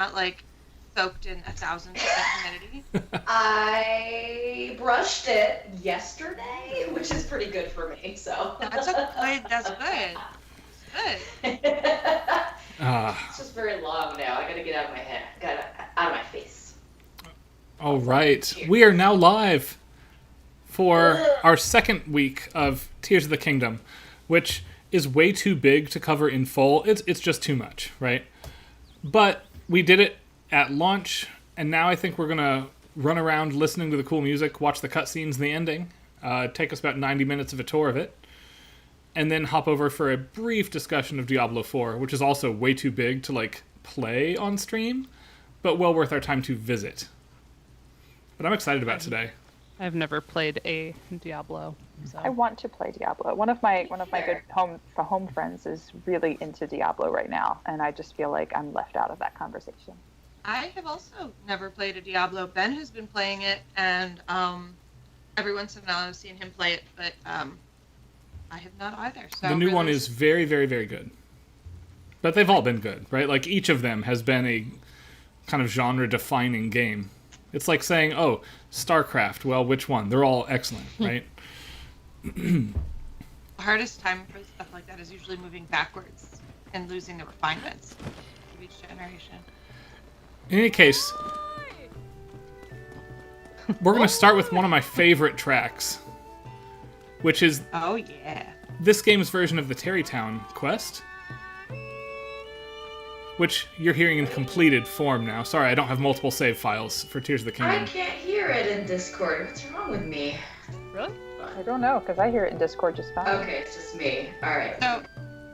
not like soaked in 1,000% humidity? I brushed it yesterday, which is pretty good for me. So That's good. That's good. It's good. It's just very long now. I gotta get out of my head. Got out of my face. All right. We are now live for our second week of Tears of the Kingdom, which is way too big to cover in full. It's just too much, right? But we did it at launch, and now I think we're going to run around listening to the cool music, watch the cutscenes and the ending, take us about 90 minutes of a tour of it, and then hop over for a brief discussion of Diablo 4, which is also way too big to, like, play on stream, but well worth our time to visit. But I'm excited about today. I've never played a Diablo. So. I want to play Diablo. One of my good home friends is really into Diablo right now, and I just feel like I'm left out of that conversation. I have also never played a Diablo. Ben has been playing it, and every once in a while I've seen him play it, but I have not either. So the new one is very, very, very good. But they've all been good, right? Like, each of them has been a kind of genre-defining game. It's like saying, oh, StarCraft, well, which one? They're all excellent, right? The hardest time for stuff like that is usually moving backwards and losing the refinements of each generation. In any case, we're going to start with one of my favorite tracks, which is Oh, yeah. this game's version of the Terrytown quest, which you're hearing in completed form now. Sorry, I don't have multiple save files for Tears of the Kingdom. I can't hear it in Discord. What's wrong with me? Really? I don't know, because I hear it in Discord just fine. Okay, it's just me. All right. So,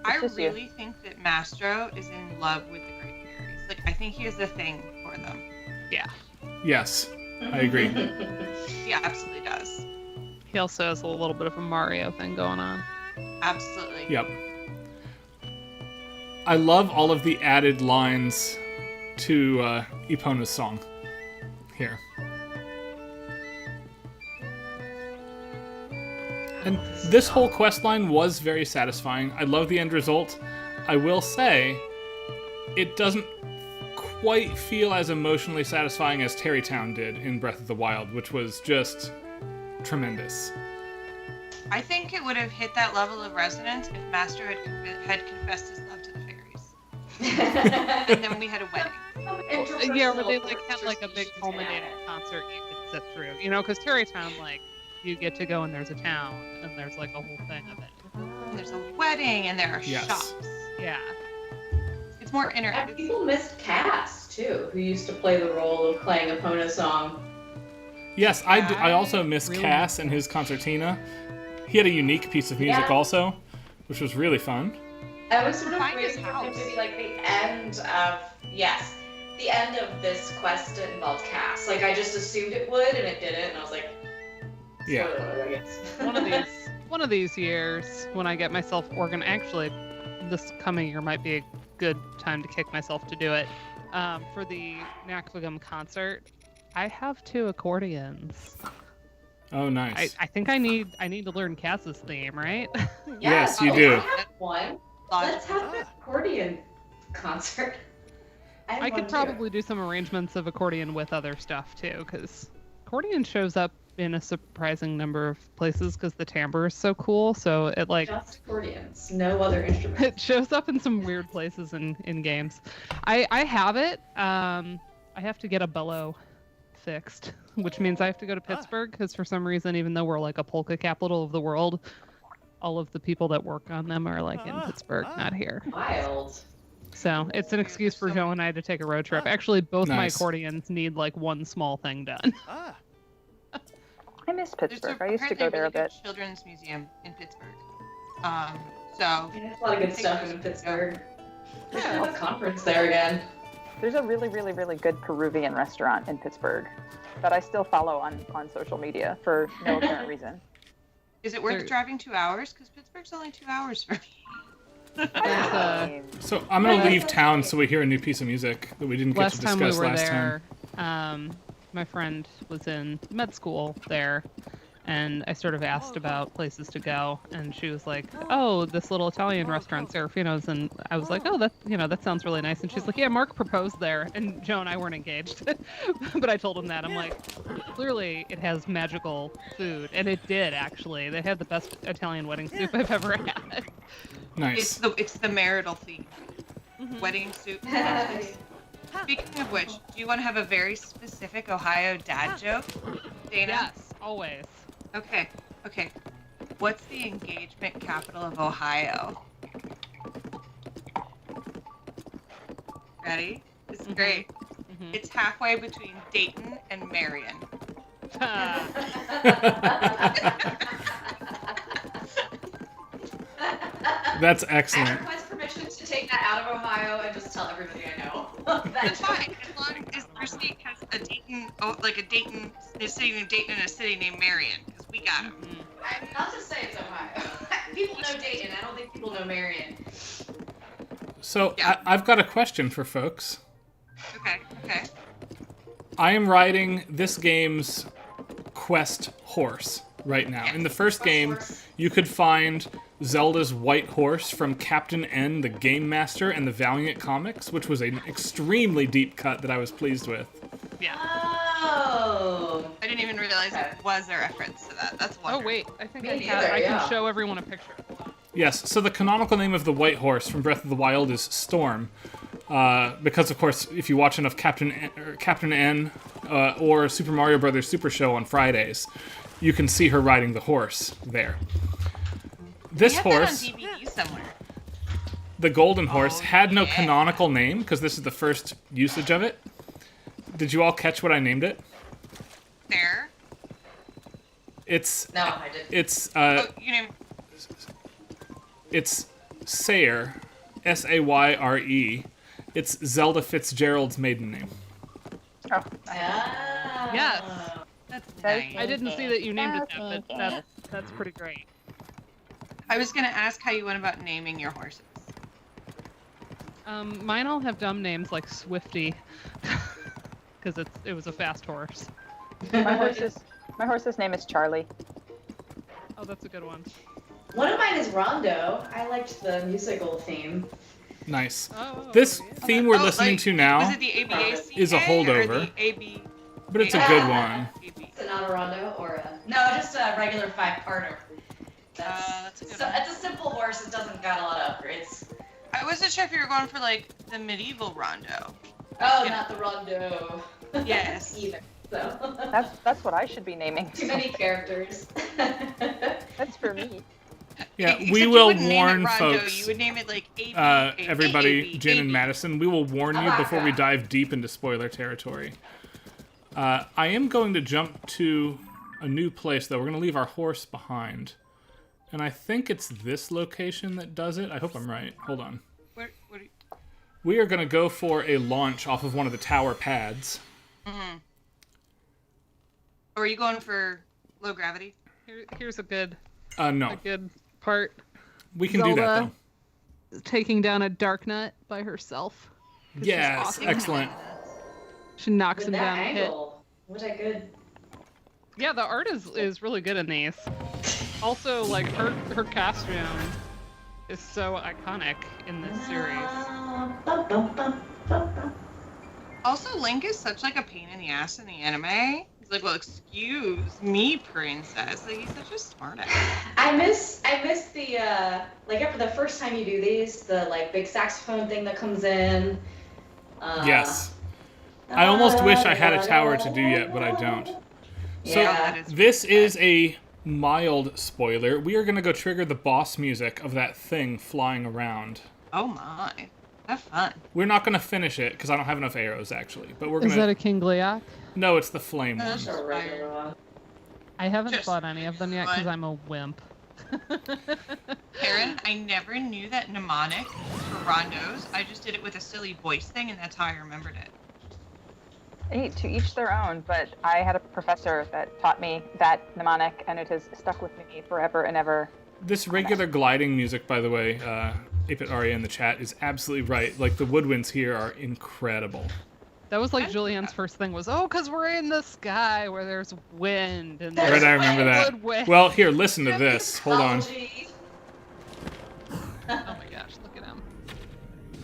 I just really think that Mastro is in love with the Great Fairies. Like, I think he has a thing for them. Yeah. Yes, I agree. He absolutely does. He also has a little bit of a Mario thing going on. Absolutely. Yep. I love all of the added lines to Epona's song here. And this whole quest line was very satisfying. I love the end result. I will say, it doesn't quite feel as emotionally satisfying as Terrytown did in Breath of the Wild, which was just tremendous. I think it would have hit that level of resonance if Mastro had confessed his love to the fairies. And then we had a wedding. Yeah, where they had like a big culminating concert you could sit through. You know, because Terrytown, like, you get to go and there's a town and there's like a whole thing of it. There's a wedding and there are shops. Yeah. It's more And interactive. people missed Cass, too, who used to play the role of playing Epona's song. Yes, I also miss Cass and his concertina. He had a unique piece of music also, which was really fun. I was sort of Find his waiting for him to house. be like the end of, the end of this quest involved Cass. Like, I just assumed it would, and it didn't, and I was like, Yeah. spoiler, I guess. One of these years, when I get myself actually, this coming year might be a good time to kick myself to do it. For the Nakvagum concert, I have 2 accordions. Oh, nice. I think I need to learn Cass's theme, right? Yes, you do. I have one. Let's have an accordion concert. I could probably do some arrangements of accordion with other stuff too, because accordion shows up in a surprising number of places because the timbre is so cool. So it like just accordions, no other instruments. it shows up in some weird places in games. I have it. I have to get a bellow fixed, which means I have to go to Pittsburgh because for some reason, even though we're like a polka capital of the world, all of the people that work on them are like in Pittsburgh, not here. Wild. So it's an excuse for Joe and I to take a road trip. Actually, both my Nice. accordions need like one small thing done. I miss There's Pittsburgh. I used to go there a really bit. good children's museum in Pittsburgh. So Yeah, there's a lot of good stuff in Pittsburgh. We should have a conference there again. There's a really, really, really good Peruvian restaurant in Pittsburgh that I still follow on social media for no apparent reason. is it worth There- driving 2 hours? Because Pittsburgh's only 2 hours for me. There's I mean, So I'm going to leave town so we hear a new piece of music that we didn't get to last time we discuss were last time. there, my friend was in med school there, And I sort of asked about places to go, and she was like, "Oh, this little Italian restaurant, Serafino's," and I was like, "Oh, that sounds really nice." And she's like, "Yeah, Mark proposed there," and Joe and I weren't engaged, but I told him that. I'm like, clearly it has magical food, and it did actually. They had the best Italian wedding soup I've ever had. Nice. It's the marital theme. Wedding soup. Speaking of which, do you want to have a very specific Ohio dad joke, Dana? Yes, always. Okay. What's the engagement capital of Ohio? Ready? This is great. It's halfway between Dayton and Marion. That's I excellent. request permission to take that out of Ohio and just tell everybody I know. It's fine, as long as your state has a Dayton, is sitting in Dayton in a city named Marion, because we got them. I'm not to say it's Ohio. People know Dayton. I don't think people know Marion. So Yeah. I've got a question for folks. Okay. I am riding this game's quest horse right now. In the first game, you could find Zelda's white horse from Captain N, the Game Master, and the Valiant comics, which was an extremely deep cut that I was pleased with. Yeah. Oh. I didn't even realize it was a reference to that. That's Oh wonderful. wait, I think Me I neither, can yeah. show everyone a picture. Yes, so the canonical name of the white horse from Breath of the Wild is Storm. Because, of course, if you watch enough Captain N or Super Mario Brothers Super Show on Fridays, you can see her riding the horse there. This We have horse, that on DVD somewhere. the golden horse, had no yeah. canonical name because this is the first usage of it. Did you all catch what I named it? There. It's No, I didn't. it's Sayre, Sayre. It's Zelda Fitzgerald's maiden name. Oh, Ah. Yes. That's Very nice. I didn't see that you named it that, but that's pretty great. I was gonna ask how you went about naming your horses. Mine all have dumb names like Swifty, because it was a fast horse. my horse's name is Charlie. Oh, that's a good one. One of mine is Rondo. I liked the musical theme. Nice. Oh, This yeah. theme we're Oh, listening like, to now Was it the ABAC? is a holdover. Or the AB? But it's a good one. Is it not a Rondo or a... No, just a regular 5-parter. That's a good so one. it's a simple horse. It doesn't got a lot of upgrades. I wasn't sure if you were going for like the medieval rondo. Oh, Yeah. not the Rondo. Yes. Either. So. That's what I should be naming. Too many characters. That's for me. Yeah, Except we you will wouldn't name it warn Rondo, folks, You would name it like AB. everybody, Jen and Madison, we will warn you before we Alaka. dive deep into spoiler territory. I am going to jump to a new place, though. We're going to leave our horse behind. And I think it's this location that does it. I hope I'm right. Hold on. What are you... We are going to go for a launch off of one of the tower pads. Or are you going for low gravity? Here's a good No, part. we can do that, Zelda taking down a dark nut by herself. though. Yes, awesome. excellent. She knocks With him that down and hit. angle. What a good... Yeah, the art is really good in these. Also, like her costume is so iconic in this series. Bum, bum, bum, bum, bum. Also, Link is such like a pain in the ass in the anime. He's like, well, excuse me, princess. Like, he's such a smartass. I miss the like after the first time you do these, the like big saxophone thing that comes in. Yes. I almost wish I had a tower to do yet, but I don't. So Yeah. this is a mild spoiler. We are going to go trigger the boss music of that thing flying around. Oh my. Have fun. We're not going to finish it because I don't have enough arrows, actually. But we're going Is to... that a King Gliok? No, it's the flame one. Just a regular one. I haven't Just fought any of them yet because one. I'm a wimp. Karen, I never knew that mnemonic for rondos. I just did it with a silly voice thing, and that's how I remembered it. Hey, to each their own, but I had a professor that taught me that mnemonic, and it has stuck with me forever and ever. This regular gliding music, by the way, Apit Arya in the chat is absolutely right. Like, the woodwinds here are incredible. That was like Julianne's first thing was, oh, because we're in the sky where there's wind and Right, there's I remember that. good wind. Well, here, listen to this. Hold on. Oh my gosh, look at him.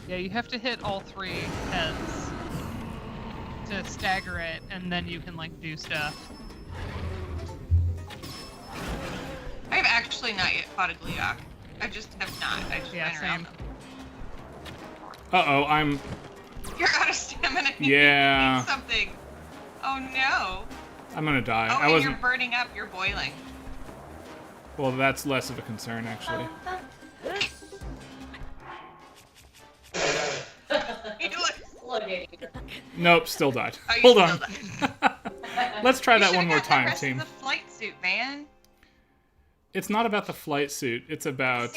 Yeah, you have to hit all 3 heads to stagger it, and then you can like do stuff. I've actually not yet fought a Gleeok. I just have not. I just ran around Same. them. Uh-oh, I'm... You're out of stamina. Yeah. You need something. Oh no. I'm gonna die. Oh, I and wasn't... you're burning up. You're boiling. Well, that's less of a concern, actually. You look. Nope, still died. Oh, you Hold still on. Let's try You that should've one more gotten the time, rest of team. The flight suit, man. It's not about the flight suit. It's about...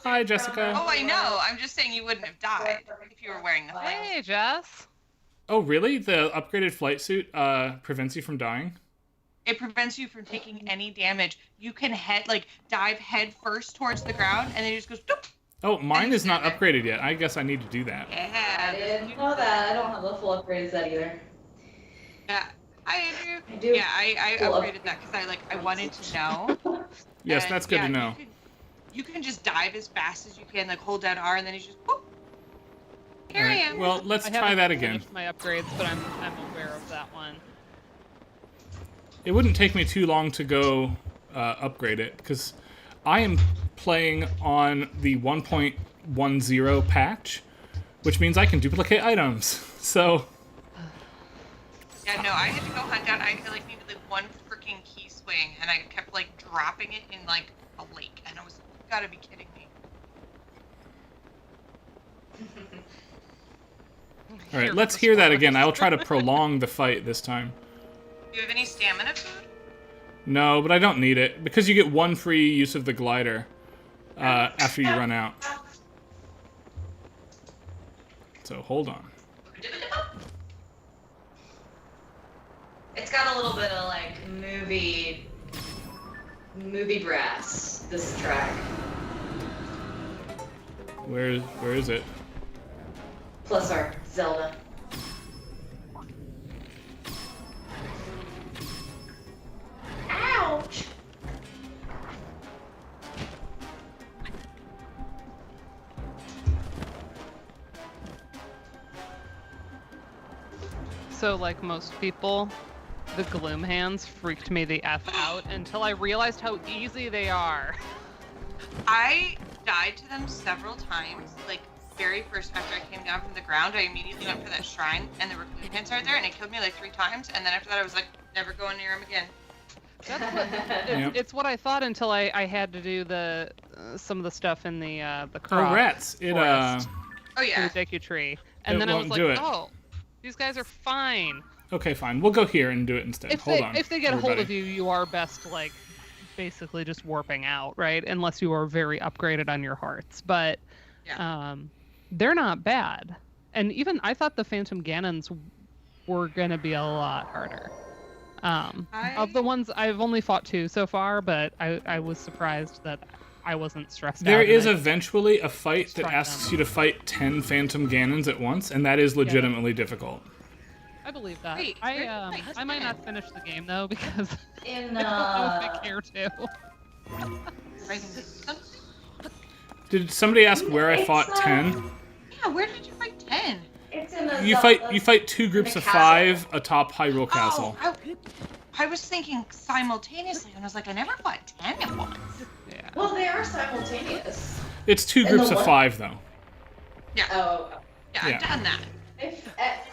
Hi, Jessica. Oh, I know. I'm just saying you wouldn't have died if you were wearing the flight. Hey, Jess. Oh, really? The upgraded flight suit prevents you from dying? It prevents you from taking any damage. You can dive head first towards the ground, and then it just goes. Doop. Oh, mine is not there. upgraded yet. I guess I need to do that. Yeah. I didn't know that. I don't have the full upgrade set either. Yeah. I do. do. Yeah, I Full upgraded that because I wanted to know. Yes, And, that's good yeah, to know. You can just dive as fast as you can, like hold down R, and then you just whoop. Here I Alright, am. well, let's I try haven't that again. finished my upgrades, but I'm aware of that one. It wouldn't take me too long to go upgrade it, because I am playing on the 1.10 patch, which means I can duplicate items. So... Yeah, no, I had to go hunt down. I needed one freaking key swing, and I kept dropping it in a lake, and I was you gotta be kidding me. All right, let's hear that again. I will try to prolong the fight this time. Do you have any stamina food? No, but I don't need it, because you get 1 free use of the glider after you run out. So, hold on. It's got a little bit of movie brass, this track. Where is it? Plus our Zelda. Ouch! So, like most people, the gloom hands freaked me the F out until I realized how easy they are. I died to them several times. Very first after I came down from the ground, I immediately went for that shrine, and there were glue pants right there, and it killed me 3 times. And then after that, I was never going near him again. That's what, it's what I thought until I had to do some of the stuff in the Oh, crop rats! It Oh for yeah. the Deku Tree, and It then I was won't like, do it. oh, these guys are fine. Okay, fine. We'll go here and do it instead. Hold on. If they get a hold everybody. of you, you are best basically just warping out, right? Unless you are very upgraded on your hearts, but Yeah. they're not bad. And even I thought the Phantom Ganons were gonna be a lot harder. Of the ones I've only fought 2 so far, but I was surprised that I wasn't stressed out. There is and eventually a fight that Struck asks them. you to fight 10 Phantom Ganons at once, and that is legitimately difficult. I believe that. Wait, I where's my I might husband? not finish the game though because In I don't know if I care to. Did somebody ask where I It's, fought 10? Yeah, where did you fight 10? It's in the You fight 2 groups of castle. 5 atop Hyrule Castle. Oh, I was thinking simultaneously, and I was like, I never fought 10 at once. Yeah. Well, they are simultaneous. It's 2 And groups the of one- 5 though. Yeah, Oh, yeah, yeah. I've done that. it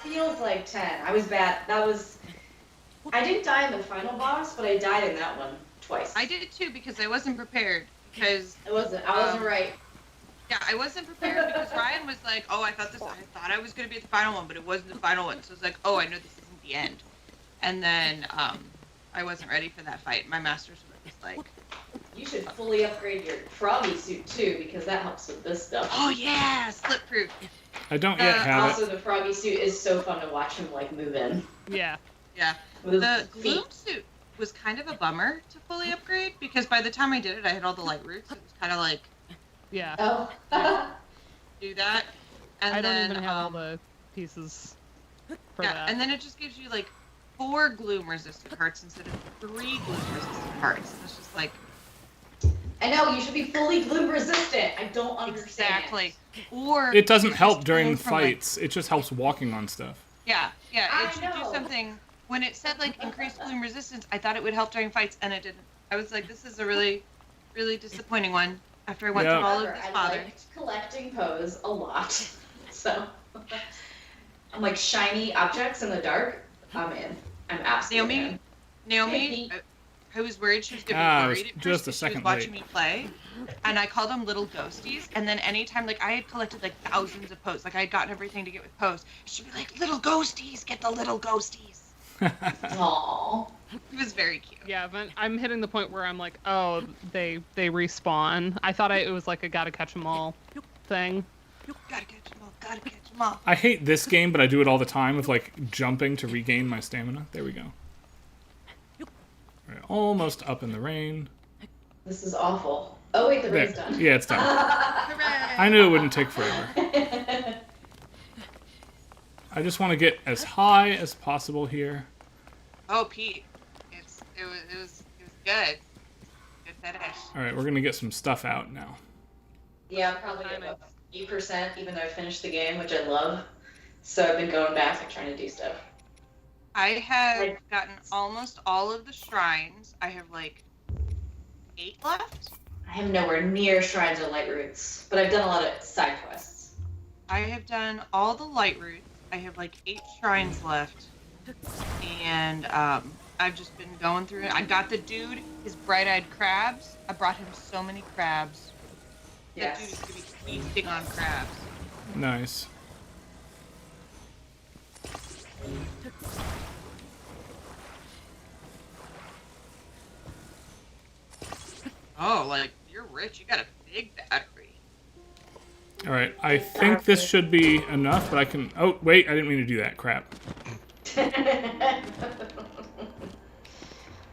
feels like 10. I was bad. I didn't die in the final boss, but I died in that one twice. I did it too because I wasn't prepared. Because I wasn't right. yeah, I wasn't prepared because Ryan was like, "Oh, I thought I was gonna be at the final one, but it wasn't the final one." So it's like, "Oh, I know this isn't the end." And then I wasn't ready for that fight. My masters were just like, You should fully upgrade your froggy suit too, because that helps with this stuff. "Oh yeah, slip proof." I don't yet have it. Also, the froggy suit is so fun to watch him move in. Yeah. Yeah, With the his feet. gloom suit was kind of a bummer to fully upgrade because by the time I did it, I had all the light roots. It was kind of like Yeah. Oh. do that. And I don't then, even have all the pieces for Yeah, that. and then it just gives you like 4 gloom resistant hearts instead of 3 gloom resistant hearts. And it's just like I know, you should be fully gloom resistant. I don't understand. exactly. Or It doesn't you help just during go from, like- fights. It just helps walking on stuff. yeah, I it should do know. something. When it said like increased gloom resistance, I thought it would help during fights, and it didn't. I was like, this is a really, really disappointing one. After I went Yeah. through all of However, this I bother. liked collecting pose a lot. So I'm like shiny objects in the dark. I'm in. I'm absolutely in. Naomi, I was worried she was gonna Ah, be I was worried at just first a 'cause she second was watching late. me play, and I called them little ghosties. And then anytime, like I had collected like thousands of posts, like I had gotten everything to get with posts, she'd be like, "Little ghosties, get the little ghosties." Aww. It was very cute. Yeah, but I'm hitting the point where I'm like, oh, they respawn. I thought it was like a gotta catch 'em all thing. Gotta catch them all. Gotta catch them all. I hate this game, but I do it all the time with like jumping to regain my stamina. There we go. Alright, almost up in the rain. This is awful. Oh wait, the There. rain's done. Yeah, it's done. Hooray! I knew it wouldn't take forever. I just want to get as high as possible here. Oh, Pete, it was good. Good finish. All right, we're gonna get some stuff out now. Yeah, I'm probably at about 8%, even though I finished the game, which I love. So I've been going back and trying to do stuff. I have gotten almost all of the shrines. I have like 8 left. I am nowhere near Shrines or Light Roots, but I've done a lot of side quests. I have done all the light routes. I have like 8 shrines left, and I've just been going through it. I got the dude his bright-eyed crabs. I brought him so many crabs. That dude is gonna be feasting on crabs. Nice. Oh, like you're rich. You got a big battery. All right, I think this should be enough, but I can. Oh wait, I didn't mean to do that. Crap.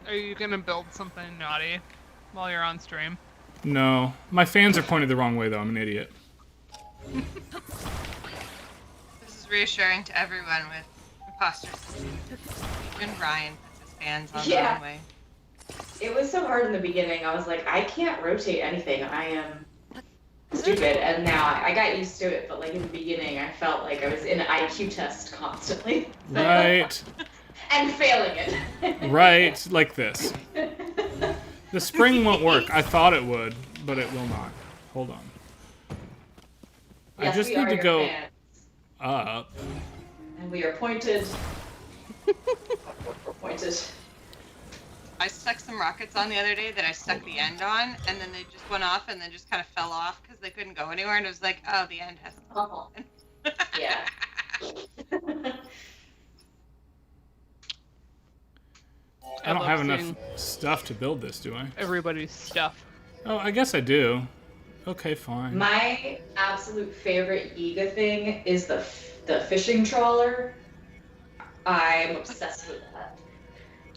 Are you gonna build something naughty while you're on stream? No, my fans are pointed the wrong way though. I'm an idiot. This is reassuring to everyone with imposter syndrome. Even Ryan puts his fans on the wrong way. It was so hard in the beginning. I was like, I can't rotate anything. I am stupid. And now I got used to it, but like in the beginning, I felt like I was in an IQ test constantly. Right. And failing it. Right, like this. The spring won't work. I thought it would, but it will not. Hold on. I Yes, just we need are to your go fans. up. And we are pointed. We're pointed. I stuck some rockets on the other day that I stuck the end on, and then they just went off and then just kind of fell off because they couldn't go anywhere, and it was like, oh, the end has to Oh. Yeah. I don't love have enough seeing stuff to build this, do I? everybody's stuff. Oh, I guess I do. Okay, fine. My absolute favorite Yiga thing is the fishing trawler. I'm obsessed with that.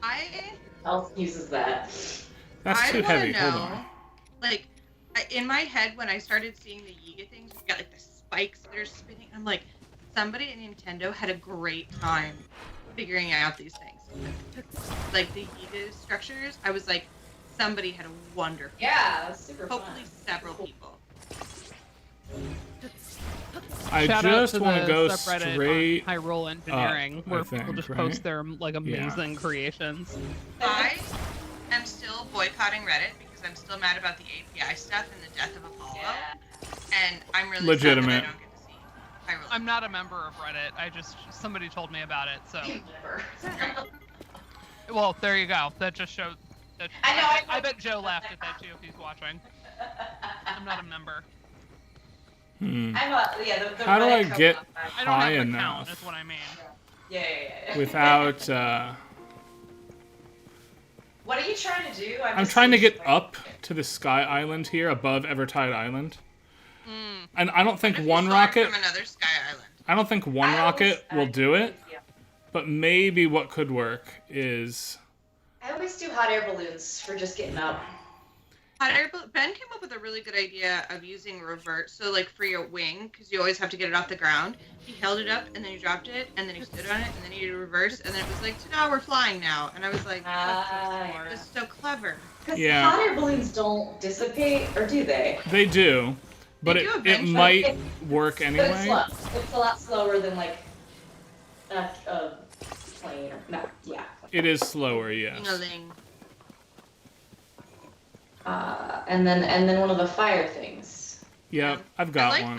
Who else uses that? That's I too wanna heavy. Hold know, on. Like, in my head, when I started seeing the Yiga things, we've got like the spikes that are spinning. I'm like, somebody at Nintendo had a great time figuring out these things. Like the Yiga structures, I was like, somebody had a wonderful. Yeah, that's super Hopefully, fun. several people. I Shout just out to want to the go subreddit straight. on High Roll Engineering, I where think, people just right? post their like amazing creations. I am still boycotting Reddit because I'm still mad about the API stuff and the death of Apollo, and I'm really Legitimate. sad that I don't get to see High Roll. I'm not a member of Reddit. Somebody told me about it, so Never. well, there you go. That just showed. That, I know, I bet Joe laughed at that too if he's watching. I'm not a member. Hmm. I'm the How do I Reddit get co-op. I don't high have an enough account. Is what I mean. Yeah. without? What are you trying to do? I'm trying to get up to the Sky Island here above Evertide Island, and I don't think What if you one start rocket. from another Sky Island. I don't think one rocket will do it. Yeah. But maybe what could work is I always do hot air balloons for just getting up. Ben came up with a really good idea of using reverse. So, like, for your wing, because you always have to get it off the ground, he held it up, and then he dropped it, and then he stood on it, and then he did a reverse, and then it was like, so now we're flying now. And I was like, this is so clever. Because Yeah. hot air balloons don't dissipate, or do they? They do, but They do it eventually. might work But anyway. it's slow. It's a lot slower than like a plane. Or, no, yeah. It is slower, yes. Ding-a-ling. And then one of the fire things. Yeah, I've got I like one.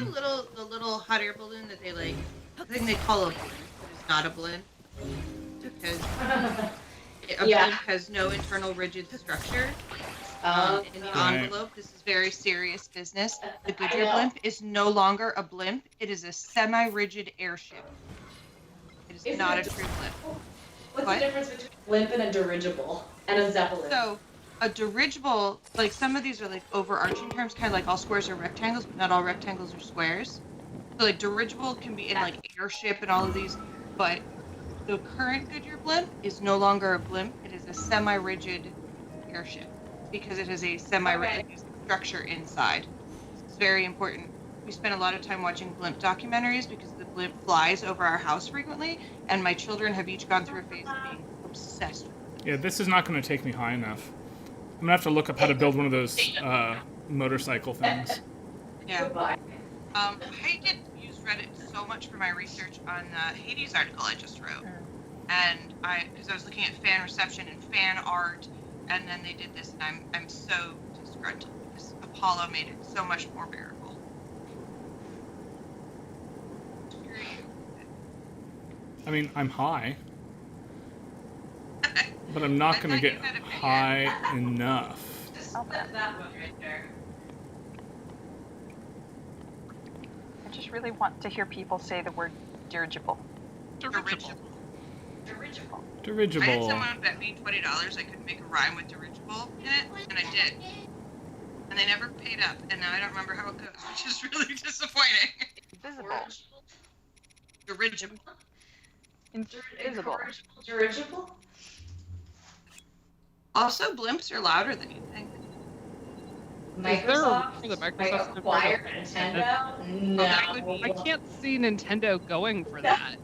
the little hot air balloon that they like. I think they call a blimp, but it's not a blimp because a blimp has no internal rigid structure. In the Right. envelope, this is very serious business. The Goodyear blimp is no longer a blimp; it is a semi-rigid airship. It is Isn't not it a true blimp. What's What? the difference between a blimp and a dirigible and a zeppelin? So, a dirigible, like some of these are like overarching terms, kind of like all squares are rectangles, but not all rectangles are squares. So, like dirigible can be in like airship and all of these, but the current Goodyear blimp is no longer a blimp. It is a semi-rigid airship because it has a semi-rigid structure inside. It's very important. We spend a lot of time watching blimp documentaries because the blimp flies over our house frequently, and my children have each gone through a phase of being obsessed with it. Yeah, this is not going to take me high enough. I'm gonna have to look up how to build one of those motorcycle things. Yeah. Goodbye. I did use Reddit so much for my research on the Hades article I just wrote, and because I was looking at fan reception and fan art, and then they did this, and I'm so disgruntled because Apollo made it so much more bearable. I mean, I'm high, but I'm not gonna get high enough. Just put that one right there. I just really want to hear people say the word dirigible. Dirigible. Dirigible. I had Dirigible. someone bet me $20 I could make a rhyme with dirigible in it, and I did. And they never paid up, and now I don't remember how it goes, which is really disappointing. Visible. Dirigible. Invisible. Dirigible? Also, blimps are louder than you think. Is there a Microsoft? rumor that Like Microsoft acquired Nintendo? No. I can't see Nintendo going for that.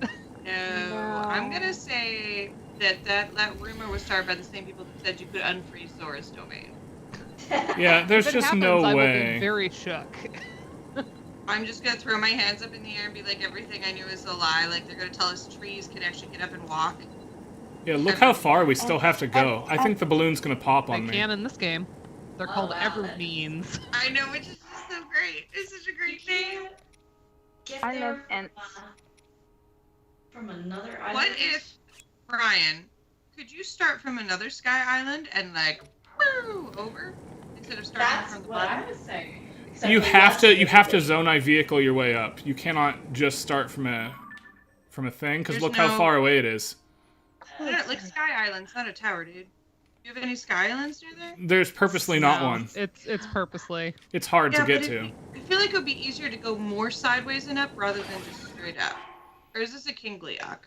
No, I'm gonna say that rumor was started by the same people that said you could unfreeze Zora's domain. Yeah, there's If it just happens, no I will way. be very shook. I'm just gonna throw my hands up in the air and be like, everything I knew is a lie. Like they're gonna tell us trees can actually get up and walk. Yeah, look how far we still have to go. I think the balloon's gonna pop They on me. can in this game. They're called wow, evermeans. I know, which is just so great. It's such a great name. Get I there love ants. from another island. What if, Brian, could you start from another sky island and like, woo, over instead of starting That's from the what bottom? I was saying. Except You for have less to difficult. zonai vehicle your way up. You cannot just start from a thing because There's look how no- far away it is. I don't know, like Sky Island's not a tower, dude. Do you have any Sky Islands near there? There's purposely not No, one. It's purposely. It's hard to Yeah, get but to. I feel like it would be easier to go more sideways and up rather than just straight up. Or is this a King Gliok?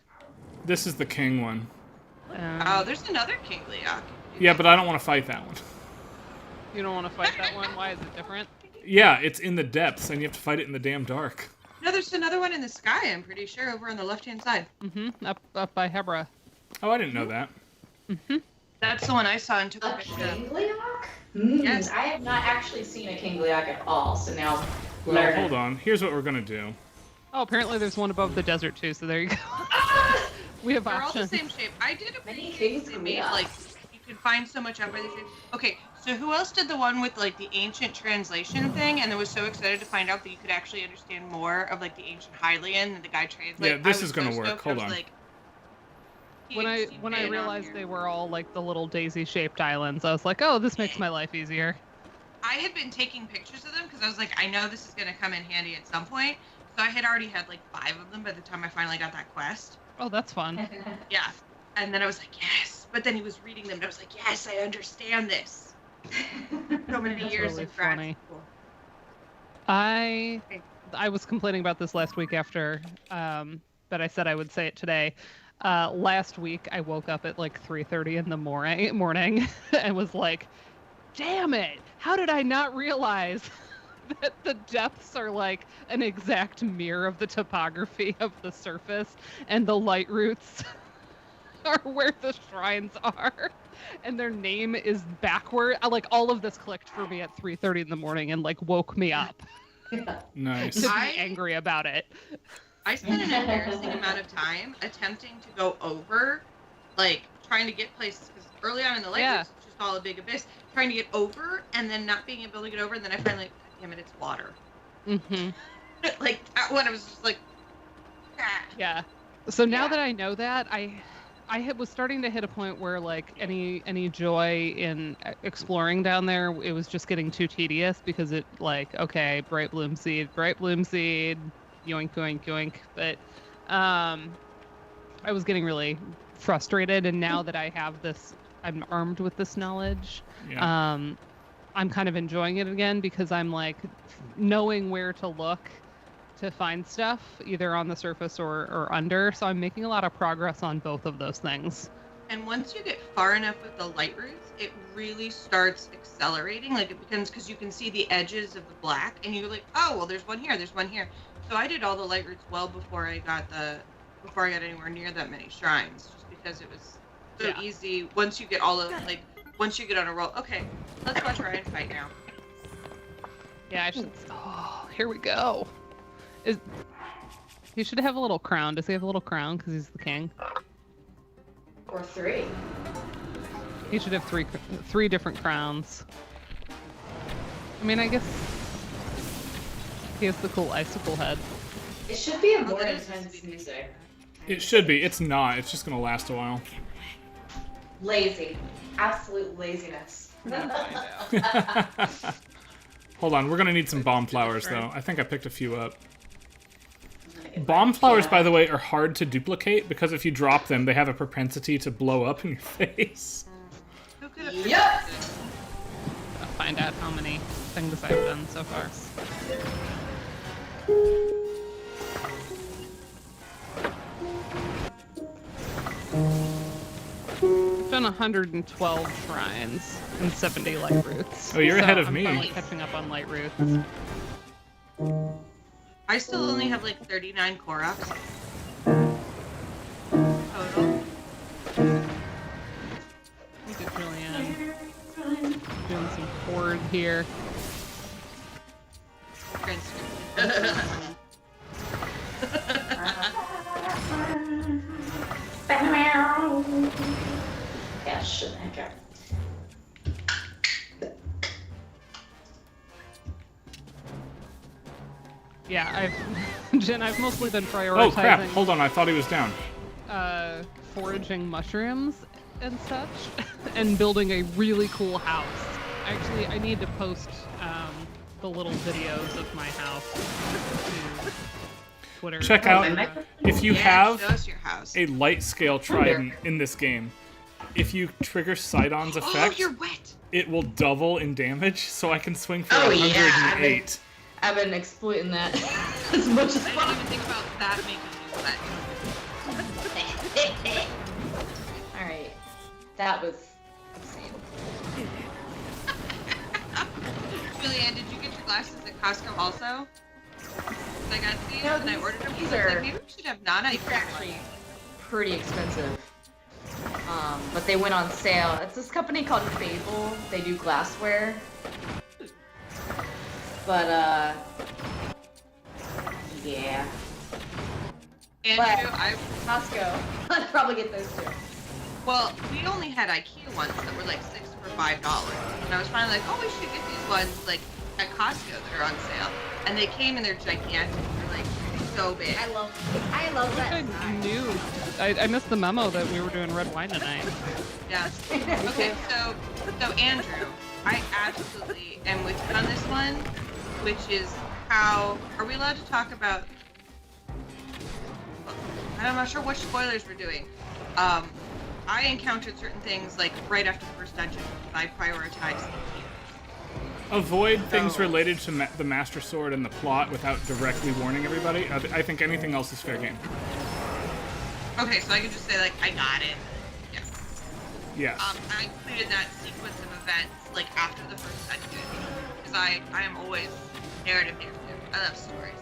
This is the king one. Oh, there's another King Gliok. Yeah, but I don't want to fight that one. You don't want to fight that one? Why is it different? Yeah, it's in the depths, and you have to fight it in the damn dark. No, there's another one in the sky, I'm pretty sure, over on the left-hand side. Mm-hmm. Up by Hebra. Oh, I didn't know that. Mm-hmm. That's the one I saw and took a A picture of. King Gliok? Yes. I have not actually seen a King Gliok at all, so now I'm Well, learning. hold on. Here's what we're gonna do. Oh, apparently there's one above the desert too. So there you go. We have They're all the options. same shape. I did Many appreciate Kings they made, Gliok. like, you can find so much out by the shape. Okay, so who else did the one with, like, the ancient translation thing and then was so excited to find out that you could actually understand more of, like, the ancient Hylian and the guy translated? Yeah, this I was is gonna so work. stoked. Hold I was on. like, When I THC realized on they here. were all like the little daisy-shaped islands, I was like, oh, this makes my life easier. I had been taking pictures of them because I was like, I know this is going to come in handy at some point. So I had already had like 5 of them by the time I finally got that quest. Oh, that's fun. Yeah. And then I was like, yes. But then he was reading them and I was like, yes, I understand this. So many That's years really of grad funny. school. I was complaining about this last week after, but I said I would say it today. Last week I woke up at like 3:30 in the morning and was like, damn it! How did I not realize that the depths are like an exact mirror of the topography of the surface, and the light roots are where the shrines are, and their name is backward. Like all of this clicked for me at 3:30 in the morning and like woke me up Nice. to be angry about it. I spent an embarrassing amount of time attempting to go over, like trying to get places, because early on in the light routes, it's just all a big abyss, trying to get over and then not being able to get over, and then I finally, damn it, it's water. Mm-hmm. Like that one, I was just like, ah. Yeah. So now that I know that, was starting to hit a point where like any joy in exploring down there, it was just getting too tedious, because it like, okay, bright bloom seed, yoink yoink yoink. But I was getting really frustrated, and now that I have this, I'm armed with this knowledge. Yeah. I'm kind of enjoying it again, because I'm like knowing where to look to find stuff, either on the surface or under. So I'm making a lot of progress on both of those things. And once you get far enough with the light roots, it really starts accelerating. Like it becomes, because you can see the edges of the black, and you're like, oh, well, there's one here, there's one here. So I did all the light roots well before I got anywhere near that many shrines, just because it was so easy. Once you get once you get on a roll. Okay, let's watch Ryan fight now. Yeah, I should. Oh, here we go. He should have a little crown. Does he have a little crown because he's the king? Or 3. He should have three different crowns. I mean, I guess he has the cool icicle head. It should be a more intense music. It should be. It's not. It's just gonna last a while. Lazy. Absolute laziness. Hold on, we're gonna need some bomb flowers though. I think I picked a few up. Bomb flowers, by the way, are hard to duplicate, because if you drop them, they have a propensity to blow up in your face. Yep. I'll find out how many things I've done so far. I've done 112 shrines and 70 light roots. Oh, you're ahead of me. I'm finally catching up on light roots. I still only have like 39 Koroks total. Look at Julianne doing some horde here. Yeah, shit, okay. Yeah, I've mostly been prioritizing. Oh crap! Hold on, I thought he was down. Foraging mushrooms and such, and building a really cool house. Actually, I need to post the little videos of my house to Twitter. Check out if you have show us your house. a light scale trident in this game. If you trigger Sidon's effect, Oh, you're wet. it will double in damage, so I can swing for Oh, yeah, 108. I've been exploiting that as much as I didn't even think about that making you wet. Alright. That was obscene. Julianne, did you get your glasses at Costco also? I got these No, and I ordered them. these I was are- like, maybe we should have Nana. These are actually pretty expensive. But they went on sale. It's this company called Fable. They do glassware. But, yeah. Andrew, Costco. I'd probably get those too. well, we only had IKEA ones that were like 6 for $5. And I was finally like, oh, we should get these ones like at Costco that are on sale. And they came and they're gigantic. They're like so big. I love that. I knew. I missed the memo that we were doing red wine tonight. Yeah. Okay, so Andrew, I absolutely am with you on this one, which is how are we allowed to talk about? I'm not sure what spoilers we're doing. I encountered certain things like right after the first dungeon. I prioritized the Avoid things related to the Master Sword and the plot without directly warning everybody. I think anything else is fair game. Okay, so I can just say like I got it. Yeah. Yes. I included that sequence of events like after the first dungeon because I am always narrative. I love stories.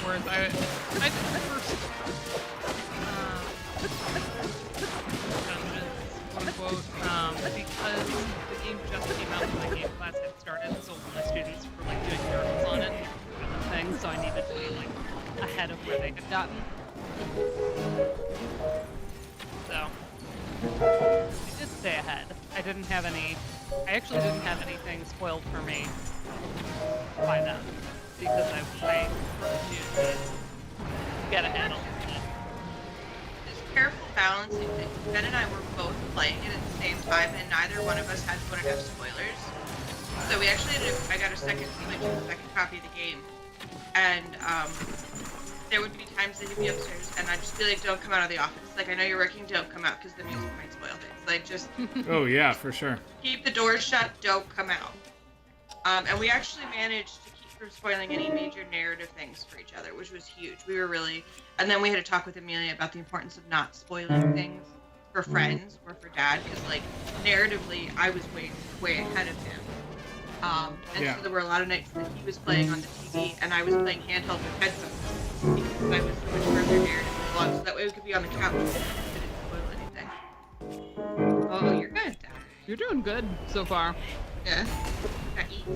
Whereas I did the first dungeons, quote unquote, because the game just came out when the game class had started, so all my students were like doing journals on it and other things, so I needed to be like ahead of where they had gotten. So I did stay ahead. I actually didn't have anything spoiled for me by them because I knew to get ahead a little bit. This careful balancing thing. Ben and I were both playing it at the same time, and neither one of us had put enough spoilers. So we actually I got a second Switch and a second copy of the game, and there would be times that he'd be upstairs, and I'd just be like, "Don't come out of the office. Like, I know you're working. Don't come out because the music might spoil things. Like, just Oh yeah, for sure. keep the doors shut. Don't come out." And we actually managed to keep from spoiling any major narrative things for each other, which was huge. We were really, and then we had to talk with Amelia about the importance of not spoiling things for friends or for Dad, because like narratively, I was way ahead of him. And so there were a lot of nights that he was playing on the TV and I was playing handheld with headphones because I was so much further narratively along, so that way we could be on the couch and it didn't spoil anything. Oh, you're good, Dad. You're doing good so far. Yeah. Gotta eat.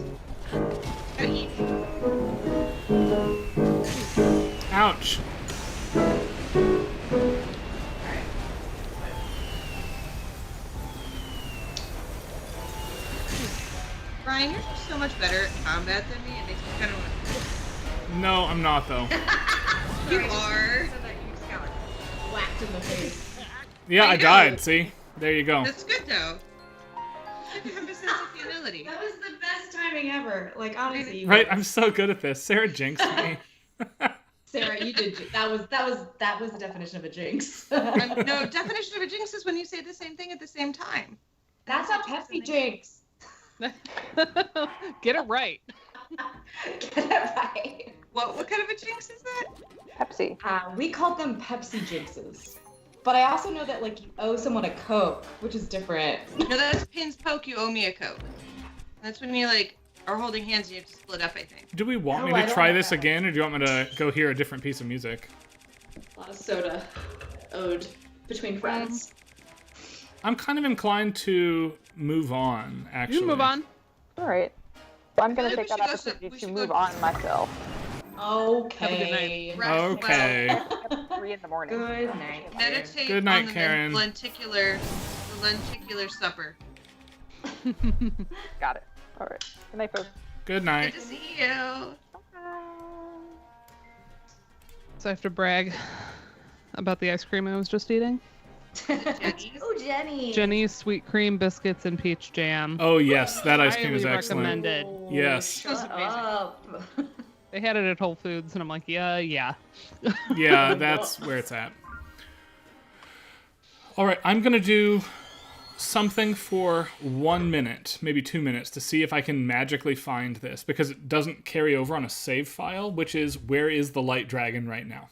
Gotta eat. Ouch. Ryan, you're just so much better at combat than me. It makes me kind of want No, I'm not though. You are. So that you just got whacked in the face. Yeah, I know. died. See, there you go. That's good though. You have a sense of humility. That was the best timing ever. Like honestly, you Right, guys- I'm so good at this. Sarah jinxed me. Sarah, you did. That was the definition of a jinx. No, definition of a jinx is when you say the same thing at the same time. That's a Pepsi jinx. Get it right. Get it right. What kind of a jinx is that? Pepsi. We called them Pepsi jinxes. But I also know that like you owe someone a Coke, which is different. No, that's pins poke. You owe me a Coke. That's when you like are holding hands and you have to split up. I think. Do we want No, me I to don't try want this that. again, or do you want me to go hear a different piece of music? A lot of soda owed between friends. I'm kind of inclined to move on, actually. You can move on. All right. Well, I'm going feel to like take that we should go opportunity we to should move go- on myself. Okay. Rest well. Okay. 3 in the morning. Good night. Meditate Good night, on the Karen. lenticular supper. Got it. All right. Good night, folks. Good Good night. to see you. So I have to brag about the ice cream I was just eating. Jenny's. Oh, Jenny. Jenny's sweet cream biscuits and peach jam. Oh yes, that ice cream is Highly excellent. recommended. Yes. Shut up. They had it at Whole Foods, and I'm like, yeah. Yeah, that's where it's at. All right, I'm gonna do something for 1 minute, maybe 2 minutes, to see if I can magically find this, because it doesn't carry over on a save file, which is where is the light dragon right now?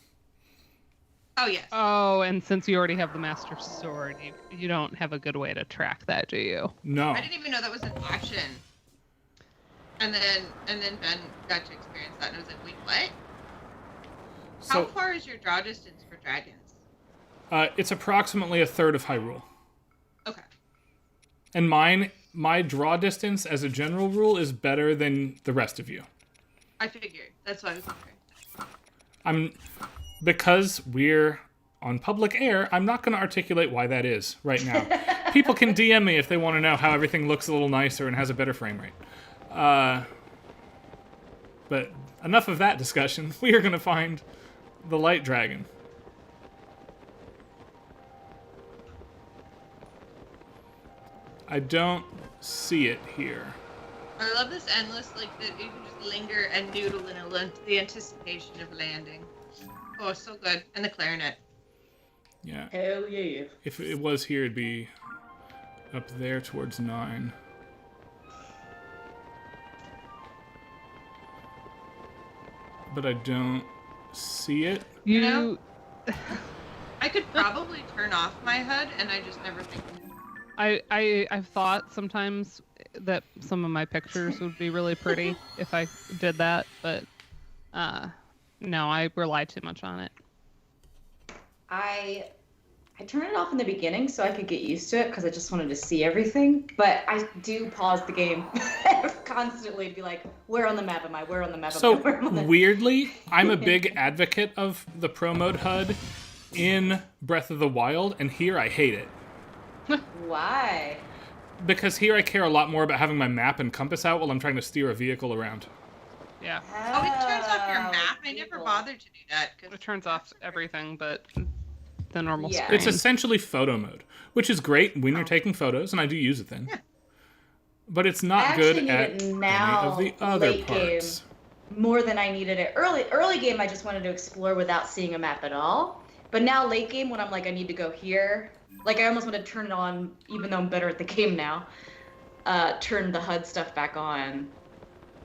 Oh yes. Oh, and since you already have the Master Sword, you don't have a good way to track that, do you? No. I didn't even know that was an option. And then Ben got to experience that, and I was like, wait, what? How So far is your draw distance for dragons? it's approximately a third of Hyrule. Okay. And my draw distance, as a general rule, is better than the rest of you. I figured. That's what I was wondering. Because we're on public air, I'm not going to articulate why that is right now. People can DM me if they want to know how everything looks a little nicer and has a better frame rate. But enough of that discussion. We are going to find the light dragon. I don't see it here. I love this endless, like, that you can just linger and noodle in the anticipation of landing. Oh, so good. And the clarinet. Yeah. Hell yeah. If it was here, it'd be up there towards 9. But I don't see it. You I could probably turn off my HUD, and I just never think of it. I've thought sometimes that some of my pictures would be really pretty if I did that, but no, I rely too much on it. I turned it off in the beginning so I could get used to it because I just wanted to see everything. But I do pause the game constantly to be like, where on the map am I? Where on the map am I? So Where on the... weirdly, I'm a big advocate of the Pro Mode HUD in Breath of the Wild, and here I hate it. Why? Because here I care a lot more about having my map and compass out while I'm trying to steer a vehicle around. Yeah. Oh, it turns off your map. I never bothered to do that. It turns off everything but the normal Yeah. screen. It's essentially photo mode, which is great when you're taking photos, and I do use it then. Yeah. But it's I not actually good need at it any now, of the other late parts. game, more than I needed it. Early game, I just wanted to explore without seeing a map at all. But now late game, when I'm like, I need to go here, like I almost want to turn it on, even though I'm better at the game now. Turn the HUD stuff back on,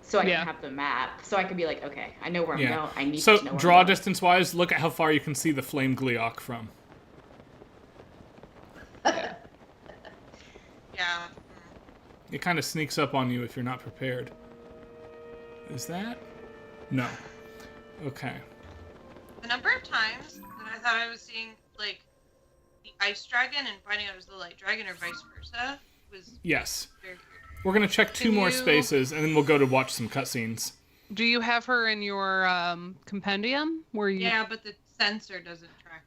so I can have the map, so I can be like, okay, I know where I'm going. I need to know where I'm draw going. distance wise, look at how far you can see the flame Gleeok from. Yeah. It kind of sneaks up on you if you're not prepared. Is that? No. Okay. The number of times that I thought I was seeing, like, the ice dragon and finding out it was the light dragon or vice versa was Yes. very weird. We're going to check two more spaces, and then we'll go to watch some cutscenes. Do you have her in your compendium? Where you? Yeah, but the sensor doesn't track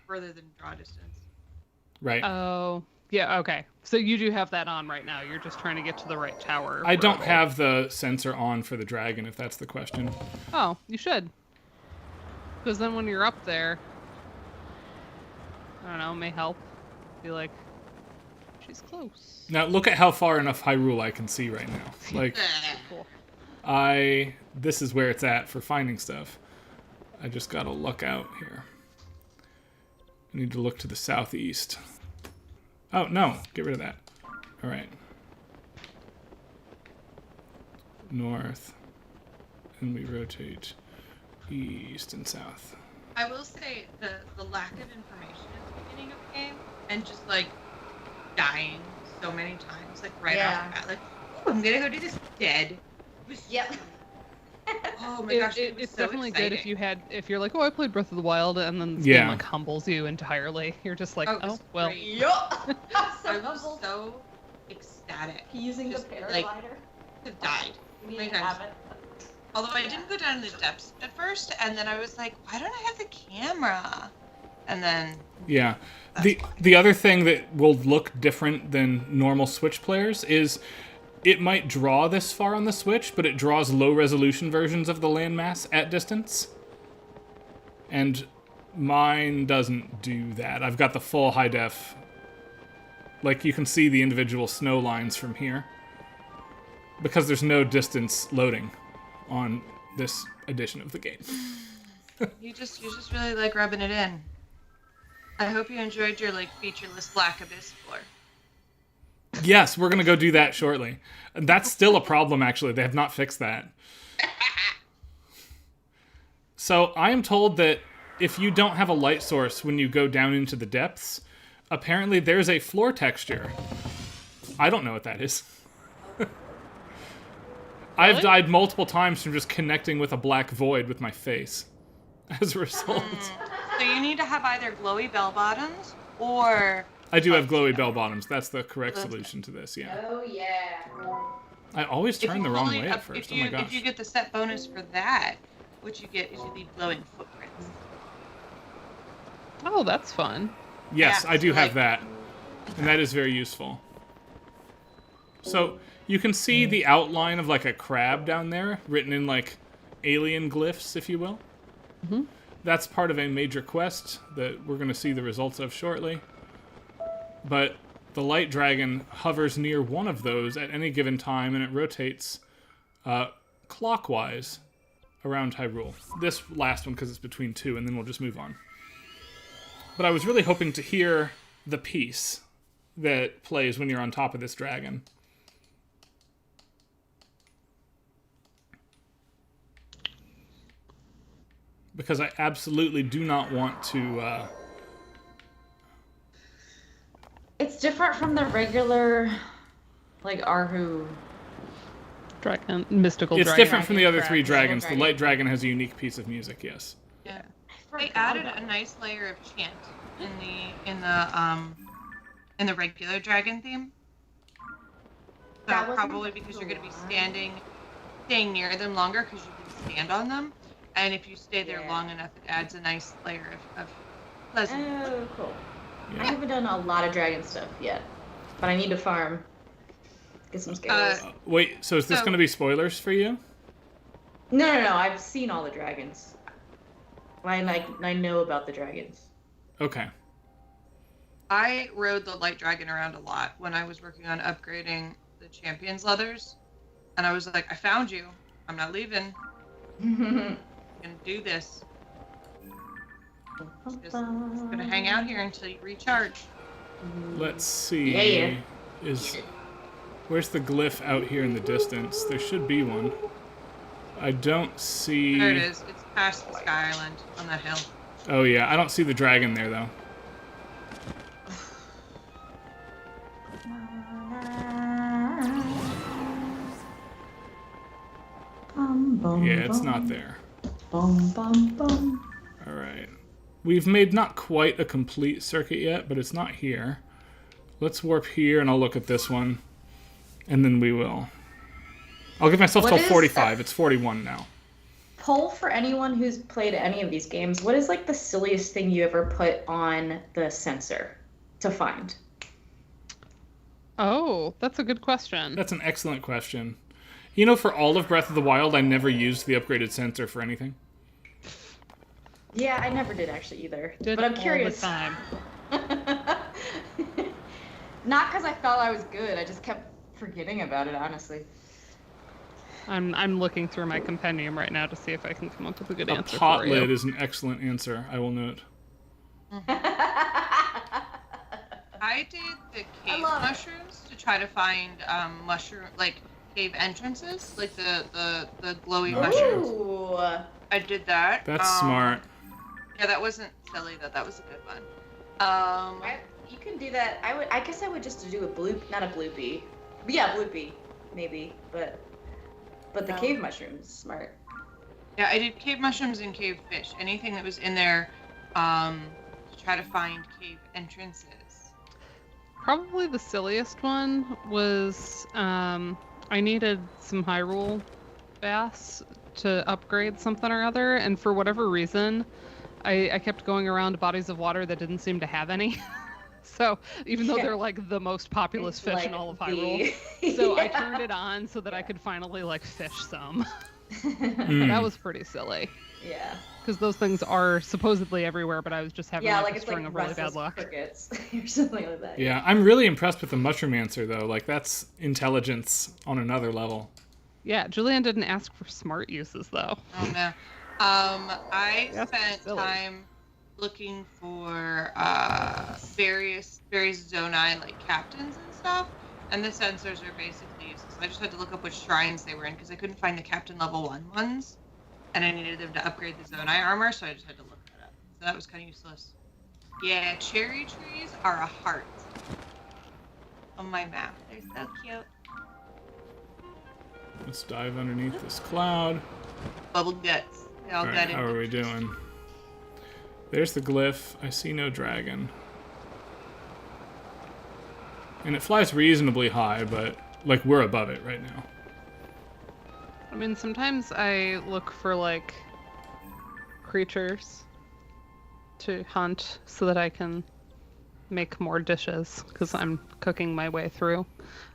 further than draw distance. Right. Oh, yeah, okay. So you do have that on right now. You're just trying to get to the right tower. I don't have the sensor on for the dragon, if that's the question. Oh, you should. Because then when you're up there, I don't know, it may help. Be like, she's close. Now, look at how far enough Hyrule I can see right now. Like, Cool. this is where it's at for finding stuff. I just gotta look out here. I need to look to the southeast. Oh, no. Get rid of that. All right. North. And we rotate east and south. I will say the lack of information at the beginning of the game and just like dying so many times, like right off the bat, like, oh, I'm gonna go do this dead. Yep. Oh my gosh, it was It's so definitely exciting. good if you're like, oh, I played Breath of the Wild, and then this game like humbles you entirely. You're just like, it was oh, well. great. Yup. I was so ecstatic. Using Just, the like, paraglider. Have died. We many need to times. have it. Although I didn't go down in the depths at first, and then I was like, why don't I have the camera? And then Yeah. The other thing that will look different than normal Switch players is it might draw this far on the Switch, but it draws low-resolution versions of the landmass at distance. And mine doesn't do that. I've got the full high-def. Like, you can see the individual snow lines from here. Because there's no distance loading on this edition of the game. you just really like rubbing it in. I hope you enjoyed your like featureless Black Abyss floor. Yes, we're going to go do that shortly. That's still a problem, actually. They have not fixed that. So I am told that if you don't have a light source when you go down into the depths, apparently there's a floor texture. I don't know what that is. I've died multiple times from just connecting with a black void with my face as a result. So you need to have either glowy bell bottoms or I do have glowy bell bottoms. That's the correct solution to this, yeah. Oh yeah. I always turn the wrong way at first. Oh my gosh. If you get the set bonus for that, what you get is you leave glowing footprints. Oh, that's fun. Yes, Yeah, I do so, have like- that. And that is very useful. So, you can see the outline of like a crab down there, written in like alien glyphs, if you will. Mm-hmm. That's part of a major quest that we're going to see the results of shortly. But the light dragon hovers near one of those at any given time, and it rotates clockwise around Hyrule. This last one because it's between two, and then we'll just move on. But I was really hoping to hear the piece that plays when you're on top of this dragon. Because I absolutely do not want to It's different from the regular, like Arhu. Dragon, mystical It's dragon. different from the other three Dragon. dragons. The light dragon has a unique piece of music, yes. Yeah. I They forgot added about a nice layer of chant in the regular dragon theme. So That wasn't probably because you're the going to be one. staying near them longer because you can stand on them, and if you stay there Yeah. long enough, it adds a nice layer of pleasant. Oh, cool. I Yeah. haven't done a lot of dragon stuff yet, but I need to farm. Get some scales. Wait, so is this So- going to be spoilers for you? No. I've seen all the dragons. I know about the dragons. Okay. I rode the light dragon around a lot when I was working on upgrading the champions leathers, and I was like, I found you. I'm not leaving. I'm gonna do this. Just gonna hang out here until you recharge. Let's see. Yeah. Where's the glyph out here in the distance? There should be one. I don't see... There it is. It's past the Sky Island on that hill. Oh yeah, I don't see the dragon there though. Yeah, it's not there. Alright. We've made not quite a complete circuit yet, but it's not here. Let's warp here and I'll look at this one. And then we will. I'll give myself What till is 45. It's 41 now. Poll for anyone who's played any of these games. What is like the silliest thing you ever put on the sensor to find? Oh, that's a good question. That's an excellent question. You know, for all of Breath of the Wild, I never used the upgraded sensor for anything. Yeah, I never did actually either. Did but I'm all curious. the time. Not because I felt I was good. I just kept forgetting about it, honestly. I'm looking through my compendium right now to see if I can come up with a good A answer pot for you. lid is an excellent answer, I will note. I did the cave love it. mushrooms to try to find cave entrances, like the glowy mushrooms. Ooh. I did that. That's smart. Yeah, that wasn't silly though. That was a good one. You can do that. I guess I would just do a bloop, not a bloopy. But yeah, bloopy, maybe. But the cave mushrooms, smart. Yeah, I did cave mushrooms and cave fish. Anything that was in there, to try to find cave entrances. Probably the silliest one was I needed some Hyrule baths to upgrade something or other, and for whatever reason, I kept going around bodies of water that didn't seem to have any. So even though they're like the most populous It's fish like in all of Hyrule, so I turned it on so that I could finally like fish some. That was pretty silly. Yeah. Because those things are supposedly everywhere, but I was just having Yeah, like like a it's string like of really restless bad luck. crickets or something like that. Yeah, I'm really impressed with the mushroom answer, though. Like, that's intelligence on another level. Yeah, Julianne didn't ask for smart uses though. Oh no. I That's spent silly. time looking for various zonai like captains and stuff, and the sensors are basically useless. I just had to look up which shrines they were in because I couldn't find the captain level 1 ones, and I needed them to upgrade the zonai armor, so I just had to look that up. So that was kind of useless. Yeah, cherry trees are a heart on my map. They're so cute. Let's dive underneath this cloud. Bubble guts. They all Alright, got how are we doing? There's the glyph. I see no dragon. And it flies reasonably high, but, like, we're above it right now. I mean, sometimes I look for like creatures to hunt so that I can make more dishes because I'm cooking my way through.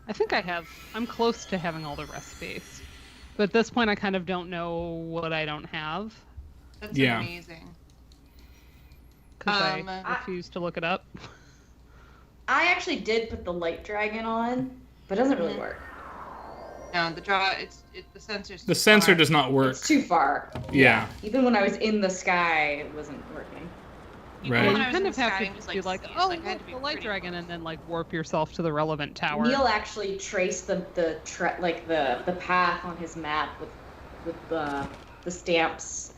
I think I'm close to having all the recipes. But at this point, I kind of don't know what I don't have That's Yeah. amazing. because I I- refuse to look it up. I actually did put the light dragon on, but it doesn't really work. No, the the sensors. The sensor does not work. It's too far. Yeah. Even when I was in the sky, it wasn't working. Right. Well, When you I was kind in of the have sky, to I just, be like, see it. oh, Like, I had look, to be the light pretty dragon, close. and then like warp yourself to the relevant tower. Neil actually traced the path on his map with the stamps.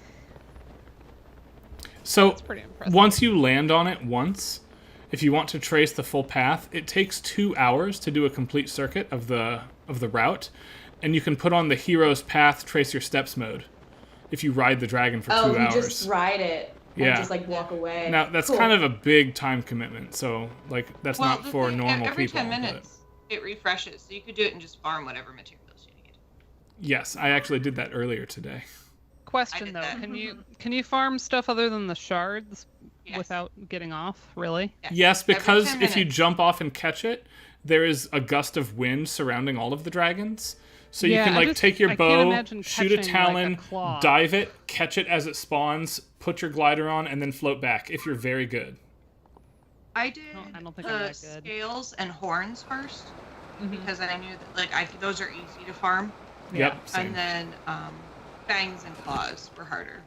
So, It's pretty impressive. once you land on it once, if you want to trace the full path, it takes 2 hours to do a complete circuit of the route, and you can put on the hero's path trace your steps mode if you ride the dragon for 2 Oh, you hours. just ride it and Yeah. just like walk away. Now that's Cool. kind of a big time commitment, so like that's Well, not the for thing, normal every people. 10 but- minutes it refreshes, so you could do it and just farm whatever materials you need. Yes, I actually did that earlier today. I Question did though, that. can you farm stuff other than the shards Yes. without getting off? Really? Yes, Every because 10 if you minutes. jump off and catch it, there is a gust of wind surrounding all of the dragons. So you Yeah, can I like just- take your I can't bow, imagine shoot a catching, like, a talon, claw. dive it, catch it as it spawns, put your glider on, and then float back if you're very good. I did I don't think I'm the that good. scales and horns first Mhm. because I knew that those are easy to farm, Yep, same. and then fangs and claws were harder.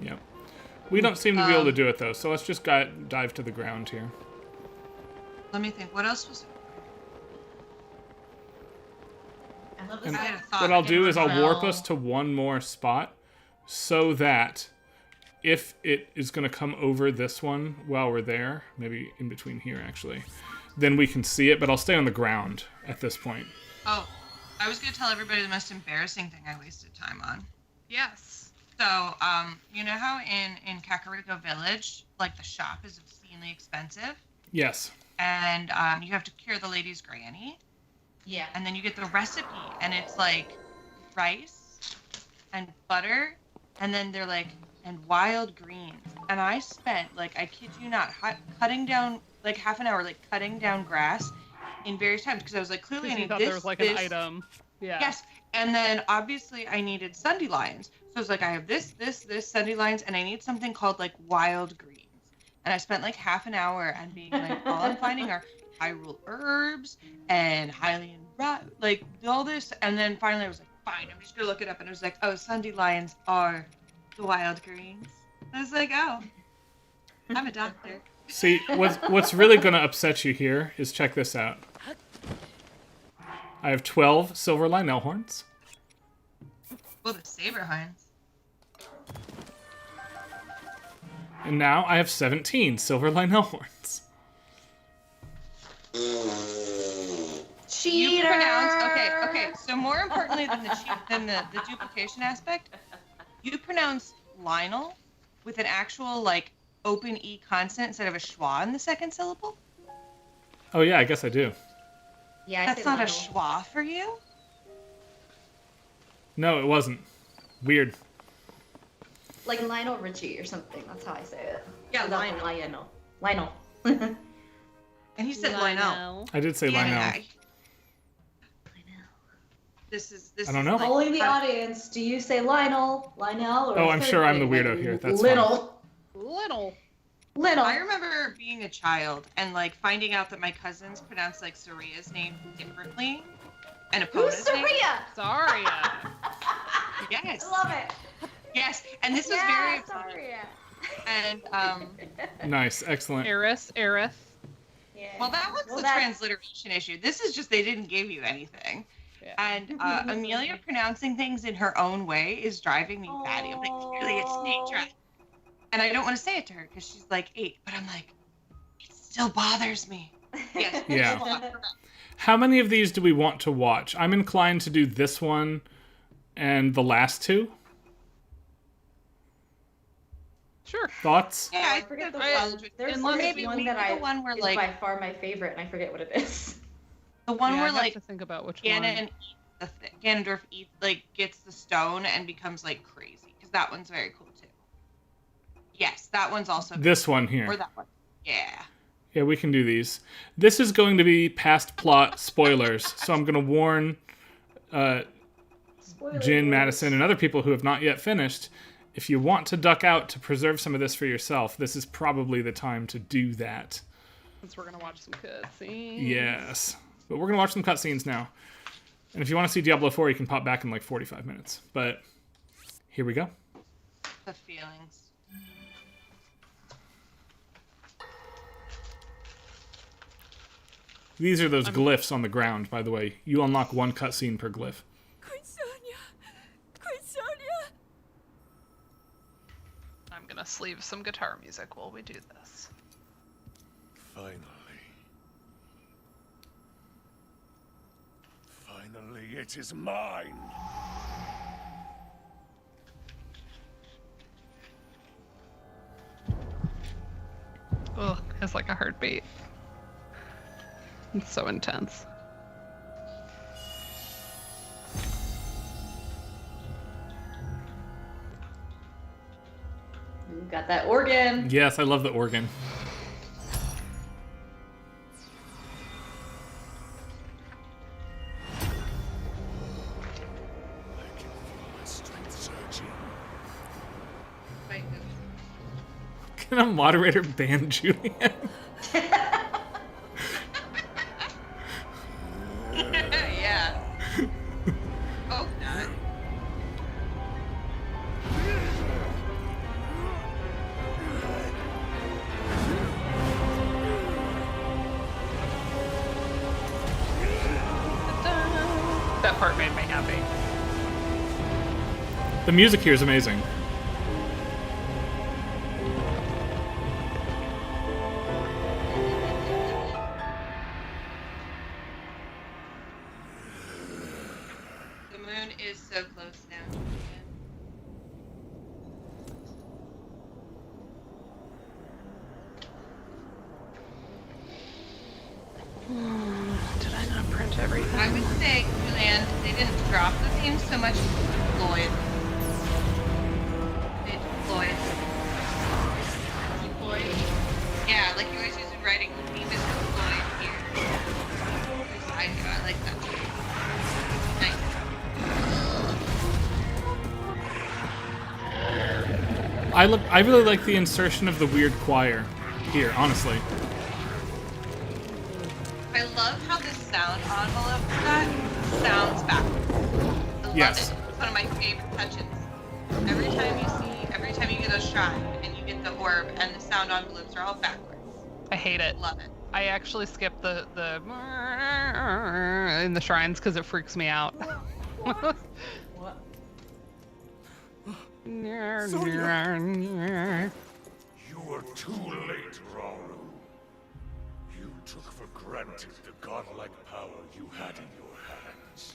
Yep. We don't seem to be able to do it though, so let's just dive to the ground here. Let me think. What else was? I love And I had a thought. what I I'll didn't do is I'll warp know. us to one more spot so that if it is going to come over this one while we're there, maybe in between here actually, then we can see it, but I'll stay on the ground at this point. Oh, I was gonna tell everybody the most embarrassing thing I wasted time on. Yes. So, you know how in Kakariko Village, like the shop is obscenely expensive, Yes. and you have to cure the lady's granny, Yeah. and then you get the recipe, and it's like rice and butter, and then they're like and wild greens, and I spent like I kid you not cutting down like half an hour like cutting down grass in various times because I was like clearly I Because you need thought this, there was like this, an item. Yeah. Yes, and then obviously I needed dandelions. So I was like, I have this dandelions, and I need something called like wild greens. And I spent like half an hour and being like, all I'm finding are Hyrule herbs and Hylian like all this. And then finally I was like, fine, I'm just gonna look it up. And I was like, oh, dandelions are the wild greens. I was like, oh, I'm a doctor. See, what's really going to upset you here is check this out. I have 12 silver Lionel horns. Well, the saber hinds. And now I have 17 silver Lionel horns. Cheater. You pronounce okay. So more importantly than the duplication aspect, you pronounce Lionel with an actual like open e consonant instead of a schwa in the second syllable. Oh yeah, I guess I do. Yeah, I That's say not a Lionel. schwa for you. No, it wasn't. Weird. Like Lionel Richie or something. That's how I say it. Yeah, Not Lionel. Lionel. And he said Lionel. I did say Lionel. This is I don't know. like- Polling the audience. Do you say Lionel? Lionel? Or Oh, a I'm third sure I'm the thing, weirdo like here. That's Little. Little. I remember being a child and like finding out that my cousins pronounced like Saria's name differently and Who's Epona's name. Saria? Sorry. Yes. I love it. Yes, and this was Yeah, very Saria. and Nice, excellent. Eris. Yeah. well, that was the that's- transliteration issue. This is just they didn't give you anything. Yeah. And Amelia pronouncing things in her own way is driving me batty. I'm like, clearly it's Natura. And I don't want to say it to her because she's like 8, but I'm like, it still bothers me. Yes. Yeah. How many of these do we want to watch? I'm inclined to do this one and the last two. Sure. Thoughts? Yeah, I I forget think the that's one. well, There's well, this maybe one we that do the one where is like by far my favorite, and I forget what it is. the one Yeah, where I have like to think about which Ganon Ganondorf gets the stone and becomes like crazy because that one's very cool too. Yes, that one's also This one or here. that one. Yeah. Yeah, we can do these. This is going to be past plot spoilers, so I'm going to warn Spoiler Jin, alert. Madison, and other people who have not yet finished. If you want to duck out to preserve some of this for yourself, this is probably the time to do that. Since we're gonna watch some cutscenes. Yes. But we're going to watch some cutscenes now. And if you want to see Diablo 4, you can pop back in like 45 minutes. But here we go. The feelings. These are those glyphs on the ground, by the way. You unlock one cutscene per glyph. Queen Sonia! Queen Sonia! I'm gonna sleeve some guitar music while we do this. Finally, it is mine. Ugh, it's like a heartbeat. It's so intense. Ooh, got that organ. Yes, I love the organ. I can feel my strength surging. Wait, Can a moderator ban Julian? yeah. Oh, God. That part made me happy. The music here is amazing. The moon is so close now. Did I not print everything? I would say, Julianne, they didn't drop the theme so much as deploy it. They deployed. Deployed? Yeah, like you always use in writing, the theme is deployed here. At least I do, I like that. Nice. I really like the insertion of the weird choir here, honestly. I love how this sound envelope for that sounds backwards. I love Yes. it. It's one of my favorite touches. Every time you get a shrine and you get the orb and the sound envelopes are all backwards. I hate it. Love it. I actually skip the in the shrines because it freaks me out. What? You were too late, Rauru. You took for granted the godlike power you had in your hands.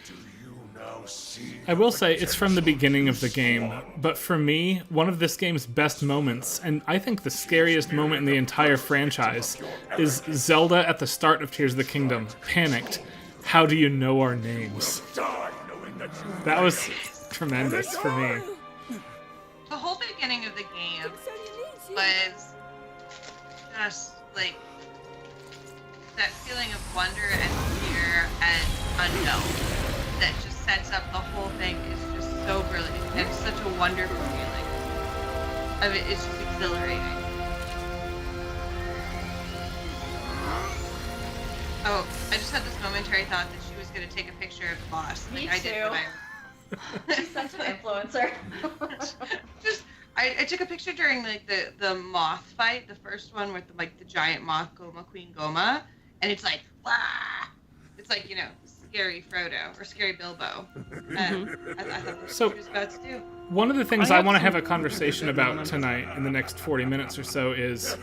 Do you now see? I will say it's from the potential beginning of the you game, spawn? but for me, one of this game's best moments, and I think the scariest moment in the entire franchise, is Zelda at the start of Tears of the Kingdom, panicked. How do you know our names? Die knowing that you That was tremendous for me. The whole beginning of the game Sonia needs you. was just like that feeling of wonder and fear and unknown that just sets up the whole thing is just so brilliant and it's such a wonderful feeling. I mean, it's just exhilarating. Oh, I just had this momentary thought that she was going to take a picture of the boss. Me I did too. when She's such an influencer. I took a picture during like the moth fight, the first one with the giant moth Goma Queen Goma, and it's like wah! It's like scary Frodo or scary Bilbo. And I thought that's So- what she was about to do. One of the things I I have want to some have a conversation good about moments. tonight in the next 40 minutes or so is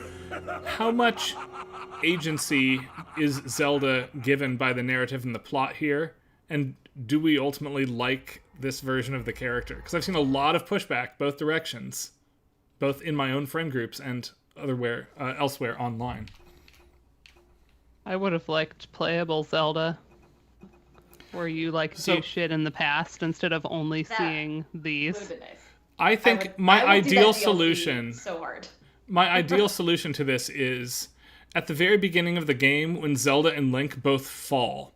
how much agency is Zelda given by the narrative and the plot here, and do we ultimately like this version of the character? Because I've seen a lot of pushback both directions, both in my own friend groups and elsewhere online. I would have liked playable Zelda, where you So- do shit in the past instead of only That seeing these. Would have been nice. I think I would my do that ideal DLC solution so hard. My ideal solution to this is at the very beginning of the game when Zelda and Link both fall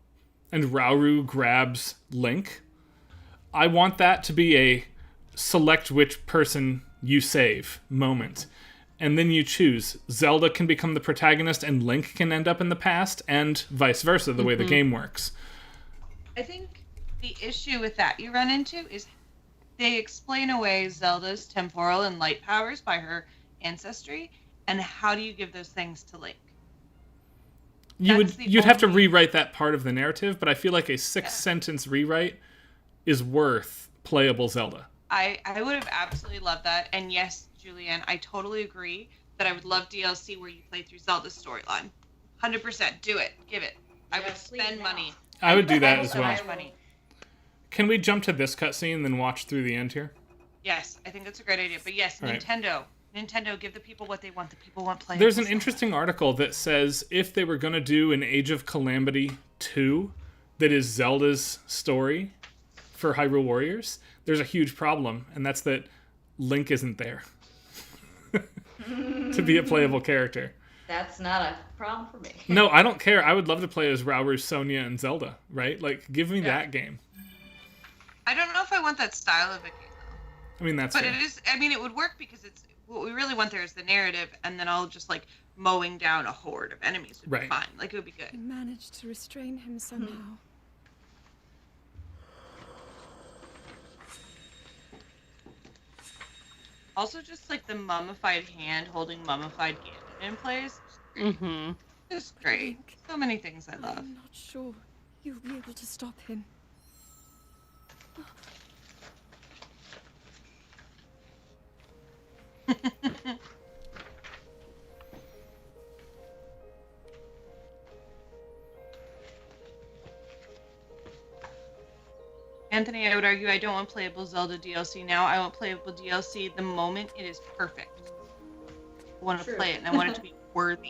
and Rauru grabs Link. I want that to be a select which person you save moment. And then you choose. Zelda can become the protagonist and Link can end up in the past, and vice versa, the way the game works. I think the issue with that you run into is they explain away Zelda's temporal and light powers by her ancestry, and how do you give those things to Link? That's the You'd have to only- rewrite that part of the narrative, but I feel like a 6-sentence rewrite is worth playable Zelda. I would have absolutely loved that, and yes, Julianne, I totally agree that I would love DLC where you play through Zelda's storyline. 100%. Do it. Give it. I would spend money. I would do that as So well. much money. Can we jump to this cutscene and then watch through the end here? Yes, I think that's a great idea. But yes, Right. Nintendo, give the people what they want. The people want playing. There's an interesting article that says if they were going to do an Age of Calamity 2 that is Zelda's story for Hyrule Warriors, there's a huge problem, and that's that Link isn't there to be a playable character. That's not a problem for me. No, I don't care. I would love to play as Rauru, Sonia, and Zelda, right? Like, give me that game. I don't know if I want that style of a game. I mean, that's But fair. it is. I mean, it would work because it's what we really want there is the narrative, and then I'll just like mowing down a horde of enemies would be Right. fine. Like it would be He good. managed to restrain him somehow. Also, just like the mummified hand holding mummified Ganon in place, Mm-hmm. just great. So many things I love. I'm not sure you'll be able to stop him. Anthony, I would argue I don't want playable Zelda DLC now. I want playable DLC the moment it is perfect. I want to True. play it, and I want it to be worthy.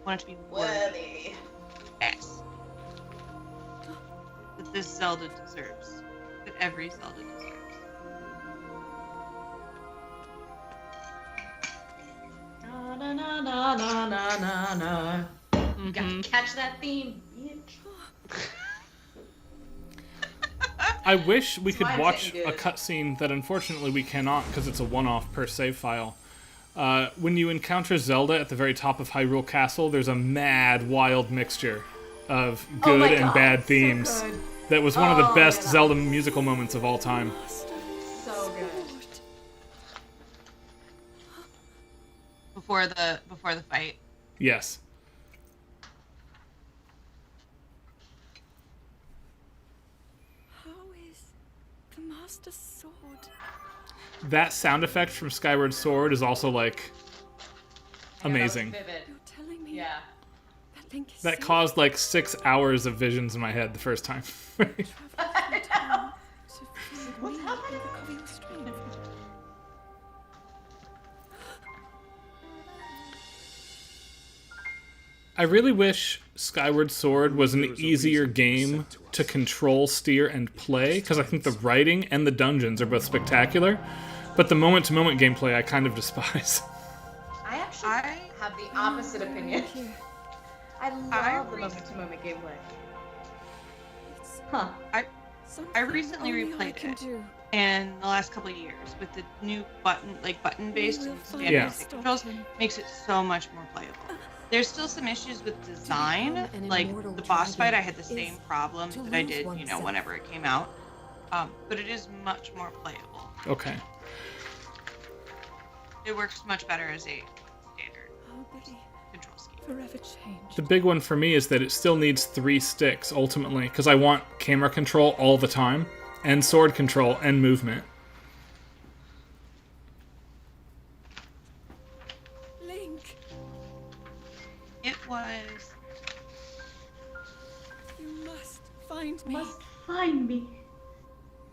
I want it to be worthy. Yes. That this Zelda deserves. That every Zelda deserves. Na na na na na na na na. You got to catch that theme, bitch. I wish we could mine's watch getting a good. cutscene that unfortunately we cannot because it's a one-off per save file. When you encounter Zelda at the very top of Hyrule Castle, there's a mad, wild mixture of Oh my good and God, bad so themes. good. That was one of Oh the my best God. Zelda musical moments of all time. So good. Before the fight. Yes. How is the Master Sword? That sound effect from Skyward Sword is also, like, amazing. Yeah, that was vivid. You're telling me Yeah. that Link is That safe? caused, like, 6 hours of visions in my head the first time. Travel through time to visit What's me happening? and recover your strength. I really wish Skyward Sword was an easier game to control, steer, and play, because I think the writing and the dungeons are both spectacular, but the moment-to-moment gameplay I kind of despise. I actually I- have the opposite opinion. Here, I love the re- moment-to-moment gameplay. it's Huh. something recently only I replayed can it. do. And the last couple of years with the new button-based We will and find standard Yeah. stick stop controls him. makes it so much more playable. There's still some issues with design, an like immortal the boss fight. dragon I had the same is problem to that I lose did, oneself. whenever it came out. But it is much more playable. Okay. It works much better as a standard I'll be control scheme. forever changed. The big one for me is that it still needs 3 sticks, ultimately, because I want camera control all the time, and sword control, and movement. Link, It was. you must find me. Must find me.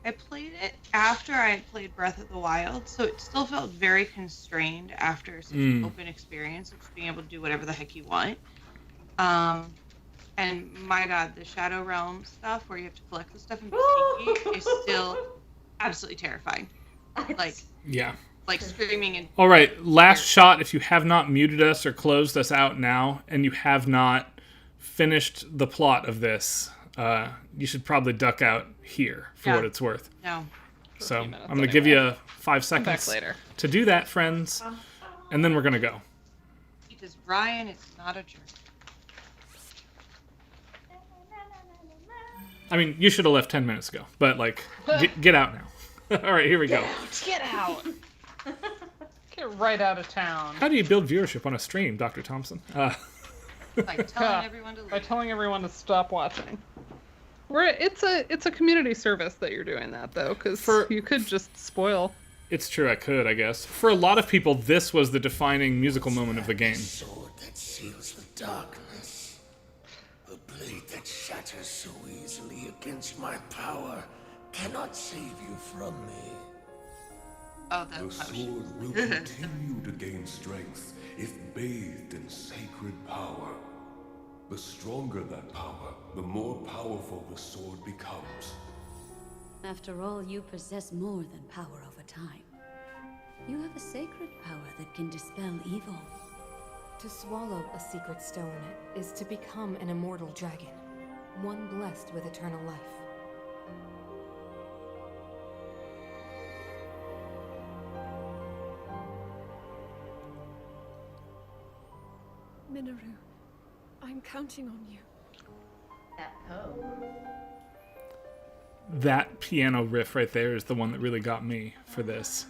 I played it after I had played Breath of the Wild, so it still felt very constrained after such an open experience of just being able to do whatever the heck you want. And my god, the Shadow Realm stuff where you have to collect the stuff and be sneaky is still absolutely terrifying. Like Yeah. screaming and All right, last shot. If you have not muted us or closed us out now, and you have not finished the plot of this, you should probably duck out here for Yeah. what it's worth. no. So minutes I'm going to give you anyway. 5 Come back seconds later. to do that, friends, and then we're going to go. Because Ryan is not a jerk. I mean, you should have left 10 minutes ago, but, like, get out now. All right, here we go. Get out! Get right out of town. How do you build viewership on a stream, Dr. Thompson? Like telling everyone to By leave. telling everyone to stop watching. It's a community service that you're doing that though, because For- you could just spoil. It's true, I could, I guess. For a lot of people, this was the defining musical moment of the game. Sword that seals the darkness. The blade that shatters so easily against my power cannot save you from me. Oh, The that's sword will continue to gain strength if bathed in sacred power. The stronger that power, the more powerful the sword becomes. After all, you possess more than power over time. You have a sacred power that can dispel evil. To swallow a secret stone is to become an immortal dragon, one blessed with eternal life. Minoru, I'm counting on you. That Poe. That piano riff right there is the one that really got me for this.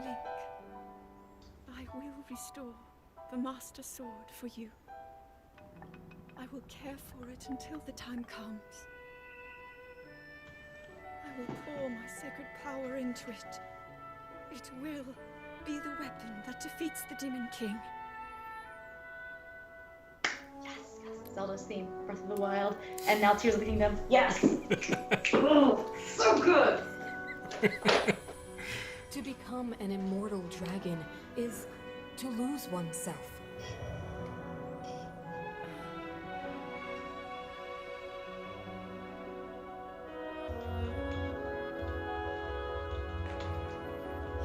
Link, I will restore the Master Sword for you. I will care for it until the time comes. I will pour my sacred power into it. It will be the weapon that defeats the Demon King. Zelda's theme, Breath of the Wild, and now Tears of the Kingdom. Yes! Oh, so good! To become an immortal dragon is to lose oneself.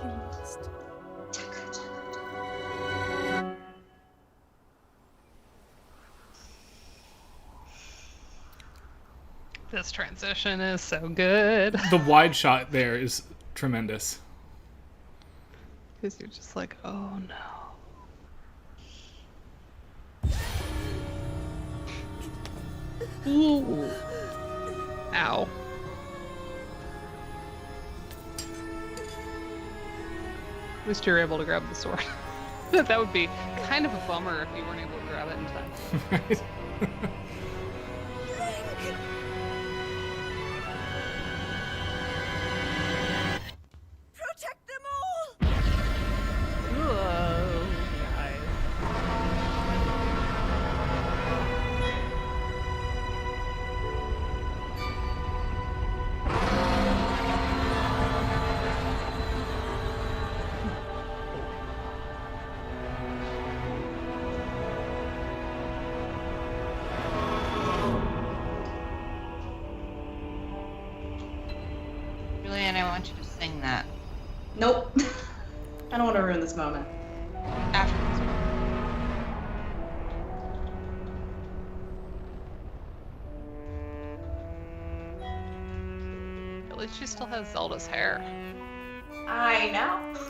You must. This transition is so good. The wide shot there is tremendous. Because you're just like, oh no. Ooh. Ow. At least you're able to grab the sword. That would be kind of a bummer if you weren't able to grab it in time. Right? Protect them all! Whoa, guys. Julian, I want you to sing that Nope. I don't want to ruin this moment. after this one. At least she still has Zelda's hair. I know.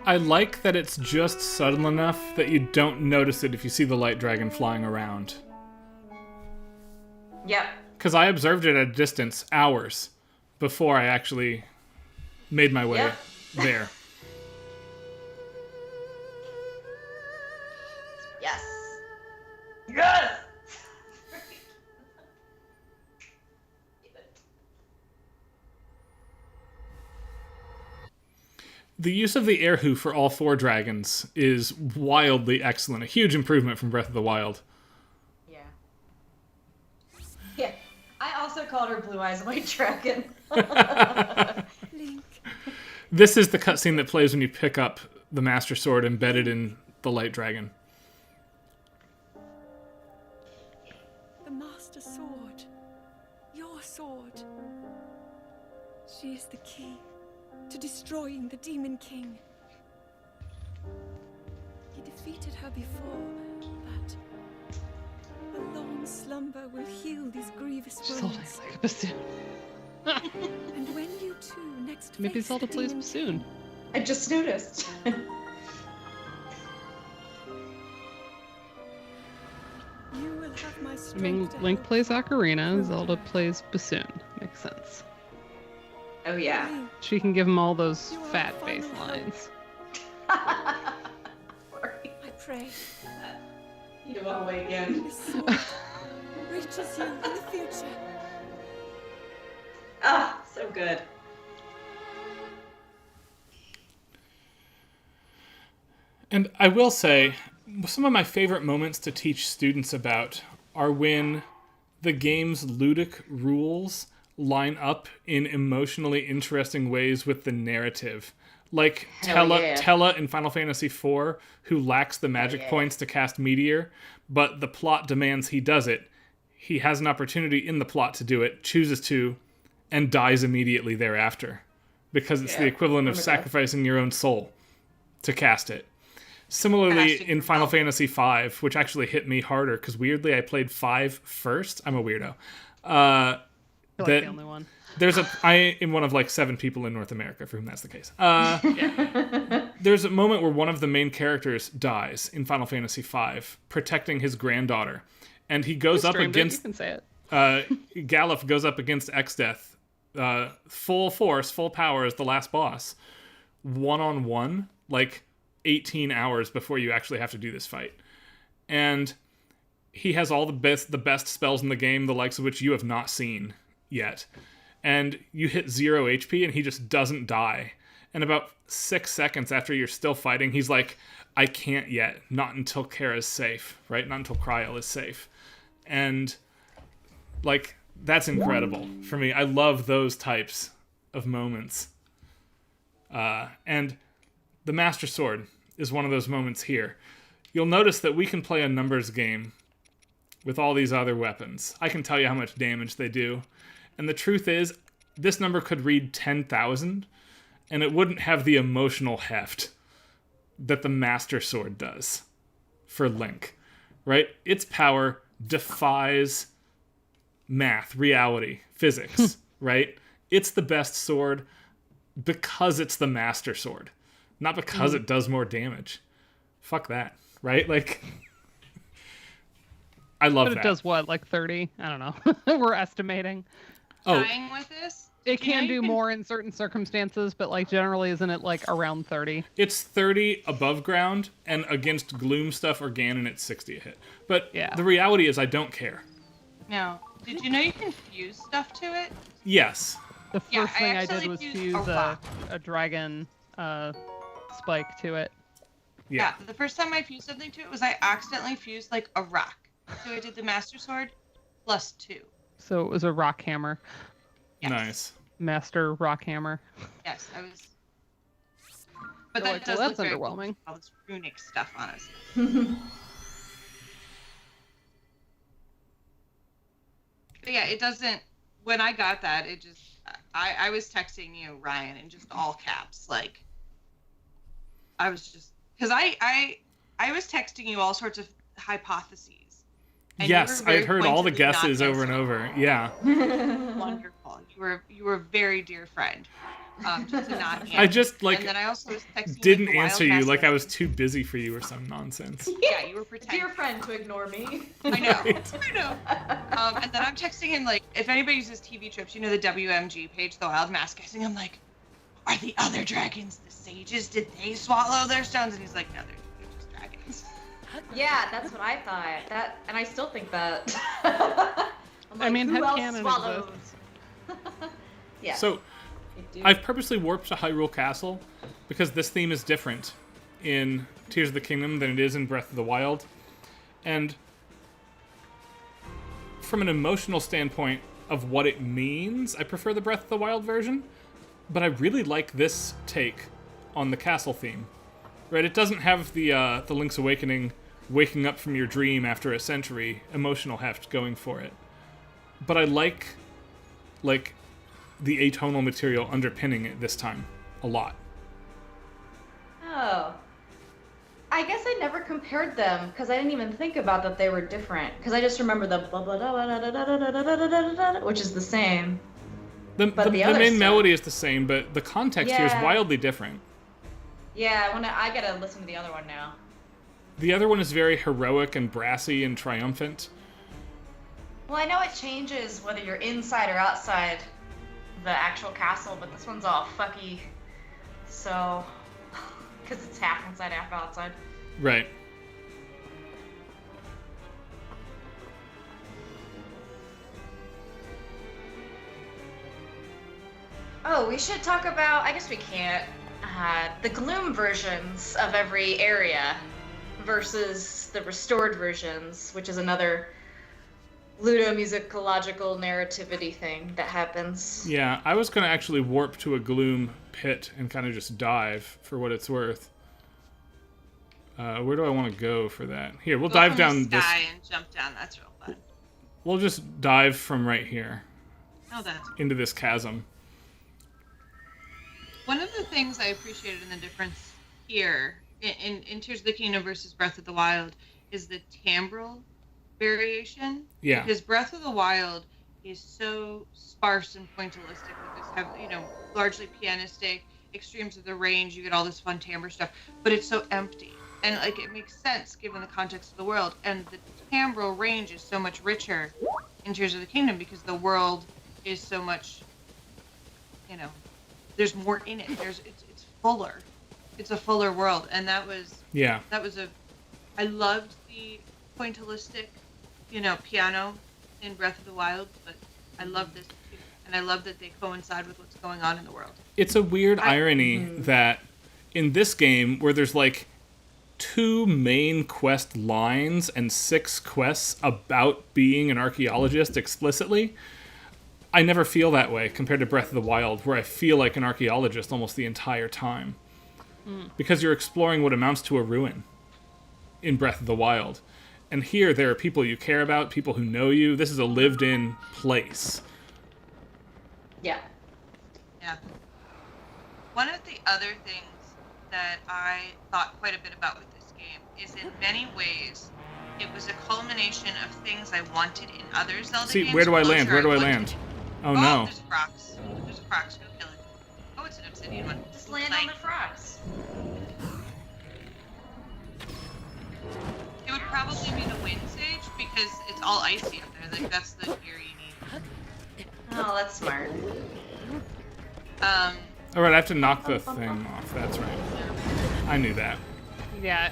I like that it's just subtle enough that you don't notice it if you see the light dragon flying around. Yep. Because I observed it at a distance, hours, before I actually made my way Yep. there. Yes. Yes! The use of the air hoo for all four dragons is wildly excellent. A huge improvement from Breath of the Wild. Yeah. Yeah. I also called her Blue Eyes White Dragon. Link, This is the cutscene that plays when you pick up the Master Sword embedded in the light dragon. the Master Sword. Your sword. She is the key to destroying the Demon King. He defeated her before, but a long slumber will heal these grievous She's holding wounds. like a bassoon. And when you two next Maybe face Zelda the plays Demon bassoon. I just noticed. King, you will have my I mean, strength. to Link help plays you ocarina, through Zelda her. plays bassoon. Makes sense. Oh yeah. She can give him all those fat face lines. Sorry. I pray You walk away again. this sword reaches you in the future. Ah, so good. And I will say, some of my favorite moments to teach students about are when the game's ludic rules line up in emotionally interesting ways with the narrative. Like Tella in Final Fantasy IV, who lacks the magic points to cast Meteor, but the plot demands he does it. He has an opportunity in the plot to do it, chooses to, and dies immediately thereafter. Because it's the equivalent of sacrificing your own soul to cast it. Similarly, in Final Fantasy V, which actually hit me harder, because weirdly I played 5 first. I'm a weirdo. I feel like the only one. I am one of like 7 people in North America for whom that's the case. There's a moment where one of the main characters dies in Final Fantasy V, protecting his granddaughter. And he goes up against... You can say it. Galuf goes up against Exdeath, full force, full power as the last boss. 1-on-1, like 18 hours before you actually have to do this fight. And he has all the best spells in the game, the likes of which you have not seen yet. And you hit 0 HP and he just doesn't die. And about 6 seconds after you're still fighting, he's like, I can't yet. Not until Kara's safe, right? Not until Kryl is safe. And, like, that's incredible for me. I love those types of moments. And the Master Sword is one of those moments here. You'll notice that we can play a numbers game with all these other weapons. I can tell you how much damage they do. And the truth is, this number could read 10,000, and it wouldn't have the emotional heft that the Master Sword does for Link, right? Its power defies math, reality, physics, right? It's the best sword because it's the Master Sword, not because it does more damage. Fuck that, right? Like, I love that. But it does what, like 30? I don't know. We're estimating. Dying with this? It can do more in certain circumstances, but like generally isn't it like around 30? It's 30 above ground, and against Gloom stuff or Ganon it's 60 a hit. But the reality is I don't care. Now, did you know you can fuse stuff to it? Yes. The first thing I did was fuse a dragon spike to it. Yeah, the first time I fused something to it was I accidentally fused like a rock. So I did the Master Sword +2. So it was a rock hammer. Yes. Nice. Master rock hammer. Yes, I was. But You're that like, does well, look that's very underwhelming. Cool. All this runic stuff on us. But yeah, it doesn't. When I got that, it just. I was texting you, Ryan, in just all caps. Like, I was just. Because I was texting you all sorts of hypotheses. Yes, I heard all the guesses over and over. Yeah. Wonderful. You were a very dear friend. Just to not answer. I just like and then I also was texting didn't you, like, answer you like I was too busy for you or some nonsense. Yeah, you were pretending. Dear friend to ignore me. I know. I know. And then I'm texting him like, if anybody uses TV Trips, you know the WMG page, the Wild Mask guessing. I'm like, are the other dragons the sages? Did they swallow their stones? And he's like, no, they're just dragons. Yeah, that's what I thought. And I still think that. I'm like, I mean, who else headcanon swallows? Yeah. So, I've purposely warped to Hyrule Castle because this theme is different in Tears of the Kingdom than it is in Breath of the Wild. And from an emotional standpoint of what it means, I prefer the Breath of the Wild version. But I really like this take on the castle theme. Right? It doesn't have the Link's Awakening waking up from your dream after a century emotional heft going for it. But I like the atonal material underpinning it this time a lot. Oh. I guess I never compared them because I didn't even think about that they were different. Because I just remember the blah blah blah blah blah blah blah blah, which is the same. The main melody is the same, but the context here is wildly different. Yeah, I gotta listen to the other one now. The other one is very heroic and brassy and triumphant. Well, I know it changes whether you're inside or outside the actual castle, but this one's all fucky. So, because it's half inside, half outside. Right. Oh, we should talk about, I guess we can't, the Gloom versions of every area versus the restored versions, which is another Ludomusicological narrativity thing that happens. Yeah, I was going to actually warp to a Gloom pit and kind of just dive for what it's worth. Where do I want to go for that? Here, we'll dive down the sky and jump down. That's real fun. We'll just dive from right here. Oh, that's into this chasm. One of the things I appreciated in the difference here in Tears of the Kingdom versus Breath of the Wild is the timbral variation. Yeah. Because Breath of the Wild is so sparse and pointillistic with this largely pianistic extremes of the range. You get all this fun timbre stuff, but it's so empty. And like it makes sense given the context of the world. And the timbral range is so much richer in Tears of the Kingdom because the world is so much, there's more in it. It's fuller. It's a fuller world. And that was I loved the pointillistic, piano in Breath of the Wild, but I love this too. And I love that they coincide with what's going on in the world. It's a weird irony that in this game where there's like 2 main quest lines and 6 quests about being an archaeologist explicitly, I never feel that way compared to Breath of the Wild, where I feel like an archaeologist almost the entire time. Because you're exploring what amounts to a ruin in Breath of the Wild. And here, there are people you care about, people who know you. This is a lived-in place. Yeah. Yeah. One of the other things that I thought quite a bit about with this game is in many ways it was a culmination of things I wanted in other Zelda games. See, where do I land? Where do I land? Oh, no. There's a Frox. There's a Frox. Go kill it. Oh, it's an obsidian one. Just land on the Frogs. It would probably be the Wind Sage because it's all icy up there. Like, that's the gear you need. Oh, that's smart. All right, I have to knock the thing off. That's right. I knew that. Yeah,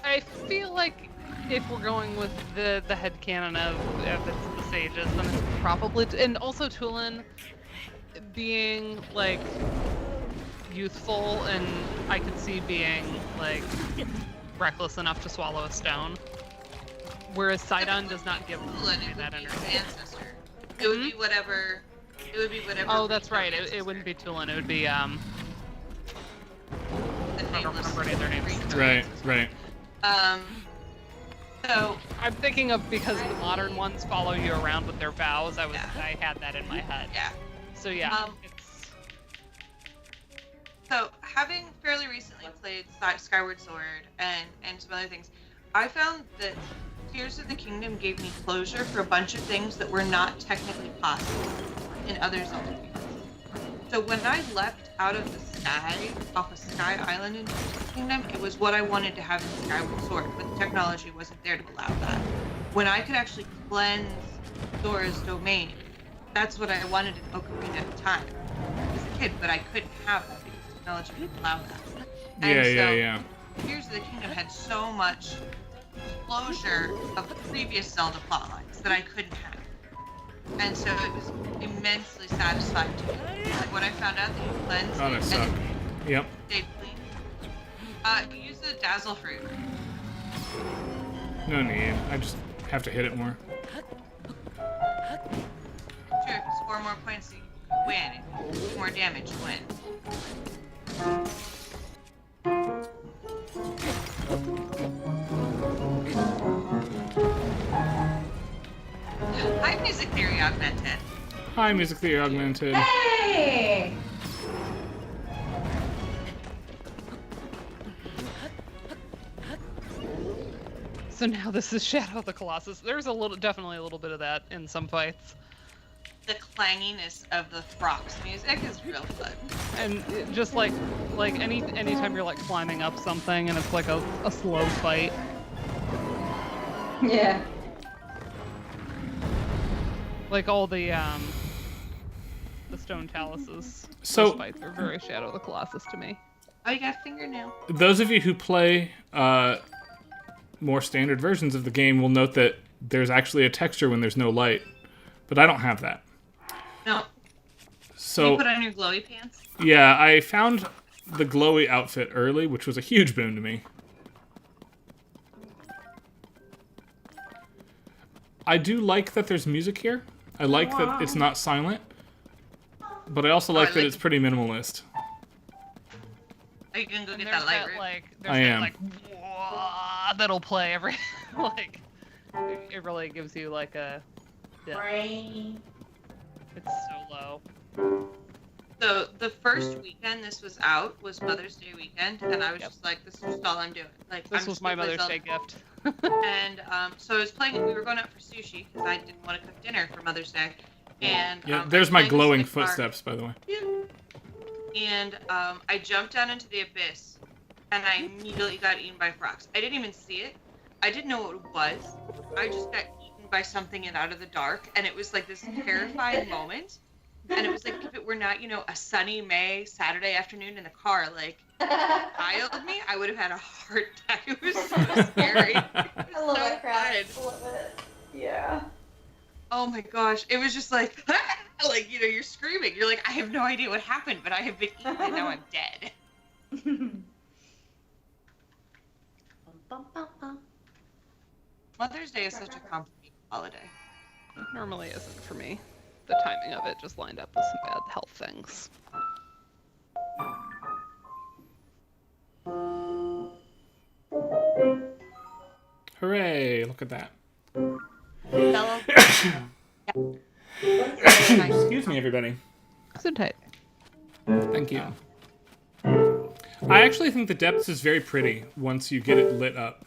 I feel like if we're going with the headcanon of if it's the sages, then it's probably... And also Tulin being, like, youthful, and I could see being, like, reckless enough to swallow a stone. Whereas Sidon does not give Tulin, that energy. Ancestor. It would be whatever... It would be whatever... Oh, that's right. It wouldn't be Tulin. It would be, I don't remember any of their names. Right. So I'm thinking of because the modern ones follow you around with their vows. I had that in my head. Yeah. So yeah. So having fairly recently played Skyward Sword and some other things, I found that Tears of the Kingdom gave me closure for a bunch of things that were not technically possible in other Zelda games. So when I leapt out of the sky, off a sky island in Tears of the Kingdom, it was what I wanted to have in Skyward Sword, but the technology wasn't there to allow that. When I could actually cleanse Zora's domain, that's what I wanted in Ocarina at the time as a kid, but I couldn't have that because the technology didn't allow that. Yeah. Tears of the Kingdom had so much closure of previous Zelda plotlines that I couldn't have. And so it was immensely satisfying to me. Like when I found out that you cleansed Oh, that sucked. Yep. stayed clean. Use the Dazzle Fruit. No need. I just have to hit it more. Sure, if you score more points, you win. If you do more damage, you win. Hi, Music Theory Augmented. Hi, Music Theory Augmented. Hey! So now this is Shadow of the Colossus. There's definitely a little bit of that in some fights. The clanginess of the Frox music is real fun. And just like anytime you're like climbing up something and it's like a slow fight. Yeah. Like all the the Stone Taluses. So- Those fights are very Shadow of the Colossus to me. Oh, you got a fingernail. Those of you who play more standard versions of the game will note that there's actually a texture when there's no light, but I don't have that. No. So You put on your glowy pants? yeah, I found the glowy outfit early, which was a huge boon to me. I do like that there's music here. I like that it's not silent, but I also like that it's pretty minimalist. Are you gonna go And get there's that light that, root? like, I am. like, wah, that'll play every, like, it really gives you, like, a, yeah, Brain. it's so low. So the first weekend this was out was Mother's Day weekend, and I was just like, this is just all I'm doing. Like, This I'm was just my gonna play Mother's Zelda. Day gift. And so I was playing. We were going out for sushi because I didn't want to cook dinner for Mother's Day. And Yeah, I there's was my playing this glowing in the car. footsteps, by the way. And I jumped down into the abyss, and I immediately got eaten by frogs. I didn't even see it. I didn't know what it was. I just got eaten by something in out of the dark, and it was like this terrifying moment. And it was like if it were not, a sunny May Saturday afternoon in the car, like tiled me, I would have had a heart attack. It was so scary. It was I love so that crap. fun. I love it. Yeah. Oh my gosh, it was just like, like, you're screaming. You're like, I have no idea what happened, but I have been eaten and now I'm dead. Mother's Day is such a complicated holiday. It normally isn't for me. The timing of it just lined up with some bad health things. Hooray! Look at that. Excuse me, everybody. So tight. Thank you. I actually think the depths is very pretty once you get it lit up.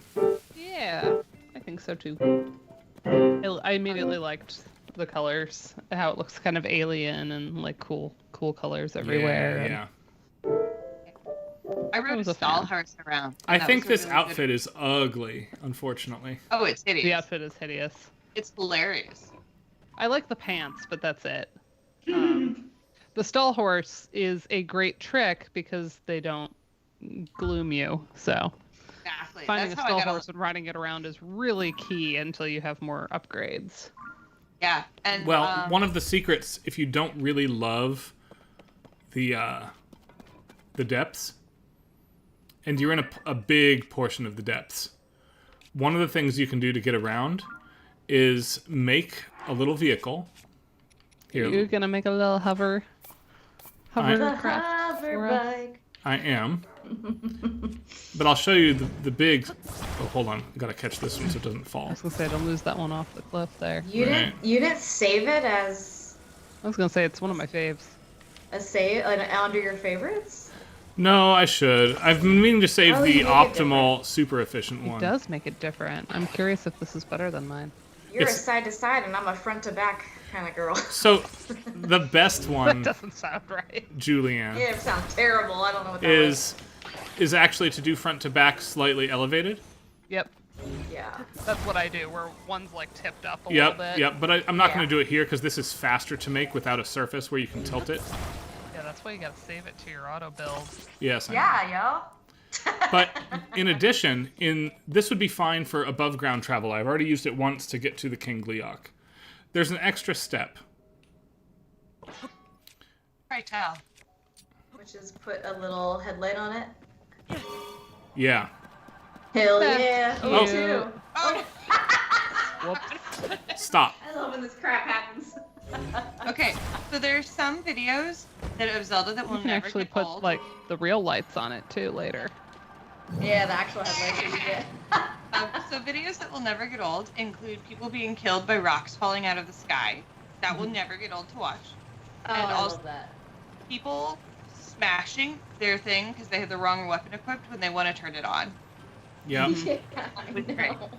Yeah, I think so too. I immediately liked the colors, how it looks kind of alien and like cool colors everywhere. and- Yeah. I rode was a a stall fan. horse around. I and that think was a this really good- outfit is ugly, unfortunately. Oh, it's hideous. The outfit is hideous. It's hilarious. I like the pants, but that's it. The stall horse is a great trick because they don't gloom you. So Exactly. finding That's a how I stall got horse and riding it around is really key until you have more upgrades. Yeah. And Well, one of the secrets, if you don't really love the depths, and you're in a big portion of the depths, one of the things you can do to get around is make a little vehicle. Here, You're gonna make a little hovercraft for us? bike. I am. But I'll show you the big... Oh, hold on. I gotta catch this one so it doesn't I fall. was gonna say don't lose that one off the cliff there. You Right. didn't save it as I was gonna say it's one of my faves. a save under your favorites? No, I should. I've been meaning to save Oh, the you make it optimal, super efficient It one. does make it different. I'm curious if this is better than mine. You're It's- a side to side, and I'm a front to back kind of girl. So, the best That one, doesn't sound right. Julianne, Yeah, it sounds terrible. I don't know what that was. is actually to do front to back slightly elevated. Yep, Yeah. that's what I do. Where one's like tipped up a little bit. Yep. But I'm not going Yeah. to do it here because this is faster to make without a surface where you can tilt it. Yeah, that's why you gotta save it to your auto build. Yes. I know. Yeah, yo. But in addition, this would be fine for above ground travel. I've already used it once to get to the King Gliok. There's an extra step. Right tell. Which is put a little headlight on it. Yeah. Hell yeah. Oh. Me too. Oh, Whoops. Stop. I love when this crap happens. okay. So there's some videos of Zelda that will You can never actually get put old. like the real lights on it too later. Yeah, the actual headlights that you get. So videos that will never get old include people being killed by rocks falling out of the sky. That will never get old to watch. Oh, And I also- love that. People smashing their thing because they have the wrong weapon equipped when they want to turn it on. Yeah. I Great. know.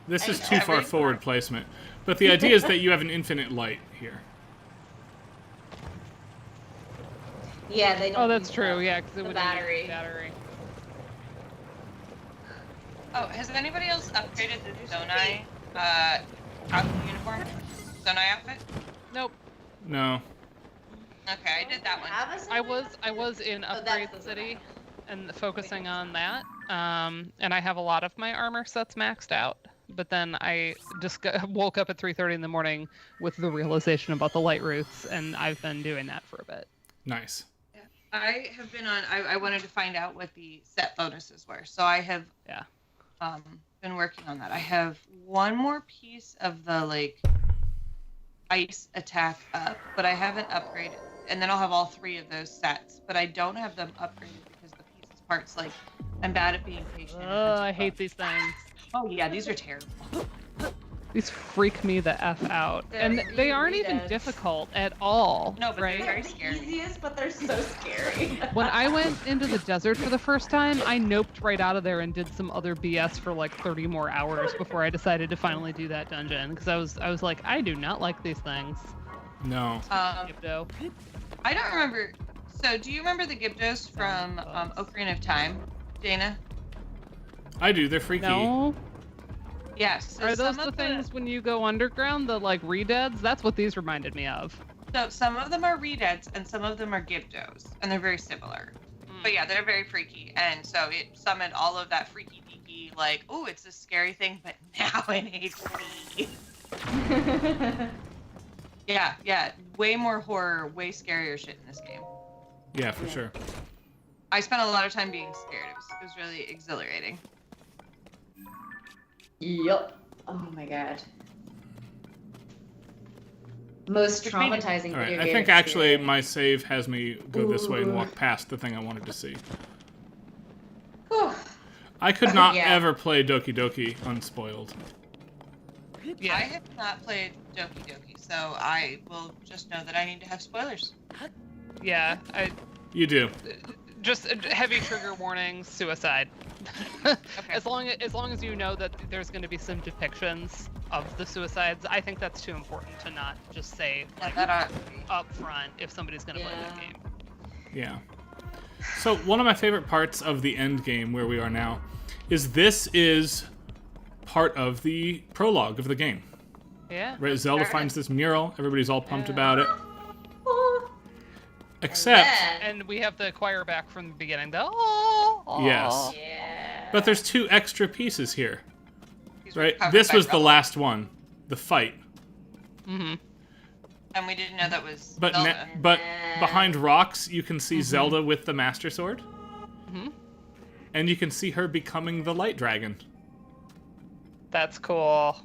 This I is know. too far Every- forward placement. But the idea is that you have an infinite light here. Yeah, they don't. Oh, that's use true. the- Yeah, because it the would battery. need battery. Oh, has anybody else upgraded the Zonai uniform? Zonai outfit? Nope. No. Okay, I did that one. I was in Oh, Upgrade that's the zone I City have. and focusing on that. And I have a lot of my armor sets maxed out. But then I just woke up at 3:30 in the morning with the realization about the light roots, and I've been doing that for a bit. Nice. Yeah. I have been on. I wanted to find out what the set bonuses were, so I have been working on that. I have one more piece of the like ice attack up, but I haven't upgraded. And then I'll have all 3 of those sets, but I don't have them upgraded because the pieces parts like I'm bad at being patient. I hate these things. Oh yeah, these are terrible. These freak me the F out. They're And they aren't really even does. difficult at all. No, but right? they're very the scary. easiest, but they're so scary. When I went into the desert for the first time, I noped right out of there and did some other BS for like 30 more hours before I decided to finally do that dungeon. Because I was like, I do not like these things. No. Gibdo. I don't remember. So, do you remember the Gibdos from Ocarina of Time, Dana? I do. They're freaky. No. Yes. So Are those some the of things when you go underground, the like re-deads? That's what these reminded me of. So some of them are Redeads and some of them are Gibdos, and they're very similar. But yeah, they're very freaky, and so it summoned all of that freaky deaky, like, oh, it's a scary thing, but now in HD. Yeah, way more horror, way scarier shit in this game. Yeah, for sure. I spent a lot of time being scared. It was really exhilarating. Yup. Oh my god. Most traumatizing All right, video I game think actually experience. my save has me go this way and walk past the thing I wanted to see. Whew. I could not Yeah. ever play Doki Doki unspoiled. I have not played Doki Doki, so I will just know that I need to have spoilers. Yeah, You do. just heavy trigger warnings, suicide. Okay. As long as you know that there's going to be some depictions of the suicides, I think that's too important to not just say like That up front if somebody's going to play that game. Yeah. So one of my favorite parts of the end game where we are now is this is part of the prologue of the game. Yeah. Right? Zelda finds this mural. Everybody's all pumped Yeah. about it. Oh. Except, And we have the choir back from the beginning. Oh. yes. Yeah. But there's 2 extra pieces here. These were Right? covered This by was the rubble. last one. The fight. Mm-hmm. And we didn't know that was But Zelda. but behind rocks, you can see Zelda with the Master Sword. Mm-hmm. And you can see her becoming the Light Dragon. That's cool.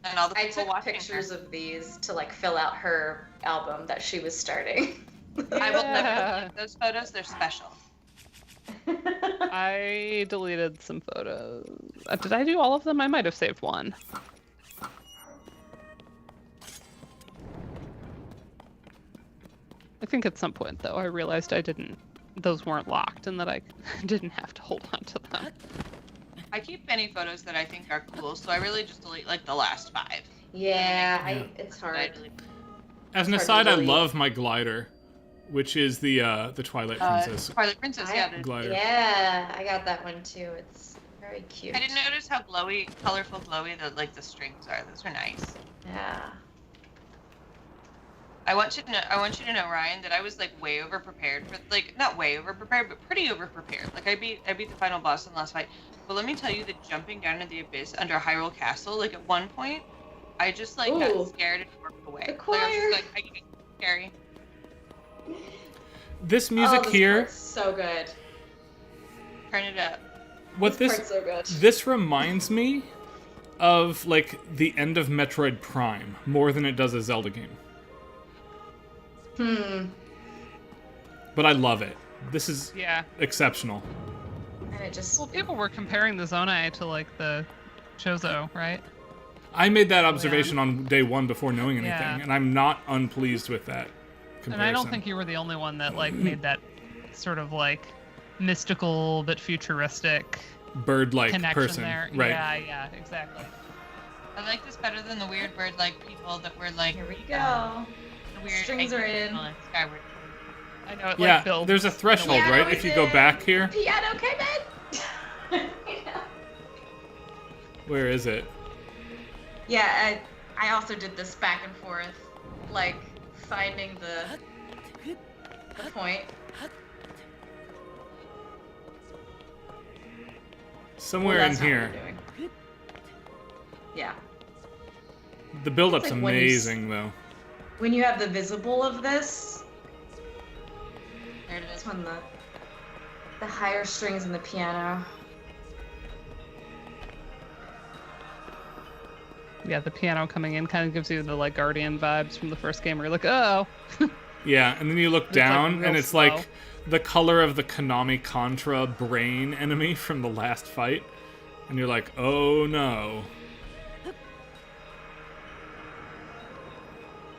And all the I people took watching pictures her. of these to like fill out her album that she was starting. I will never Yeah. delete those photos. They're special. I deleted some photos. Did I do all of them? I might have saved one. I think at some point, though, I realized those weren't locked and that I didn't have to hold on to them. I keep any photos that I think are cool, so I really just delete like the last 5. Yeah, Yeah. it's I hard. delete- As an Hard to aside, I delete. love my glider, which is the Twilight Princess Twilight Princess, yeah. glider. Yeah, I got that one too. It's very cute. I didn't notice how glowy, colorful glowy the strings are. Those are nice. Yeah. I want you to know, Ryan, that I was like way over prepared for not way over prepared, but pretty over prepared. Like I beat the final boss in the last fight. But let me tell you that jumping down into the abyss under Hyrule Castle, like at one point, I just like Ooh. got scared and walked away. The Like, I was choir. just like, I can't scary. This music this here, part's so good. Turn it up. what This this part's so good. this reminds me of like the end of Metroid Prime more than it does a Zelda game. But I love it. This is Yeah. exceptional. And it just Well, people were comparing the Zonai to like the Chozo, right? I made that observation on day 1 before knowing anything, Yeah. and I'm not unpleased with that comparison. And I don't think you were the only one that like made that sort of like mystical but futuristic bird-like connection person, there. right? Yeah, exactly. I like this better than the weird bird-like people that were like. here we go. The weird Strings are in. people Skyward. I know it Yeah, like builds. there's a threshold, Piano right? is If you go in. back here, Piano came in. where is it? Yeah, I also did this back and forth, like finding the Good point. Somewhere Well, in that's not what here. we're doing. Yeah. The build-up's It's like when you amazing, though. When you have the visible of this, There it it's is. when the higher strings in the piano. Yeah, the piano coming in kind of gives you the like Guardian vibes from the first game where you're like, oh. Yeah, and then you look It's, like, down, real and it's slow. like the color of the Konami Contra brain enemy from the last fight. And you're like, oh no.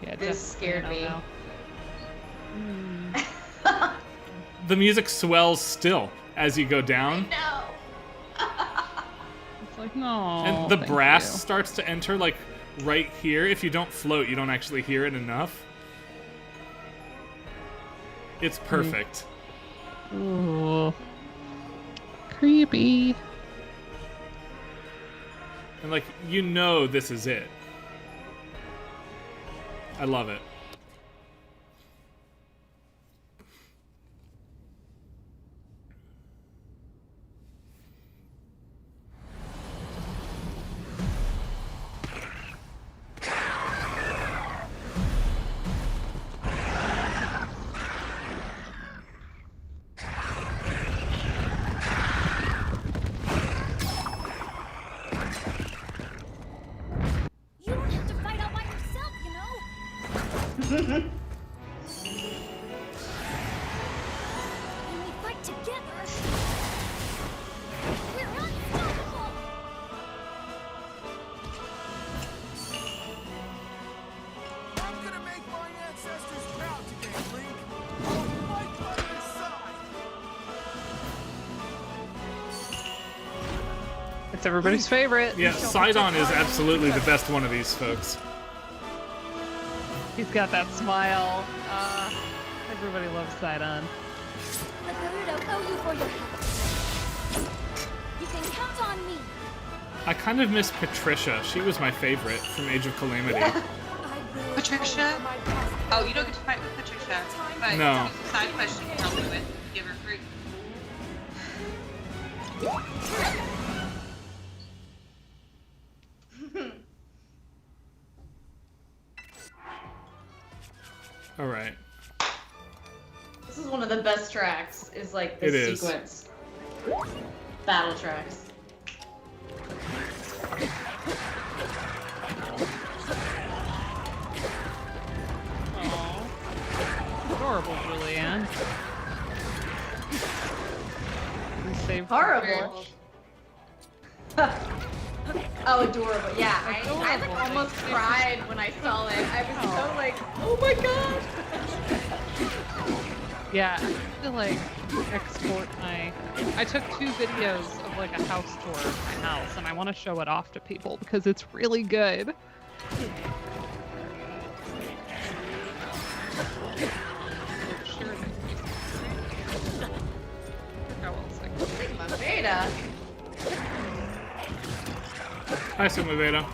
Yeah, This scared me. The music swells still as you go down. No. It's like, no. And the thank brass you. starts to enter, like, right here. If you don't float, you don't actually hear it enough. It's perfect. Ooh. Creepy. And, like, you know this is it. I love it. You don't have to fight all by yourself, you know? When we fight together, we're unstoppable! I'm gonna make my ancestors proud today, Link. I'll fight by your side. It's everybody's favorite. Yeah, Sidon is absolutely the best one of these folks. He's got that smile. Everybody loves Sidon. The Gerudo owe you for your help. You can count on me. I kind of miss Patricia. She was my favorite from Age of Calamity. I will Patricia? for my past. Oh, you don't get to fight with Patricia, but No. it's a side quest you can help me with. Give her fruit. Alright. This is one of the best tracks, is like It this is. sequence. Battle tracks. Adorable, Julianne. We saved Horrible. Oh, adorable. Yeah, I like Adorable. almost cried when I saw it. I was so like, oh my god. Yeah, I need to like export my. I took 2 videos of like a house tour of my house, and I want to show it off to people because it's really good. Sure. Oh, well, it's like- Sigma Beta. Hi, Sigma Beta.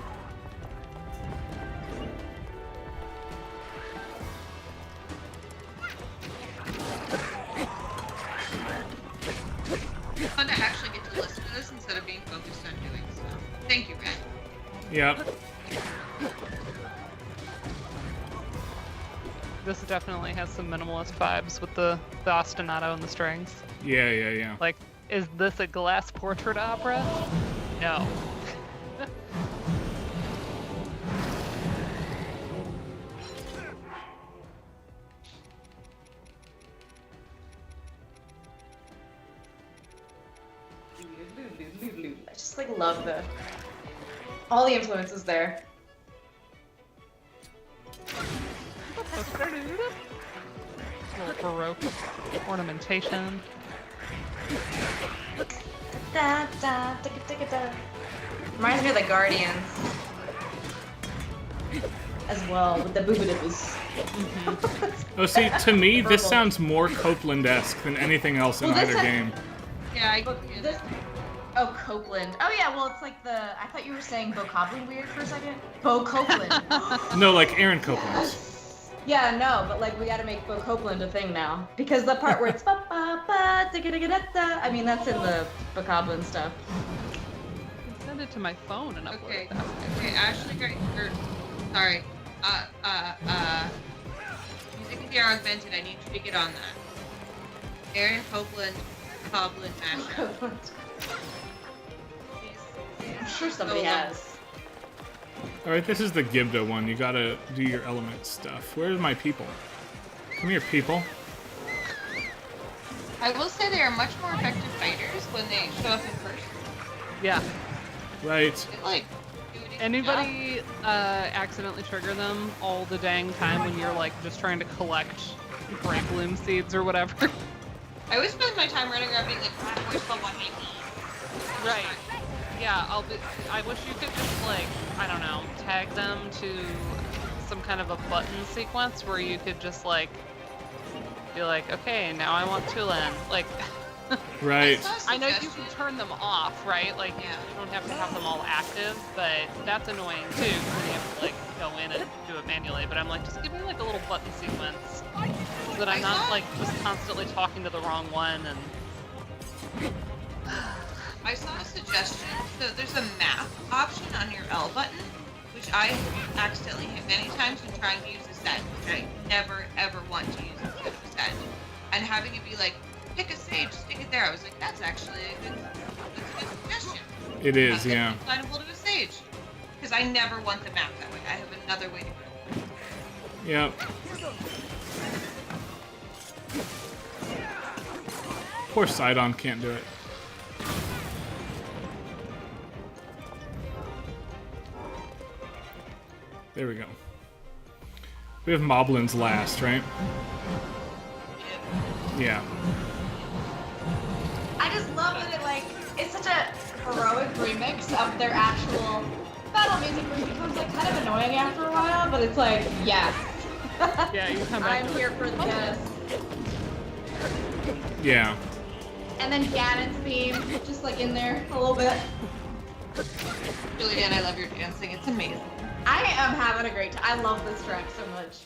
It's fun to actually get to listen to this instead of being focused on doing stuff. Thank you, Ren. Yep. This definitely has some minimalist vibes with the ostinato and the strings. Yeah, yeah, yeah. Like, is this a glass portrait opera? No. I just like love all the influences there. Little Baroque ornamentation. Da, da, da, da, da, da. Reminds me of the Guardians. As well, with the boobadibas. Oh, see, to me, this sounds more Copeland-esque than anything else in Well, this either has- game. Yeah, I This, oh, Copeland. Oh yeah, well it's like the, I thought you were saying Bo Copeland weird for a second. Bo Copeland. No, like Aaron Copeland. Yeah, no, but like we gotta make Bo Copeland a thing now. Because the part where it's ba ba ba da da da da, I mean that's in the Bo Copeland stuff. Send it to my phone and upload Okay, it. okay, Ashley, sorry. Music and VR Augmented, I need you to get on that. Aaron Copeland mashup. I'm sure somebody has. Alright, this is the Gibda one. You gotta do your element stuff. Where's my people? Come here, people. I will say they are much more effective fighters when they show up in person. Yeah. Right. They, like, do a decent Anybody accidentally trigger them all the dang time when you're like just trying to collect break bloom seeds or whatever? job. I always spend my time running around being like, where's the one hit me? Right. Yeah, I wish you could just like, I don't know, tag them to some kind of a button sequence where you could just like be like, okay, now I want Tulin. Like, Right. I know you can turn them off, right? Like, you don't have to have them all active, but that's annoying too because you have to like go in and do it manually. But I'm like, just give me like a little button sequence so that I'm not like just constantly talking to the wrong one and. I saw a suggestion. So there's a map option on your L button, which I accidentally hit many times when trying to use a set, which I never ever want to use instead of a set. And having it be like, pick a stage, stick it there. I was like, that's actually a good suggestion. It is, yeah. Assignable to a stage. Because I never want the map that way. I have another way to go. Yep. Poor Sidon can't do it. There we go. We have Moblins last, right? Yeah. I just love that it's such a heroic remix of their actual battle music, which becomes like kind of annoying after a while, but it's like, yes. Yeah, you come back. I'm here for this. Yeah. And then Ganon's theme, just like in there a little bit. Julianne, I love your dancing. It's amazing. I am having a great time. I love this track so much.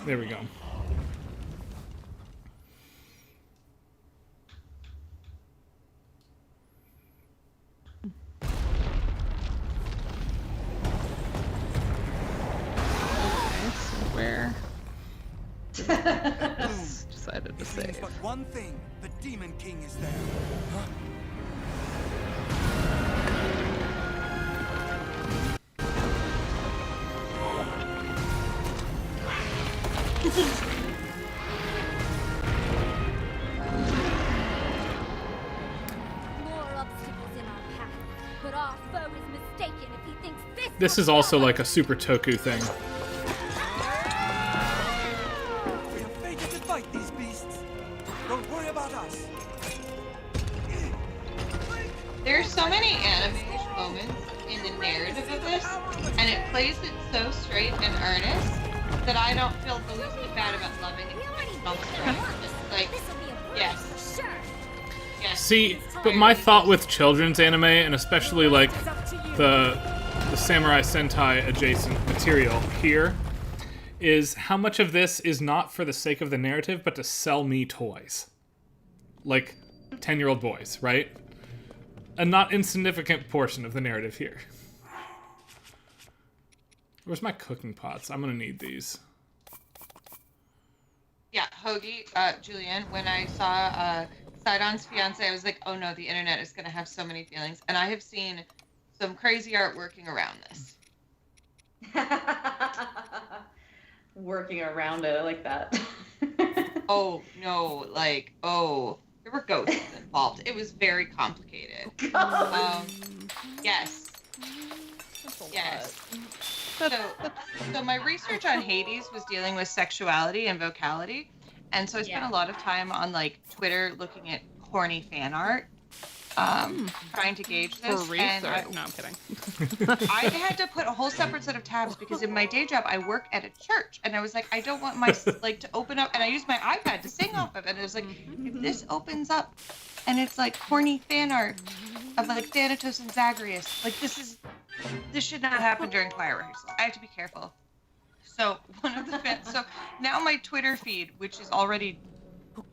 There we go. Where? Decided to save. But one thing, the Demon King is there. Huh? More obstacles in our path, but our foe is mistaken if he thinks This is also like a Super Toku thing. We have fated to fight these beasts. Don't worry about us. There's so many animation moments in the narrative of this, and it plays it so straight and earnest that I don't feel the least bit bad about loving it. Like, yes. Yes. See, but my thought with children's anime, and especially like the Samurai Sentai adjacent material here, is how much of this is not for the sake of the narrative, but to sell me toys. Like 10-year-old boys, right? A not insignificant portion of the narrative here. Where's my cooking pots? I'm gonna need these. Yeah, Hoagie, Julianne, when I saw Sidon's fiance, I was like, oh no, the internet is going to have so many feelings. And I have seen some crazy art working around this. Working around it, I like that. Oh, no, like, oh, there were ghosts involved. It was very complicated. Yes. Yes. So my research on Hades was dealing with sexuality and vocality, and so I spent a lot of time on like Twitter looking at horny fan art, trying to gauge this. For and research? No, I'm kidding. I had to put a whole separate set of tabs because in my day job I work at a church, and I was like, I don't want my like to open up, and I used my iPad to sing off of it. And it was like, if this opens up and it's like horny fan art of like Thanatos and Zagreus. Like this should not happen during choir rehearsal. I have to be careful. So one of the fans, so now my Twitter feed, which is already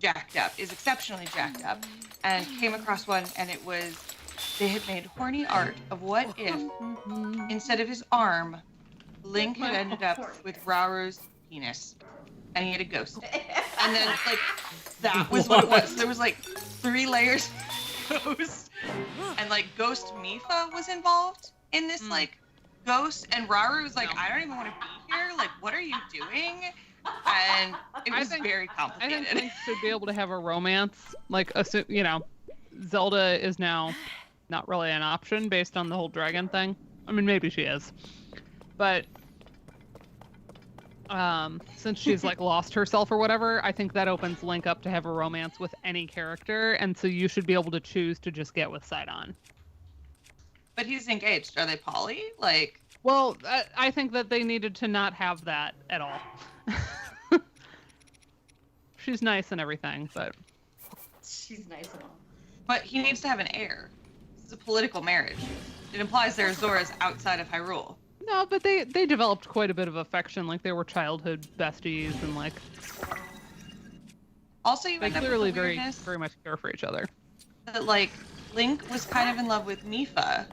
jacked up, is exceptionally jacked up, and came across one, and it was, they had made horny art of what if instead of his arm, Link had ended up with Rauru's penis, and he had a ghost. And then like that was what it was. There was like 3 layers of ghost, and like Ghost Mifa was involved in this like ghost, and Rauru was like, I don't even want to be here. Like, what are you doing? And it was very complicated. I think Link should be able to have a romance. Like, you know, Zelda is now not really an option based on the whole dragon thing. I mean, maybe she is, but since she's like lost herself or whatever, I think that opens Link up to have a romance with any character, and so you should be able to choose to just get with Sidon. But he's engaged. Are they poly? Like, well, I think that they needed to not have that at all. She's nice and everything, but she's nice and all. But he needs to have an heir. This is a political marriage. It implies there are Zoras outside of Hyrule. No, but they developed quite a bit of affection. Like, they were childhood besties, and like also you they end up clearly with the weirdness very much care for each other. that like Link was kind of in love with Mifa,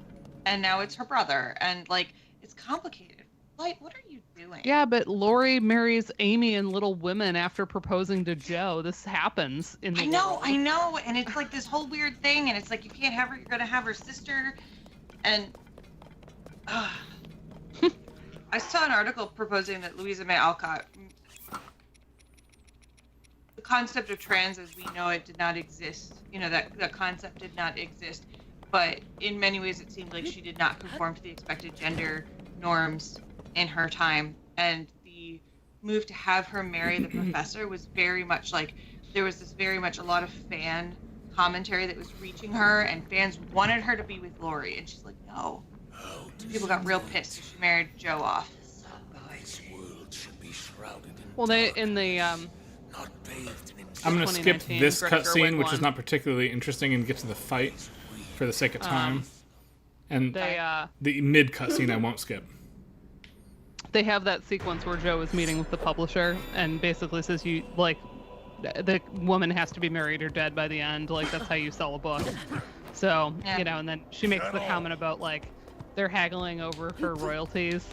and now it's her brother, and like it's complicated. Like, what are you doing? Yeah, but Lori marries Amy in Little Women after proposing to Joe. This happens in the world. I know, and it's like this whole weird thing, and it's like you can't have her. You're gonna have her sister, and I saw an article proposing that Louisa May Alcott, the concept of trans as we know it did not exist. You know, that concept did not exist, but in many ways it seemed like she did not conform to the expected gender norms in her time, and the move to have her marry the professor was very much like there was this very much a lot of fan commentary that was reaching her, and fans wanted her to be with Lori, and she's like, no. People got real pissed because she married Joe off. This world should be shrouded in Well, they in the not bathed in I'm going to skip 2019 this Greta cutscene, Gerwig which is one. not particularly interesting, and get to the fight for the sake of time. And the mid cutscene I won't skip. They have that sequence where Joe is meeting with the publisher and basically says you like the woman has to be married or dead by the end. Like, that's how you sell a book. So, you know, and then she makes the comment about like they're haggling over her royalties,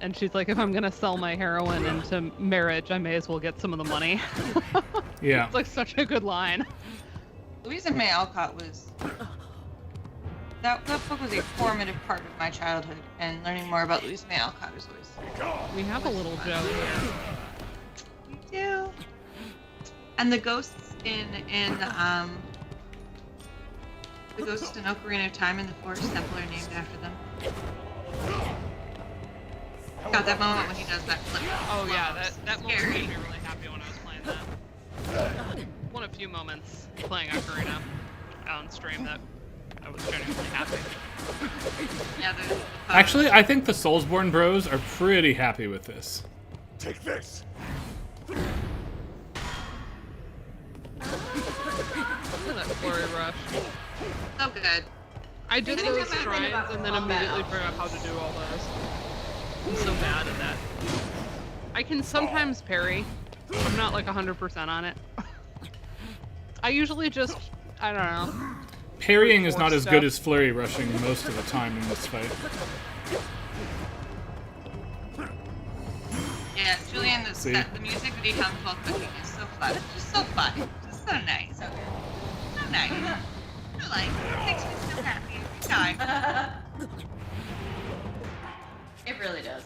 and she's like, if I'm gonna sell my heroine into marriage, I may as well get some of the money. Yeah. It's like such a good line. Louisa May Alcott was that book was a formative part of my childhood, and learning more about Louisa May Alcott is always. We have a little Joe here. We do. And the ghosts in the ghosts in Ocarina of Time and the Forest Temple are named after them. God, that moment when he does that flip. Oh yeah, that moment scary. made me really happy when I was playing that. One of few moments playing Ocarina on stream that I was genuinely happy. Yeah, Actually, I think the Soulsborne bros are pretty happy with this. Take this. Look at that flurry rush. So good. I did Anytime those I think shrines about and then combat, immediately forgot how to do all those. I'm so bad at that. I can sometimes parry. I'm not like 100% on it. I usually just, I don't know. Parrying is not as good as flurry rushing most of the time in this fight. Yeah, Julian, the music that he comes while cooking is so fun. Just so fun. Just so nice. So nice. I like it. It makes me so happy every time. It really does.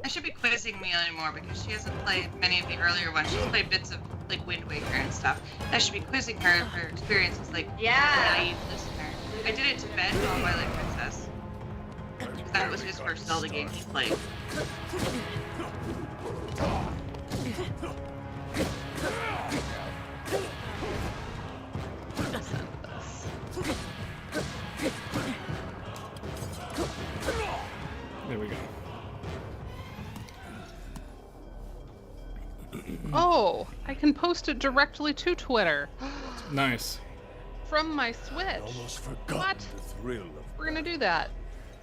I should be quizzing Mia anymore because she hasn't played many of the earlier ones. She's played bits of like Wind Waker and stuff. I should be quizzing her of her experiences, like a naive listener. I did it to Ben on Twilight Princess. That was his first Zelda game he played. There we go. Oh, I can post it directly to Twitter Nice. from my Switch. Almost forgotten What? the thrill of We're gonna do that.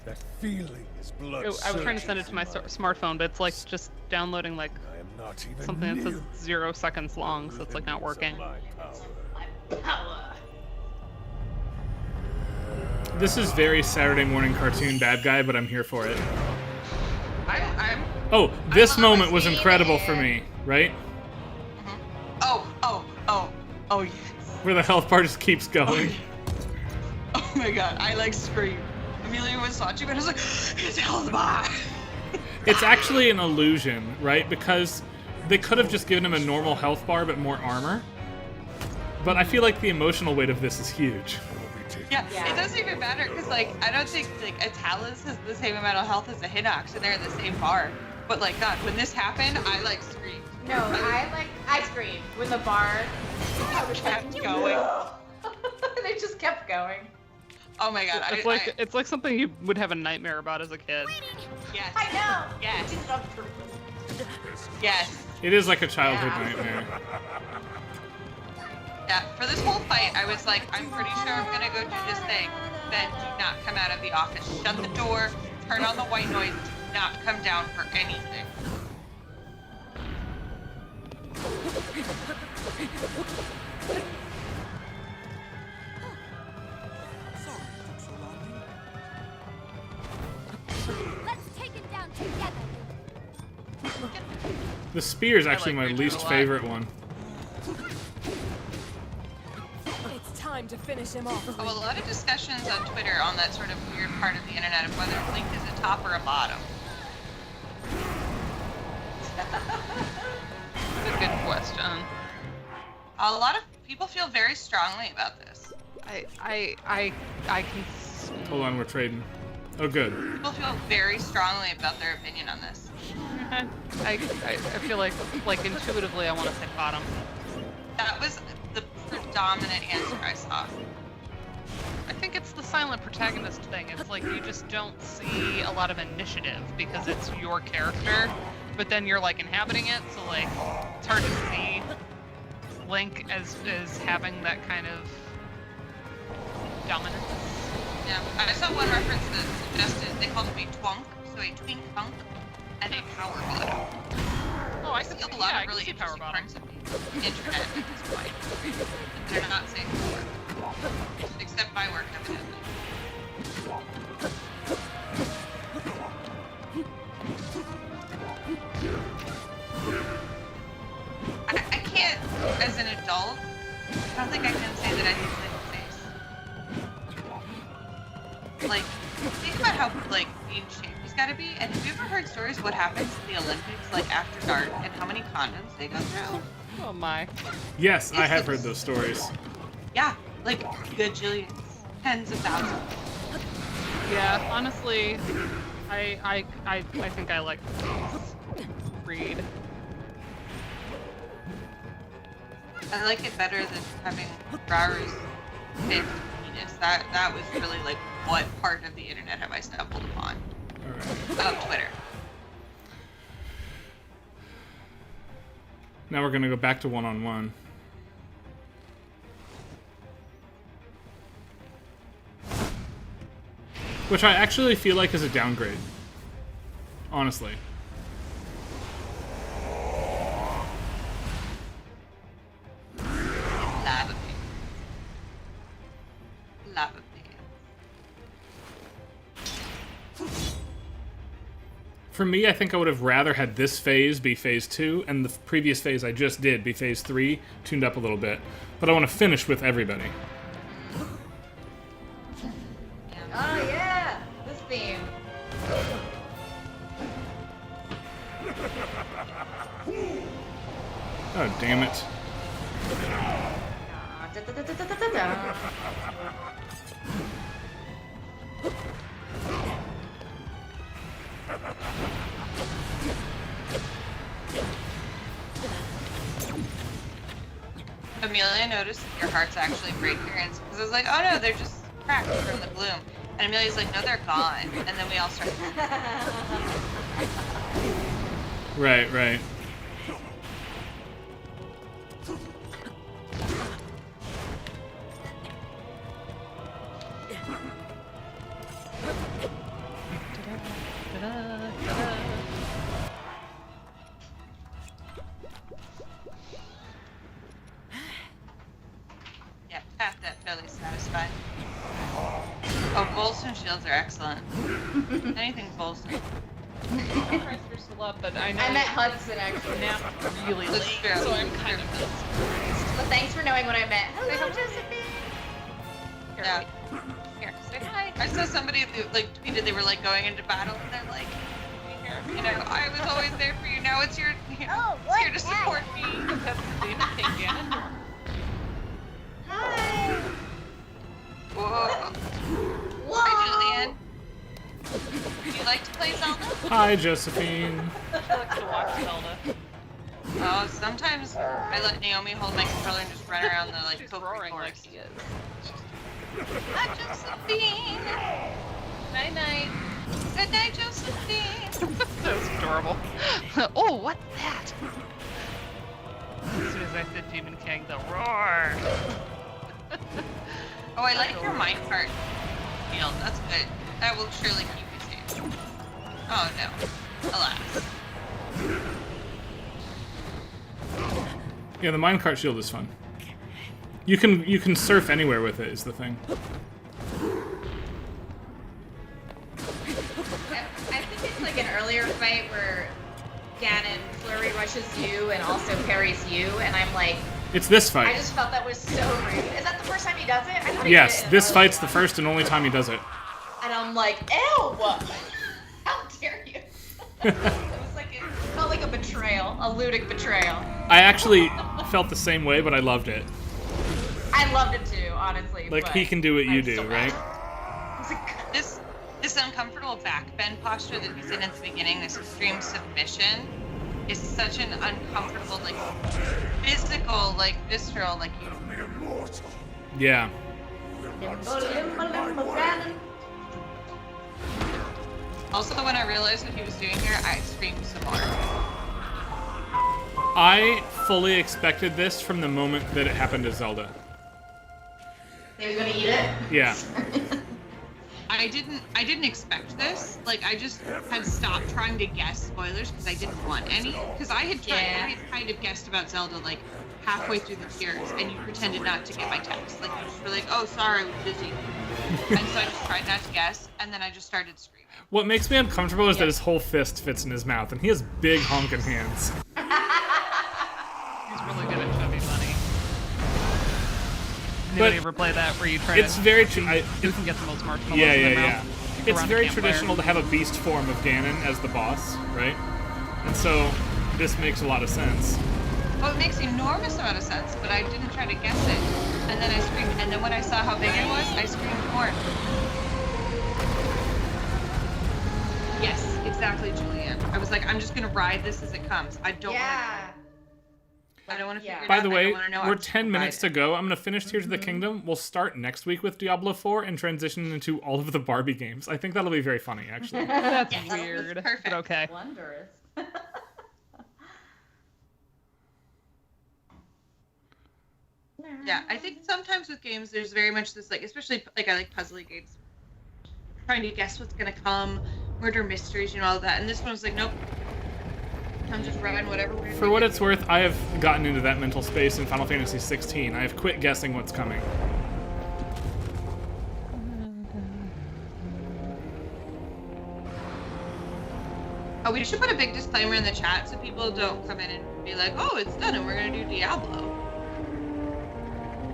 that feeling is blood. I was trying to send it to my surging smartphone, but it's like just downloading like I am not even something that near says 0 seconds long, so it's like not limits of working. my power. Power. This is very Saturday morning cartoon bad guy, but I'm here for it. I'm. Oh, this love moment was seeing incredible it. for me, right? Oh yes. Where the health bar just keeps going. Oh my god, I like screamed. Amelia was watching, but I was like, it's health bar. It's actually an illusion, right? Because they could have just given him a normal health bar but more armor. But I feel like the emotional weight of this is huge. Yeah, it doesn't even matter because like I don't think like a Talus has the same amount of health as a Hinox, and they're in the same bar. But like God, when this happened, I like screamed. No, I screamed when the bar Kept going. and it just kept going. Oh my God, It's like something you would have a nightmare about as a kid. Yes. I know. Yes. It's on purpose. Yes. It is like a childhood nightmare. Yeah, for this whole fight, I was like, I'm pretty sure I'm gonna go do this thing. Then do not come out of the office. Shut the door, turn on the white noise, do not come down for anything. Let's take it down together. The spear is actually my Rachel least a lot. favorite one. It's time to finish him off. Oh, a lot of discussions on Twitter on that sort of weird part of the internet of whether Link is a top or a bottom. That's a good question. A lot of people feel very strongly about this. I can. Hold on, we're trading. Oh, good. People feel very strongly about their opinion on this. I feel like intuitively I want to say bottom. That was the predominant answer I saw. I think it's the silent protagonist thing. It's like you just don't see a lot of initiative because it's your character, but then you're like inhabiting it, so like it's hard to see Link as having that kind of dominance. Yeah, I saw one reference that suggested they called him a twunk, so a twink punk, and a power bottom. Oh, I can see see a lot yeah, of really I can see power interesting bottom. parts of the internet at this point. They're not safe for work. Except my work, evidently. I can't, as an adult, I don't think I can say that I hate Link's face. Like, think about how, like, in shape he's gotta be, and have you ever heard stories of what happens in the Olympics, like, after dark, and how many condoms they go through? Oh my. Yes, I have heard those stories. Yeah, like, gajillions. Tens of thousands. Yeah, honestly, I think I like Reed. I like it better than having Raru's fake penis. That was really like what part of the internet have I stumbled upon? Alright. Twitter. Now we're gonna go back to one-on-one. Which I actually feel like is a downgrade. Honestly. Lava pig. Lava pig. For me, I think I would have rather had this phase be phase 2, and the previous phase I just did be phase 3, tuned up a little bit. But I want to finish with everybody. Oh yeah, this theme. Oh, damn it. Amelia noticed that your hearts actually break your hands because I was like, oh no, they're just cracked from the bloom. And Amelia's like, no, they're gone. And then we all start. Right, right. that fairly satisfied. Oh, Bolson shields are excellent. Anything Bolson. I'm surprised you're still up, but I know I met Hudson actually. now really That's late, true. so I'm kind of surprised. But thanks for knowing when I met. Hello, Josephine. Yeah. Here, say hi. I saw somebody who like tweeted they were like going into battle and they're like, you know, I was always there for you. Now it's your, it's here to support me. That's the Demon King Ganondorf. Hi. Whoa. Whoa. Hi, Julian. Do you like to play Zelda? Hi, Josephine. She likes to watch Zelda. Oh, sometimes I let Naomi hold my controller and just run around the like She's Poke roaring like forest. he is. Hi, Josephine. Night night. Good night, Josephine. That was adorable. Oh, what's that? As soon as I said Demon King, the roar. Oh, I like your minecart field. That's good. That will surely keep you safe. Oh no. Alas. Yeah, the minecart shield is fun. You can surf anywhere with it, is the thing. I think it's like an earlier fight where Ganon flurry rushes you and also parries you, and I'm like, It's this I fight. just felt that was so rude. Is that the first time he does it? I thought he Yes, did it in this another fight's the one. first and only time he does it. And I'm like, ew! How dare you? It was like, it felt like a betrayal, a ludic betrayal. I actually felt the same way, but I loved it. I loved it too, honestly. Like, but he can do what you I'm do, still right? mad. It's like, This uncomfortable back bend posture that he's in at the beginning, this extreme submission, is such an uncomfortable, like, physical, like, visceral, like, you. Yeah. Also, when I realized what he was doing here, I screamed some more. I fully expected this from the moment that it happened to Zelda. They were gonna eat it? Yeah. I didn't expect this. Like, I just had stopped trying to guess spoilers because I didn't want any. Because I had kind of guessed about Zelda, like, halfway through the tiers, and you pretended not to get my text. Like, you just were like, oh, sorry, I was busy. And so I just tried not to guess, and then I just started screaming. What makes me uncomfortable is that his whole fist fits in his mouth, and he has big honking hands. He's really good at Chubby Bunny. But Anybody ever play that where you try it's to very true. you can get the most marshmallows Yeah, in yeah, their yeah. mouth? It's around a very campfire. traditional to have a beast form of Ganon as the boss, right? And so this makes a lot of sense. Oh, it makes enormous amount of sense, but I didn't try to guess it. And then I screamed, and then when I saw how big it was, I screamed more. Yes, exactly, Julianne. I was like, I'm just gonna ride this as it comes. I don't want to figure it By out. the I way, don't wanna know. we're I'm just 10 gonna minutes ride to go. I'm going to finish Tears of the Kingdom. We'll start next week with Diablo 4 and transition into all of the Barbie games. I think that'll be very funny, actually. That's Yes, weird. that's perfect. But okay. Wondrous. Yeah, I think sometimes with games, there's very much this, like, especially, like, I like puzzly games. Trying to guess what's gonna come, murder mysteries, you know, all that. And this one was like, nope. I'm just running whatever we're For what it's worth, I have gotten into that mental space in Final Fantasy 16. I have quit guessing what's coming. Oh, we should put a big disclaimer in the chat so people don't come in and be like, oh, it's done and we're gonna do Diablo.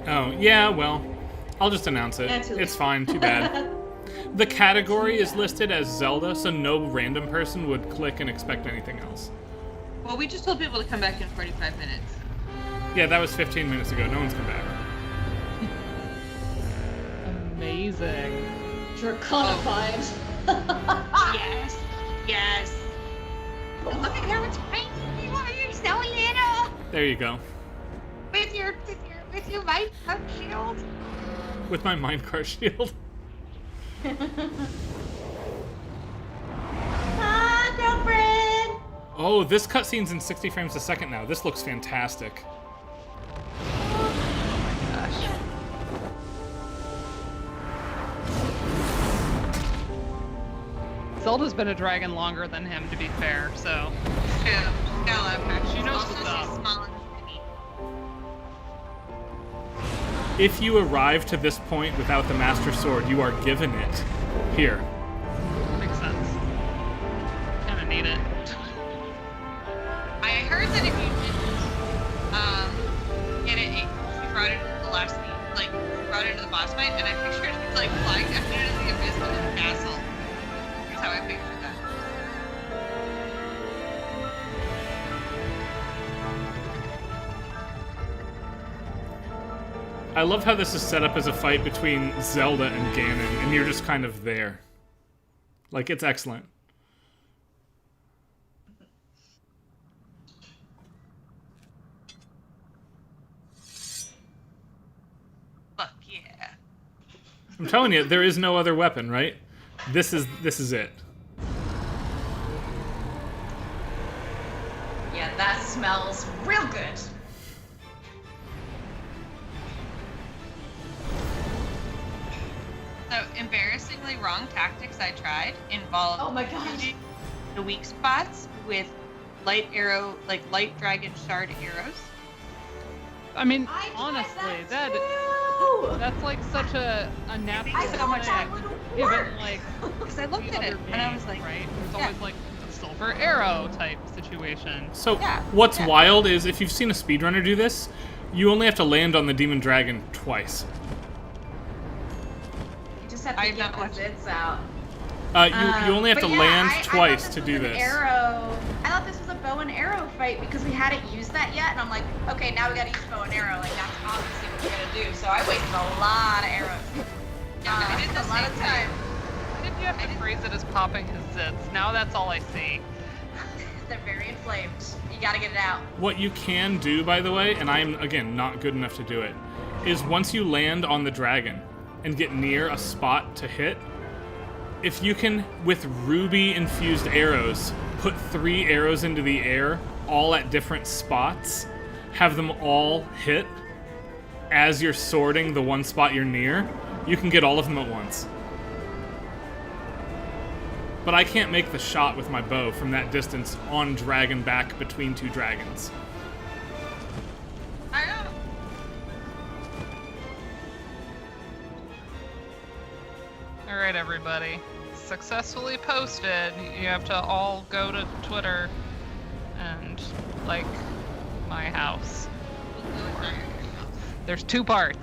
Oh, yeah, well, I'll just announce it. It's fine, too bad. The category is listed as Zelda, so no random person would click and expect anything else. Well, we just told people to come back in 45 minutes. Yeah, that was 15 minutes ago. No one's come back. Amazing. Draconified. Yes. Yes. And look at her, it's tiny. Why are you so little? There you go. With your light up shield. With my minecart shield. Ah, girlfriend. Oh, this cutscene's in 60 frames a second now. This looks fantastic. Zelda's been a dragon longer than him, to be fair, so. True. She's got a lot of practice. She knows Also, what's up. she's small and skinny. If you arrive to this point without the Master Sword, you are given it here. Makes sense. Kind of need it. I heard that if you didn't get it, she brought it into the last scene, like brought it into the boss fight, and I pictured it like flying down into the abyss of the castle. Here's how I pictured that. I love how this is set up as a fight between Zelda and Ganon, and you're just kind of there. Like, it's excellent. Fuck yeah. I'm telling you, there is no other weapon, right? This is it. Yeah, that smells real good. So, embarrassingly wrong tactics I tried involved Oh my gosh. shooting the weak spots with light dragon shard arrows. I mean, I tried honestly, that too. that's like such a natural I so much thing. Given like Because I looked the at it other and I games, was like, right? There's yeah. always like a silver arrow type situation. So, Yeah, what's yeah. wild is, if you've seen a speedrunner do this, you only have to land on the demon dragon twice. You just have to I've get not watched the zits out. You only have to But yeah, land I twice thought to was do an this. Arrow. I thought this was a bow and arrow fight because we hadn't used that yet, and I'm like, okay, now we gotta use bow and arrow. Like that's obviously what we're gonna do. So I wasted a lot of arrows. I did the a lot same of time. Why did you have to phrase it as popping his zits? Now that's all I see. They're very inflamed. You gotta get it out. What you can do, by the way, and I'm, again, not good enough to do it, is once you land on the dragon and get near a spot to hit, if you can, with ruby-infused arrows, put 3 arrows into the air, all at different spots, have them all hit as you're sorting the one spot you're near, you can get all of them at once. But I can't make the shot with my bow from that distance on dragon back between 2 dragons. I know. All right, everybody. Successfully posted. You have to all go to Twitter and like my house. There's 2 parts.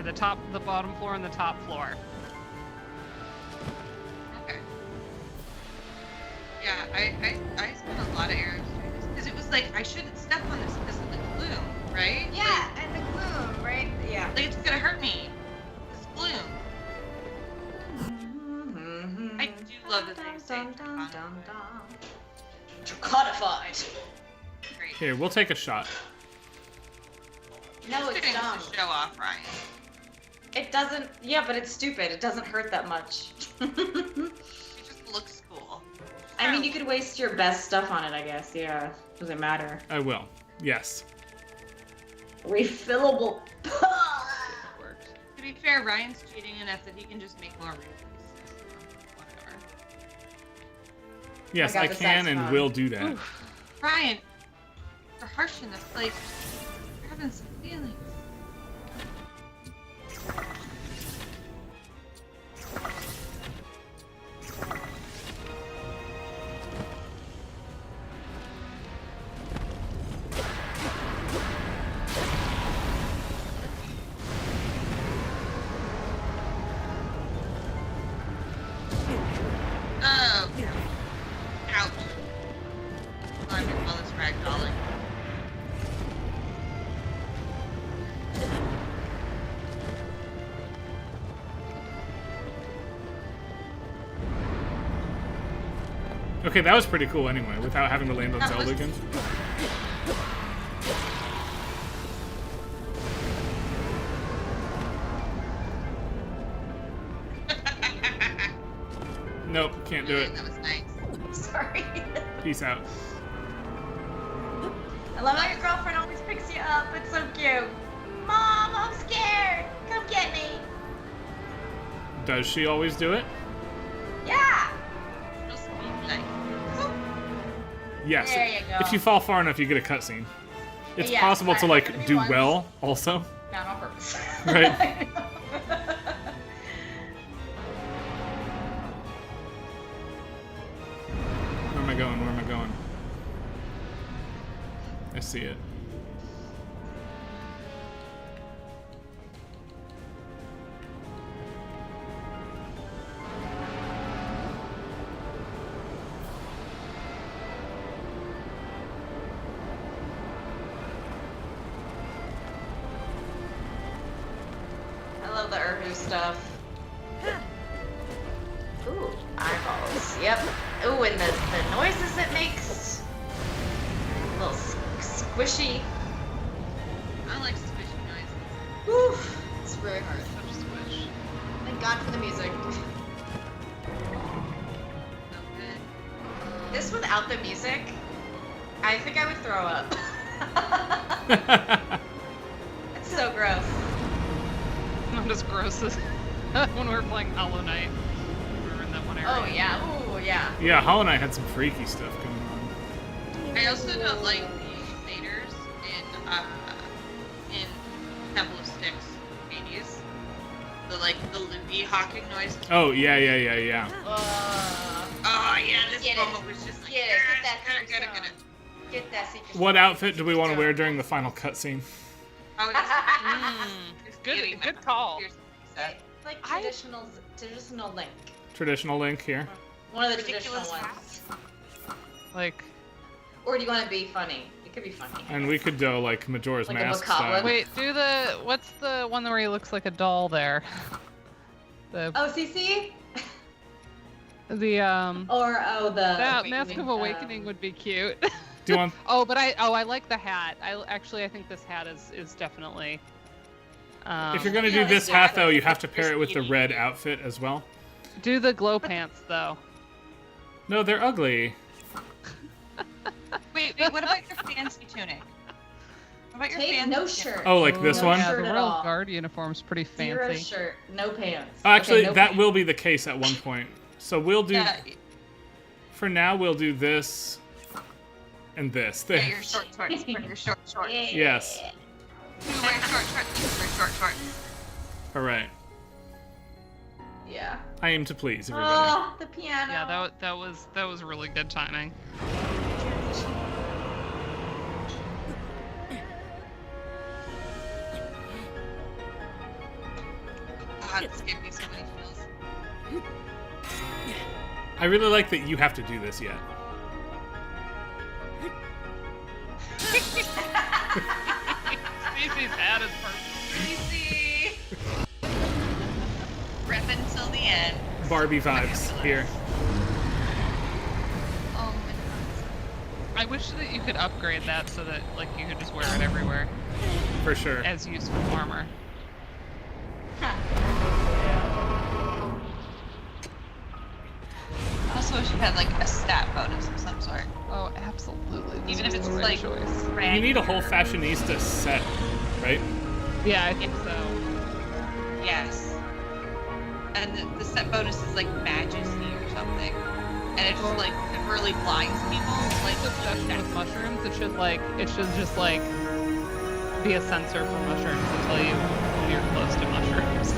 The top, the bottom floor, and the top floor. Okay. Yeah, I spent a lot of arrows doing this because it was like I shouldn't step on this because of the gloom, right? Yeah, and the gloom, right? Yeah. Like it's gonna hurt me. This gloom. I do love that they say Codified. Great. Here, we'll take a shot. No, Just it's doing this dumb. to show off, Ryan. It doesn't. Yeah, but it's stupid. It doesn't hurt that much. It just looks cool. I mean, you could waste your best stuff on it, I guess. Yeah, doesn't matter. I will. Yes. Refillable. To be fair, Ryan's cheating enough that he can just make more rubies. Whatever. Yes, I got I the can and saxophone. will do that. Oof. Ryan, you're harsh in this. Like, you're having some feelings. Oh. Ouch. Well, I'm gonna call this ragdolling. Okay, that was pretty cool anyway, without having to land on Zelda again. Nope, can't do it. That was nice. Sorry. Peace out. I love how your girlfriend always picks you up. It's so cute. Mom, I'm scared. Come get me. Does she always do it? Yeah. Just be like, Yes. There you go. If you fall far enough, you get a cutscene. It's Yeah, possible to but like the do ones- well also. Not on purpose. once. Right. Where am I going? Where am I going? I see it. I love the Urhu stuff. Ooh, eyeballs. Yep. Ooh, and the noises it makes. A little squishy. I like squishy noises. Whew. It's very hard. Such a squish. Thank God for the music. So good. This without the music, I think I would throw up. It's so gross. Not as gross as when we were playing Hollow Knight. We were in that one area. Oh yeah. Ooh yeah. Yeah, Hollow Knight had some freaky stuff going on. I also don't like the satyrs in Temple of Styx menus. The loopy hawking noises. Oh, yeah. Oh yeah, this Get moment it. was just like, Get it. yes, Get that get it. Get that secret. What outfit do we want to wear during the final cutscene? Oh, it's Good call. Like traditional Link. Traditional Link here. One of the traditional Ridiculous ones. Like, Or do you want to be funny? It could be funny. And we could go like Majora's Like a Mask macabre. style. wait, what's the one where he looks like a doll there? OCC? The that the Mask of Awakening would be cute. Do you want? but I like the hat. I think this hat is definitely. If you're gonna do this hat though, you have to pair it with the red outfit as well. Do the glow pants though. No, they're ugly. Wait, what about your fancy tunic? What about your Take fancy no tunic? shirt. Oh, like this No one? Yeah, shirt the at Royal all. Guard uniform's pretty Zero fancy. shirt, no pants. Actually, Okay, no that pants. will be the case at one point. So we'll do. Yeah, For now, we'll do this and this. yeah, your short shorts. Your short shorts. Yes. You wear short shorts. You wear short shorts. All right. Yeah. I aim to please everybody. Oh, the piano. Yeah, that was really good timing. God, this gave me so many feels. I really like that you have to do this yet. Cece's hat is perfect. Easy. Rep until the end. Barbie vibes here. Oh my I wish that you could upgrade that so that like you could just wear it everywhere For sure. as useful armor. I also wish you had like a stat bonus of some sort. Oh, absolutely. This Even if was it's the right like choice. You need a whole fashionista set, right? Yeah, I think so. Yes. And the set bonus is like majesty or something. And it just like it really blinds people. Like Obsession with mushrooms. It should just like be a sensor for mushrooms until you're close to mushrooms.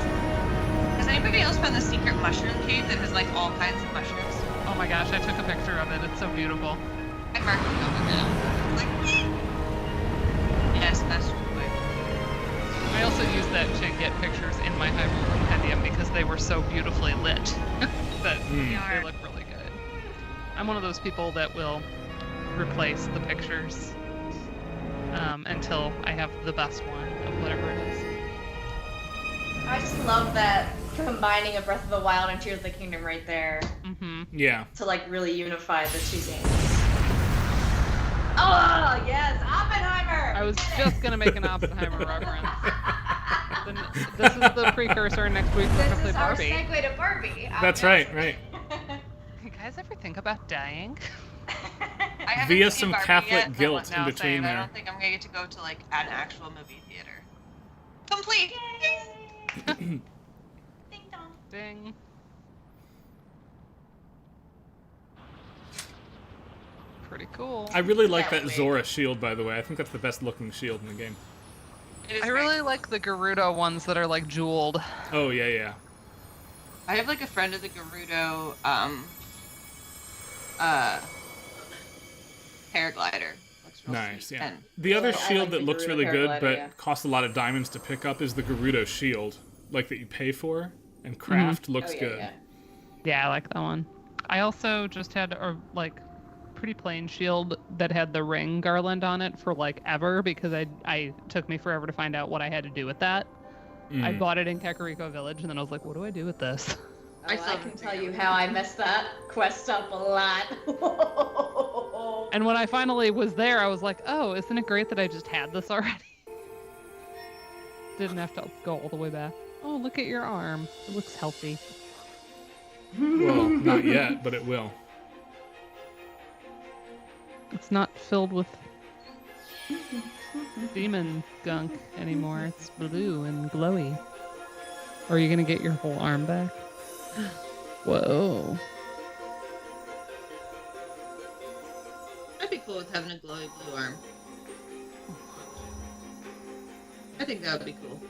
Has anybody else found the secret mushroom cave that has like all kinds of mushrooms? Oh my gosh, I took a picture of it. It's so beautiful. I marked it over now. Like, yes, that's true. I also used that to get pictures in my Hyrule Compendium because they were so beautifully lit that they look really good. I'm one of those people that will replace the pictures until I have the best one of whatever it is. I just love that combining of Breath of the Wild and Tears of the Kingdom right there Mm-hmm. Yeah. to like really unify the two games. Oh yes, Oppenheimer. I was just gonna make an Oppenheimer reference. This is the precursor. Next week we're gonna This play is our Barbie. segue to Barbie. That's right, right. You guys ever think about dying? I haven't Via seen some Barbie Catholic yet, but guilt now in between saying I there. don't think I'm gonna get to go to like an actual movie theater. Complete. Ding dong. Ding. Pretty cool. I really like Yeah, that wait. Zora shield, by the way. I think that's the best looking shield in the game. It is I great. really like the Gerudo ones that are like jeweled. Oh yeah, yeah. I have like a friend of the Gerudo paraglider. Looks real Nice, sweet. yeah. And The other I shield like that the looks Gerudo really good paraglider, but yeah. costs a lot of diamonds to pick up is the Gerudo shield, like that you pay for and craft. Looks good. Yeah. Yeah, I like that one. I also just had a like pretty plain shield that had the ring garland on it for like ever because I took me forever to find out what I had to do with that. I bought it in Kakariko Village and then I was like, what do I do with this? Oh, I can tell you how I messed that quest up a lot. And when I finally was there, I was like, oh, isn't it great that I just had this already? Didn't have to go all the way back. Oh, look at your arm. It looks healthy. Well, not yet, but it will. It's not filled with demon gunk anymore. It's blue and glowy. Or are you gonna get your whole arm back? Whoa. I'd be cool with having a glowy blue arm. I think that would be cool.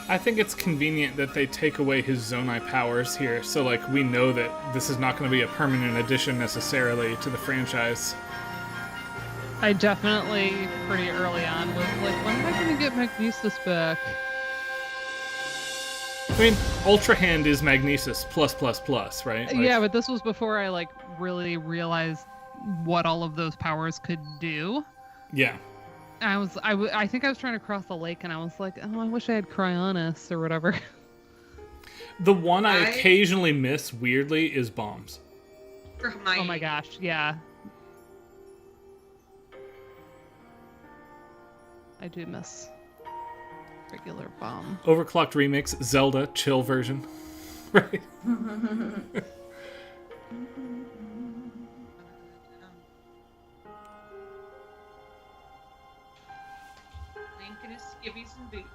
I think it's convenient that they take away his Zonai powers here, so like we know that this is not going to be a permanent addition necessarily to the franchise. I definitely, pretty early on, was like, when am I gonna get Magnesis back? I mean, Ultra Hand is Magnesis plus, right? Like, Yeah, but this was before I like really realized what all of those powers could do. Yeah. I think I was trying to cross the lake and I was like, oh, I wish I had Cryonis or whatever. The one I occasionally miss, weirdly, is bombs. For Hermione. Oh my gosh, yeah. I do miss regular bomb. Overclocked remix, Zelda, chill version. Right? Link and his skivvies and boots.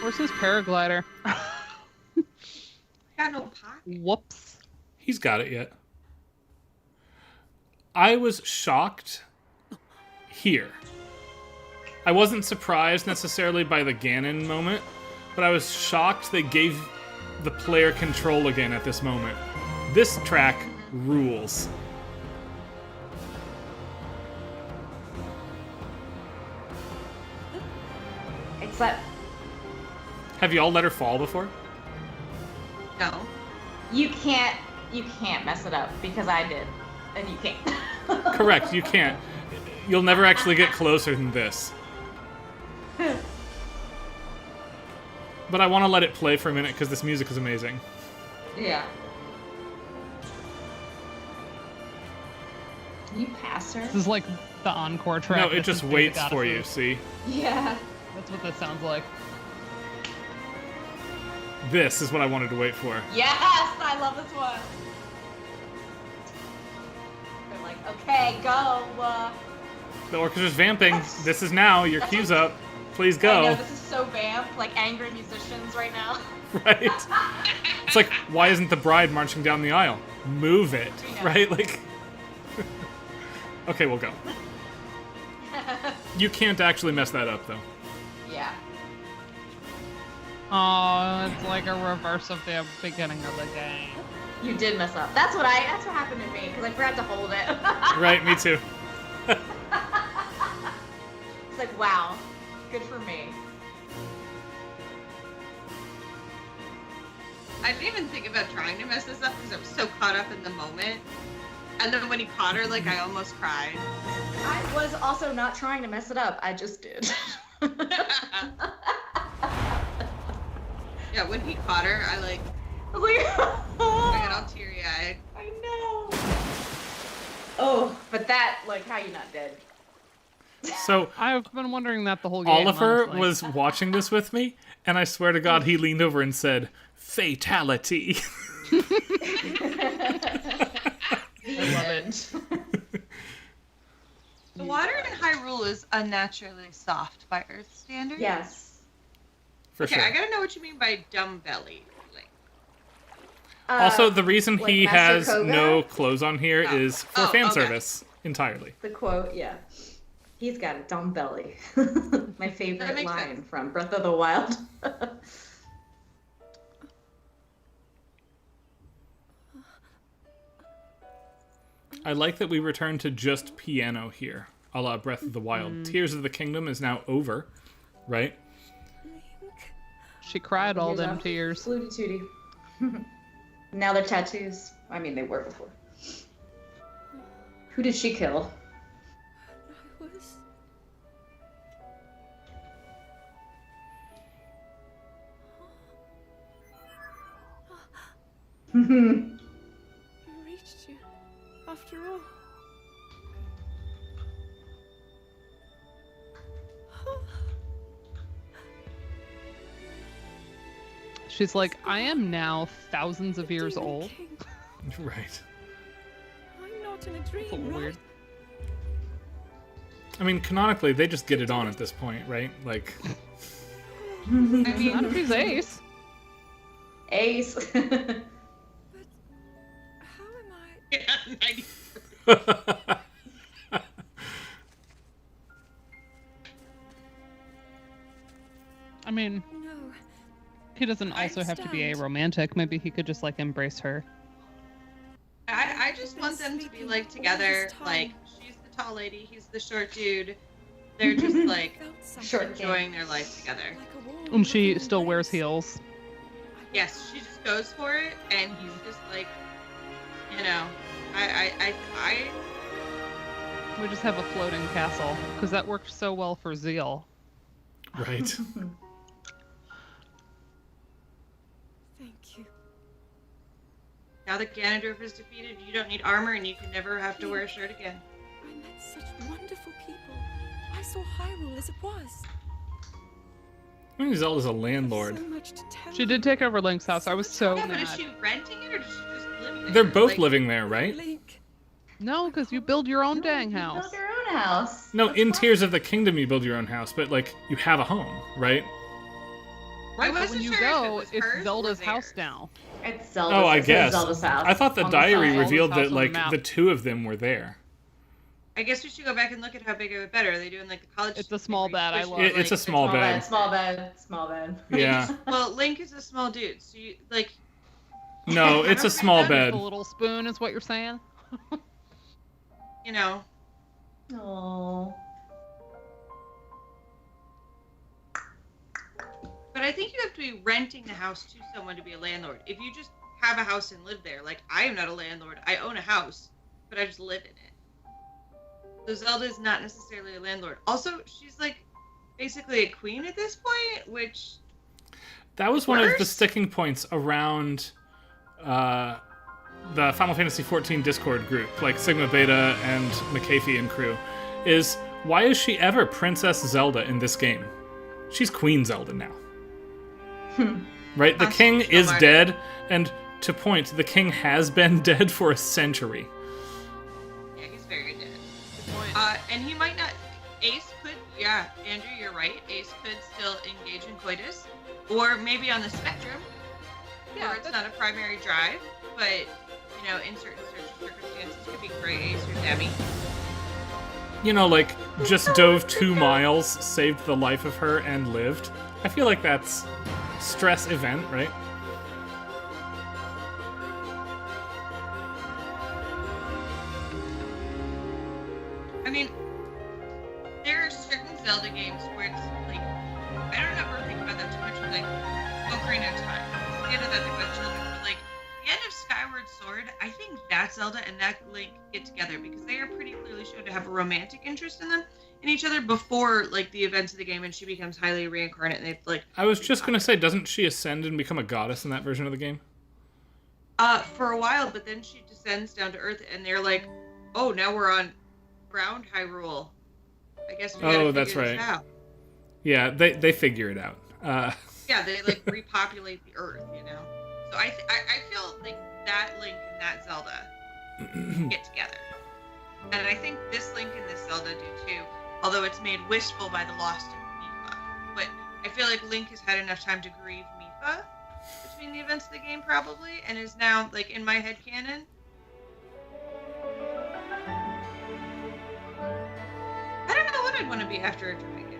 Where's his paraglider? Got no pocket. Whoops. He's got it yet. I was shocked here. I wasn't surprised necessarily by the Ganon moment, but I was shocked they gave the player control again at this moment. This track rules. Except Have you all let her fall before? No. you can't mess it up because I did, and you can't. Correct, you can't. You'll never actually get closer than this. But I want to let it play for a minute because this music is amazing. Yeah. Can you pass her? This is like the encore track. No, it This just is waits Big for you, Goddesses. see? Yeah. That's what this sounds like. This is what I wanted to wait for. Yes, I love this one. They're like, okay, go. The orchestra's vamping. This is now. Your cue's up. Please I go. know, this is so vamp, like angry musicians right now. Right? It's like, why isn't the bride marching down the aisle? Move it. Yeah. Right? Like. Okay, we'll go. You can't actually mess that up, though. Yeah. Oh, it's like a reverse of the beginning of the game. You did mess up. That's what happened to me, because I forgot to hold it. Right, me too. It's like, wow, good for me. I didn't even think about trying to mess this up because I was so caught up in the moment. And then when he caught her, like, I almost cried. I was also not trying to mess it up. I just did. Yeah, when he caught her, I like, I was like, I got all teary-eyed. I know. Oh, but that, like, how you not dead? So I've been wondering that the whole game. Oliver honestly. was watching this with me, and I swear to God, he leaned over and said, "Fatality." I love it. The water Hyrule is unnaturally soft by Earth standards? Yes. For okay, sure. I gotta know what you mean by dumb belly. Also, the reason like he Master has Koga? no clothes on here is for fan okay. service entirely. The quote, yeah. He's got a dumb belly. My favorite line sense. from Breath of the Wild. I like that we return to just piano here, a la Breath of the Wild. Tears of the Kingdom is now over, right? She cried all Here's them our tears. Flutie Tootie. Now they're tattoos. I mean, they were before. Who did she kill? I was... I reached you, after all. She's like, I am now thousands of years old. Right. I'm not in a dream, That's a little weird. I mean, canonically, they just get it on at this point, right? Like... I mean, Not if he's Ace. Ace. How am I? Yeah, I mean, No. he doesn't also have to be a romantic. Maybe he could just like embrace her. I just want them to be like together. Like she's the tall lady, he's the short dude. They're just like Short enjoying their life together. And she still wears heels. Yes, she just goes for it, and he's just like, you know, I We just have a floating castle because that worked so well for Zeal. Right. Thank you. now that Ganondorf is defeated, you don't need armor, and you can never have to wear a shirt again. I met such wonderful people. I saw Hyrule as it was. I mean, Zelda's a landlord. So much to tell. She did take over Link's house. I was so Yeah, but is mad. she renting it, or does she just live there? They're both Like, living there, right? Link. No, because you build your own dang You house. build your own house. No, That's in fine. Tears of the Kingdom, you build your own house, but, like, you have a home, right? I Right, but wasn't when you sure if it go, was it's hers or Zelda's house theirs. now. It's Zelda's. Oh, I it says guess. Zelda's house. I thought the on diary side. revealed Zelda's that, house on like, the map. the two of them were there. I guess we should go back and look at how big of a bed. Are they doing like the college? It's a small bed, I love It's a small bed. Small bed. Small bed. Yeah. Well, Link is a small dude, so you like. No, it's a small The bed. little spoon is what you're saying? You know, Oh. but I think you have to be renting the house to someone to be a landlord. If you just have a house and live there, like I am not a landlord. I own a house, but I just live in it. So Zelda is not necessarily a landlord. Also, she's like basically a queen at this point, which That was one of the Worse? sticking points around the Final Fantasy XIV Discord group, like Sigma Beta and McAfee and crew, is why is she ever Princess Zelda in this game? She's Queen Zelda now. Right? The king is Constitutional dead, and to point, the king has been dead for a century. yeah, he's very dead. And he might not. Ace could, yeah, Andrew, you're right. Ace could still engage in coitus, or maybe on the spectrum, where it's not a primary drive, but you know, in certain circumstances, could be gray Ace or Demi. You know, like, just dove 2 miles, saved the life of her, and lived. I feel like that's stress event, right? I mean, there are certain Zelda games where it's like, I don't ever think about that too much, but like Ocarina of Time. At the end of that, think about children, but like the end of Skyward Sword, I think that Zelda and that Link get together because they are pretty clearly shown to have a romantic interest in each other before like the events of the game, and she becomes highly reincarnate, and they like. I was just gonna say, doesn't she ascend and become a goddess in that version of the game? For a while, but then she descends down to Earth, and they're like, oh, now we're on ground Hyrule. I guess we gotta Oh, figure that's this right. out. Yeah, they figure it out. Yeah, they like repopulate the Earth, you know. So I feel like that Link and that Zelda get together, and I think this Link and this Zelda do too. although it's made wistful by the loss of Mipha. But I feel like Link has had enough time to grieve Mipha between the events of the game, probably, and is now, like, in my head canon. I don't know what I'd want to be after a dragon.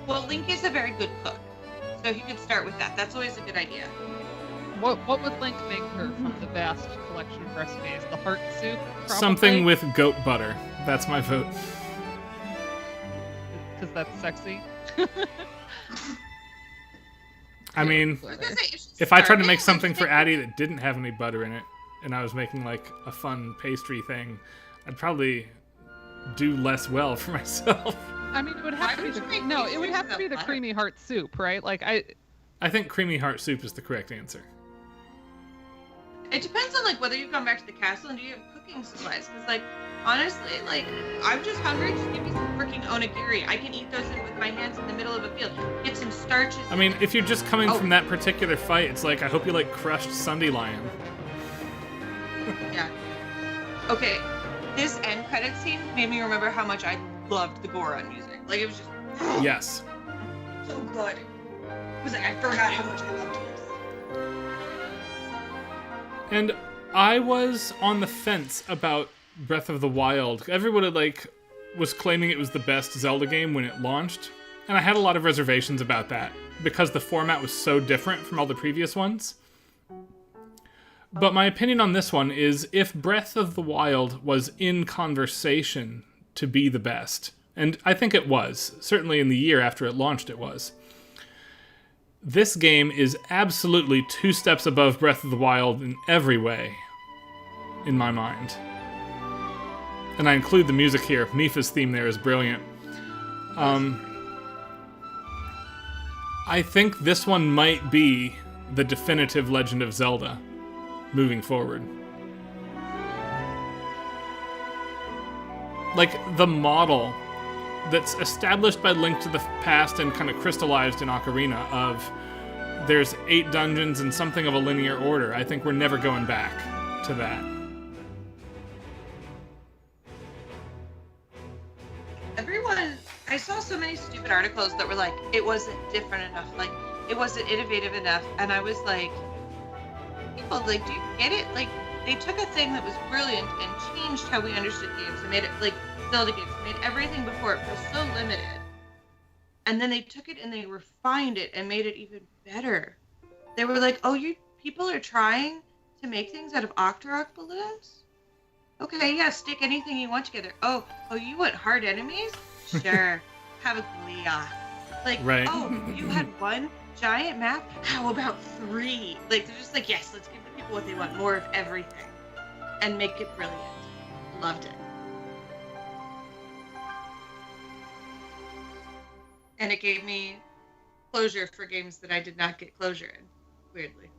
Well, Link is a very good cook, so he could start with that. That's always a good idea. What would Link make her from the vast collection of recipes? The heart soup? Probably? Something with goat butter. That's my vote. Because that's sexy. I mean, if I tried to make something for Addie that didn't have any butter in it, and I was making like a fun pastry thing, I'd probably do less well for myself. I mean, it would have to be it would have to be the creamy heart soup, right? Like I think creamy heart soup is the correct answer. It depends on like whether you've gone back to the castle and do you have cooking supplies. Because like honestly, like I'm just hungry. Just give me some freaking onigiri. I can eat those in with my hands in the middle of a field. Get some starches. I mean, if you're just coming from that particular fight, it's like I hope you like crushed Sunday Lion. Yeah. Okay. This end credit scene made me remember how much I loved the Goron music. Like it was just yes. So good. It was like I forgot how much I loved this. And I was on the fence about Breath of the Wild. Everybody like was claiming it was the best Zelda game when it launched, and I had a lot of reservations about that because the format was so different from all the previous ones. But my opinion on this one is if Breath of the Wild was in conversation to be the best, and I think it was, certainly in the year after it launched it was, this game is absolutely 2 steps above Breath of the Wild in every way, in my mind. And I include the music here. Mipha's theme there is brilliant. I think this one might be the definitive Legend of Zelda moving forward. Like, the model that's established by Link to the Past and kind of crystallized in Ocarina of there's 8 dungeons and something of a linear order. I think we're never going back to that. I saw so many stupid articles that were like, it wasn't different enough, like, it wasn't innovative enough, and I was like, people, like, do you get it? Like, they took a thing that was brilliant and changed how we understood games and made it, like, Zelda games, made everything before it feel so limited. And then they took it and they refined it and made it even better. They were like, oh, you people are trying to make things out of Octorok balloons? Okay, yeah, stick anything you want together. Oh, you want hard enemies? Sure. Have a Glia. Like, right. Oh, you had 1 giant map? How about 3? Like, they're just like, yes, let's give the people what they want, more of everything. And make it brilliant. Loved it. And it gave me closure for games that I did not get closure in, weirdly.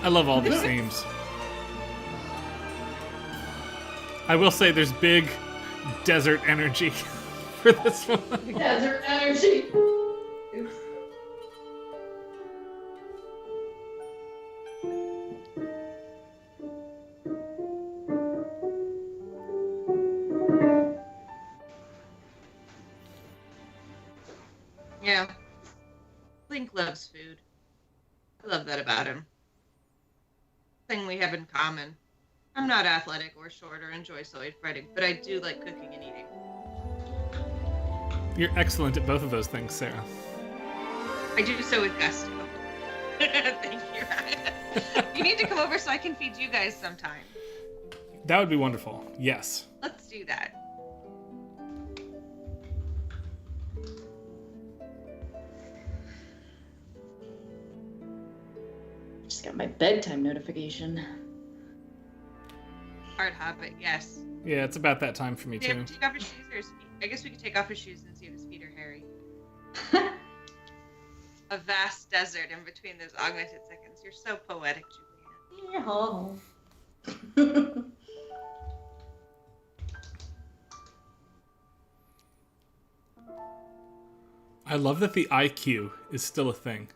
I love all these themes. I will say there's big desert energy for this one. Desert energy. Oops. Yeah. Link loves food. I love that about him. Thing we have in common. I'm not athletic or short or enjoy solid fighting, but I do like cooking and eating. You're excellent at both of those things, Sarah. I do so with gusto. Thank you. You need to come over so I can feed you guys sometime. That would be wonderful. Yes. Let's do that. Just got my bedtime notification. Hard habit, yes. Yeah, it's about that time for me, too. Take off his shoes or his feet? I guess we could take off his shoes and see if his feet are hairy. A vast desert in between those augmented seconds. You're so poetic, Julianne. Yeah. I love that the IQ is still a thing.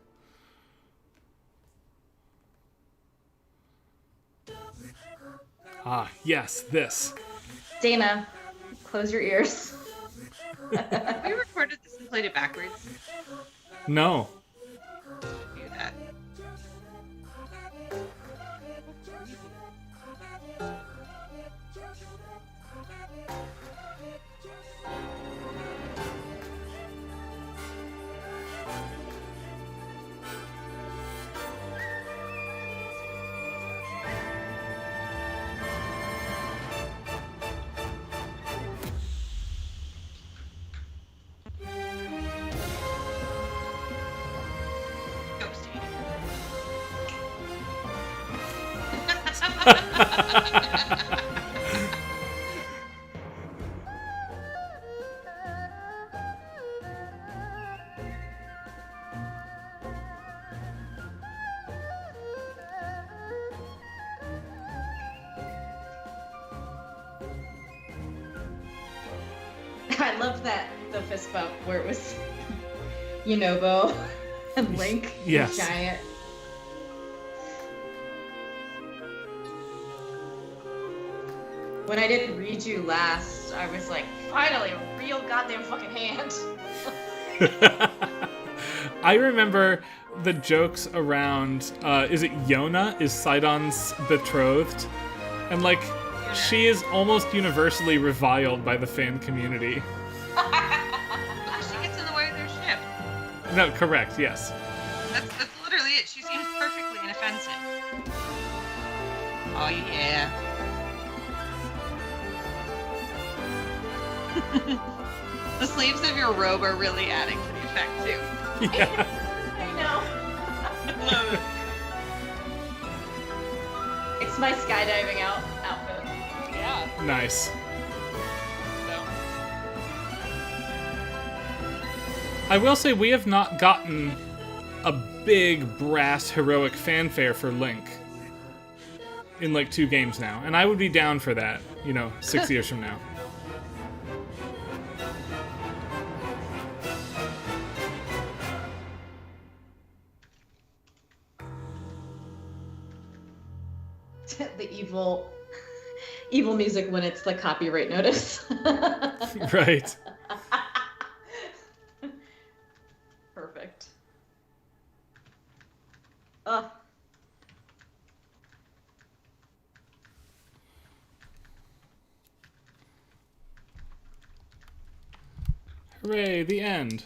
Ah, yes, this. Dana, close your ears. Have we recorded this and played it backwards? No. Do that. I love that the fist bump where it was Yunobo and Link, Yes. giant. When I did Reju last, I was like, finally, a real goddamn fucking hand. I remember the jokes around, is it Yona? Is Sidon's betrothed? And, like, she is almost universally reviled by the fan community. She gets in the way of their ship. No, correct, yes. That's literally it. She seems perfectly inoffensive. Oh, yeah. The sleeves of your robe are really adding to the effect, too. Yeah. I know. I love it. It's my skydiving outfit. Yeah. Nice. So. I will say we have not gotten a big brass heroic fanfare for Link in like 2 games now, and I would be down for that, 6 years from now. The evil music when it's the copyright notice. Right. Perfect. Ugh. Hooray, the end.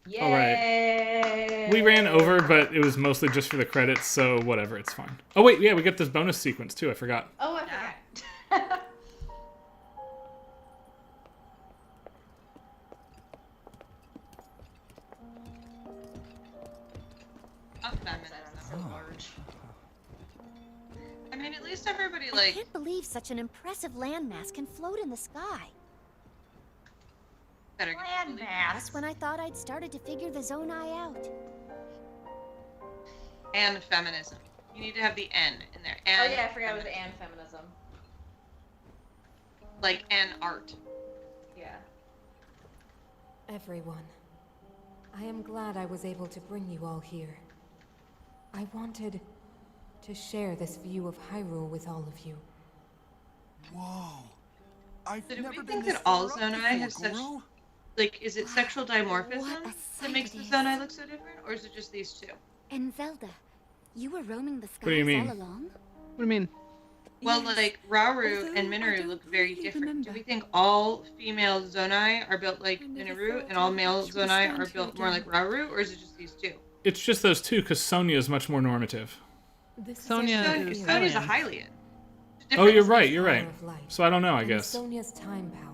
Yay! All right. We ran over, but it was mostly just for the credits, so whatever, it's fine. Oh wait, yeah, we get this bonus sequence too, I forgot. Oh, I forgot. So large. I mean, at least everybody, I like... can't believe such an impressive landmass can float in the sky. Better get to believe it. That's when I thought I'd started to figure the Zonai out. And feminism. You need to have the N in there. And Oh yeah, I forgot it was and feminism. Like, and art. Yeah. Everyone, I am glad I was able to bring you all here. I wanted to share this view of Hyrule with all of you. Whoa. I've So do never we been think this that all far up Zonai before, has such... Goro. Like, is it sexual dimorphism What a that sight makes it the is. Zonai look so different? Or is it just these two? And Zelda, you were roaming the skies do you mean? all along? What do you mean? Well, Yes, like, Rauru although and I Minoru don't look very really different. Do remember. we think all female Zonai are built like I never Minoru thought and all I'd male actually Zonai stand are here built more like again. Rauru? Or is it just these two? It's just those two, because Sonya is much more normative. This is Sonya a Son- is reveal Sonya's a Hylian. Hylian. Oh, you're Different. right, you're right. power of light So I don't know, I and guess. Sonya's time power.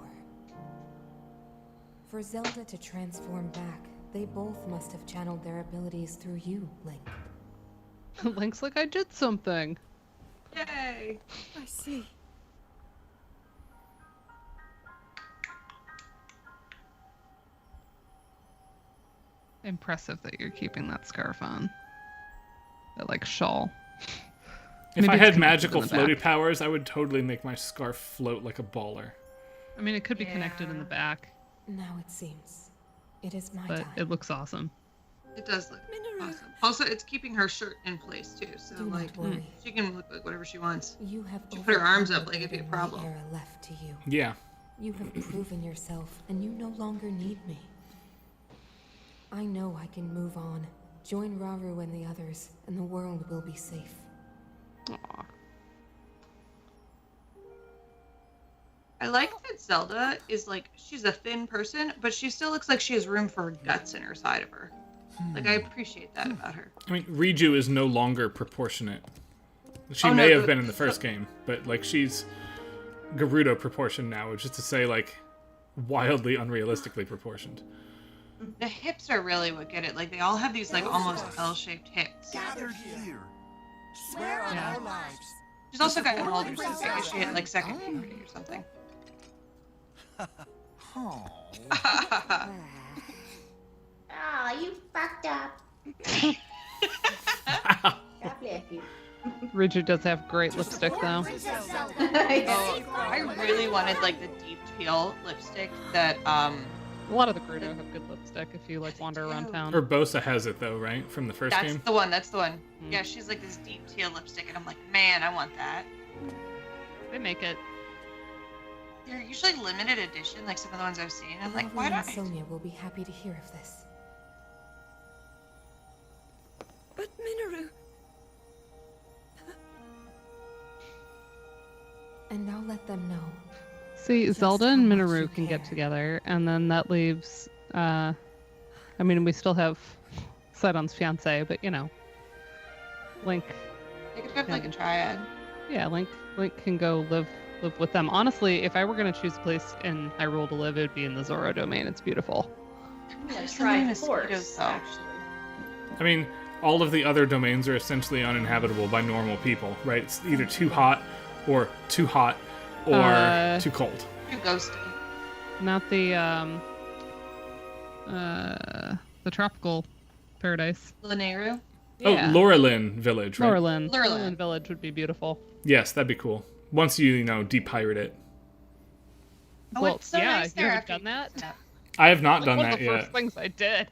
For Zelda to transform back, they both must have channeled their abilities through you, Link. Link's like, I did something. Yay! I see. Impressive that you're keeping that scarf on. That, like, shawl. If Maybe I it's had connected magical in the floaty back. powers, I would totally make my scarf float like a baller. I mean, it could be connected in the back, Now it seems. It is my but time. it looks awesome. It does look awesome. Also, it's keeping her shirt in place too, so Do like not worry. she can look like whatever she wants. You have She put her arms up overcome like it'd be a the my problem. era left to you. Yeah. You have proven yourself, and you no longer need me. I know I can move on, join Raru and the others, and the world will be safe. Aw. I like that Zelda is like, she's a thin person, but she still looks like she has room for guts in her side of her. Like, I appreciate that about her. I mean, Riju is no longer proportionate. She Oh, may no, have but- been in the first game, but like she's Gerudo proportioned now, which is to say like wildly unrealistically proportioned. The hips are really what get it. Like, they all have these like almost L-shaped hips. Gathered here. Swear on Yeah. our lives. She's also got an older sister. I guess she had like second puberty or something. Ah, you fucked up. God bless you. Riju does have great lipstick, though. Oh, I really wanted like the deep teal lipstick that A lot of the Gerudo have good lipstick if you like wander around town. Urbosa has it though, right? From the first that's game? the one. That's the one. Yeah, she's like this deep teal lipstick, and I'm like, man, I want that. They make it. They're usually limited edition, like some of the ones I've seen. I'm like, Raru why and not? Sonia will be happy to hear of this. But Minoru, And I'll let them know. See, Just Zelda how and much Minoru you can get care. together, and then that leaves, I mean, we still have Sidon's fiance, but you know, Link, They could have like a triad. yeah, Link can go live with them. Honestly, if I were gonna choose a place in Hyrule to live, it would be in the Zoro domain. It's beautiful. Try mosquitoes, force, though. actually. I mean, all of the other domains are essentially uninhabitable by normal people, right? It's either too hot or too hot or too cold. Too ghosty. Not the tropical paradise. Lanayru. Yeah. Oh, Laurelin Village, right? Lurelin. Lurelin. Lurelin Village would be beautiful. Yes, that'd be cool. Once you depirate it. Oh, Well, it's so yeah, nice you there have after done you that? do that. I have not Like, done one that of the yet. first things I did.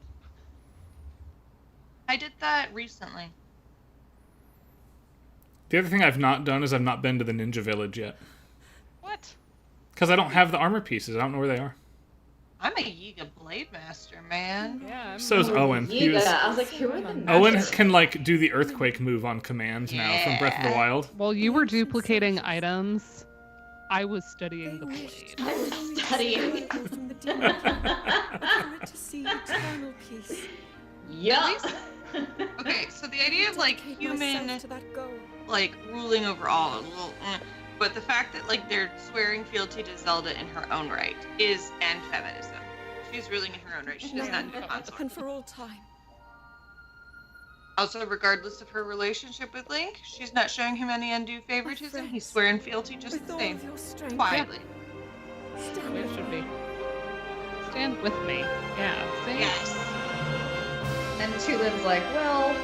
I did that recently. The other thing I've not done is I've not been to the Ninja Village yet. What? Because I don't have the armor pieces. I don't know where they are. I'm a Yiga Blade Master, man. Yeah. So is Owen. He was- I was like, who are the Owen masters? can do the earthquake move on command now from Breath of the Yeah. Wild. While you were duplicating items, I was studying the blade. I was studying. from the demon for it to see eternal peace. Yup. Okay, so the idea of like Dedicate human myself to that goal. like ruling over all, but the fact that like they're swearing fealty to Zelda in her own right is and feminism. She's ruling in her own right. She does not need consort. And for all time. Also, regardless of her relationship with Link, she's not showing him any undue favoritism. He's swearing fealty just With the all same, of your strength. quietly. Stand It with should me. be. Stand with me. Yeah. See? Yes. And Tulin's like, well,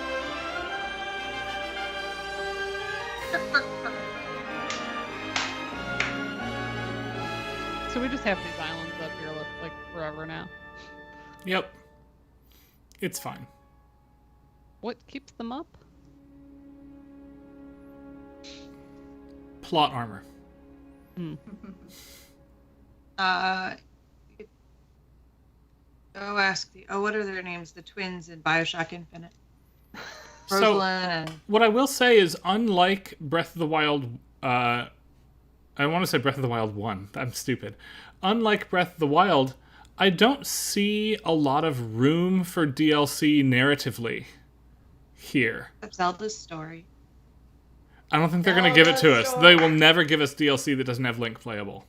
So we just have these islands up here like forever now. Yep. It's fine. What keeps them up? Plot armor. What are their names? The twins in Bioshock Infinite. So, Rosalind and what I will say is, unlike Breath of the Wild, I want to say Breath of the Wild 1. I'm stupid. Unlike Breath of the Wild, I don't see a lot of room for DLC narratively here. Zelda's story. I don't think they're going to give it to us. They will never give us DLC that doesn't have Link playable.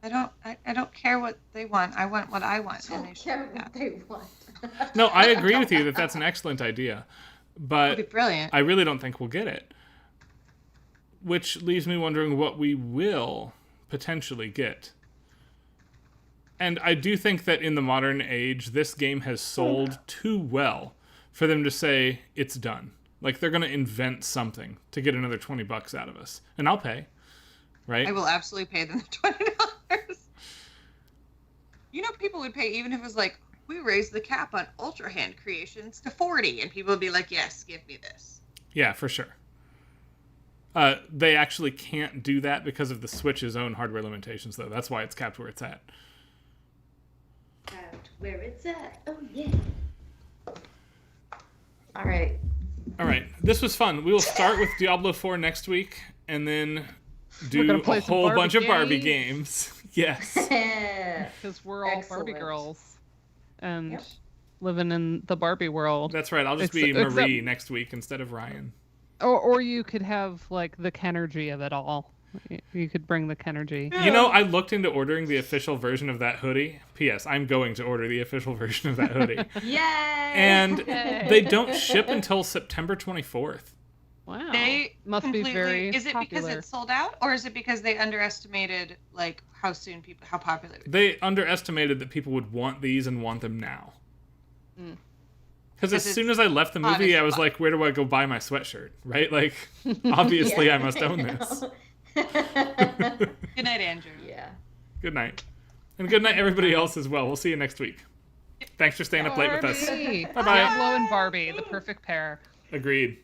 I don't care what they want. I want what I want. And they should care do that. what they want. No, I agree with you that that's an excellent idea. But It'd be brilliant. I really don't think we'll get it. Which leaves me wondering what we will potentially get. And I do think that in the modern age, this game has sold too well for them to say it's done. Like, they're going to invent something to get another $20 out of us. And I'll pay. Right? I will absolutely pay them the $20. You know, people would pay even if it was like, we raised the cap on Ultra Hand creations to 40, and people would be like, yes, give me this. Yeah, for sure. They actually can't do that because of the Switch's own hardware limitations, though. That's why it's capped where it's at. Capped where it's at. Oh, yeah. All right. All right. This was fun. We will start with Diablo 4 next week, and then We're gonna do play a some whole Barbie bunch of Barbie games. games. Yes. Because we're all Barbie Excellent. girls. And living in the Barbie world. That's right. I'll just be Marie next week instead of Ryan. Or you could have, like, the Kenergy of it all. You could bring the Kenergy. You know, I looked into ordering the official version of that hoodie. P.S. I'm going to order the official version of that hoodie. Yay! And they don't ship until September 24th. Wow. They must be very Is it because popular. it's sold out, or is it because they underestimated like how popular? They underestimated that people would want these and want them now. Because as soon as I left the movie, I was like, where do I go buy my sweatshirt? Right? Like, obviously I must own this. Good night, Andrew. Yeah. Good night. And good night, everybody else as well. We'll see you next week. Thanks for staying up late with us. Barbie. Bye-bye. Diablo and Barbie, the perfect pair. Agreed.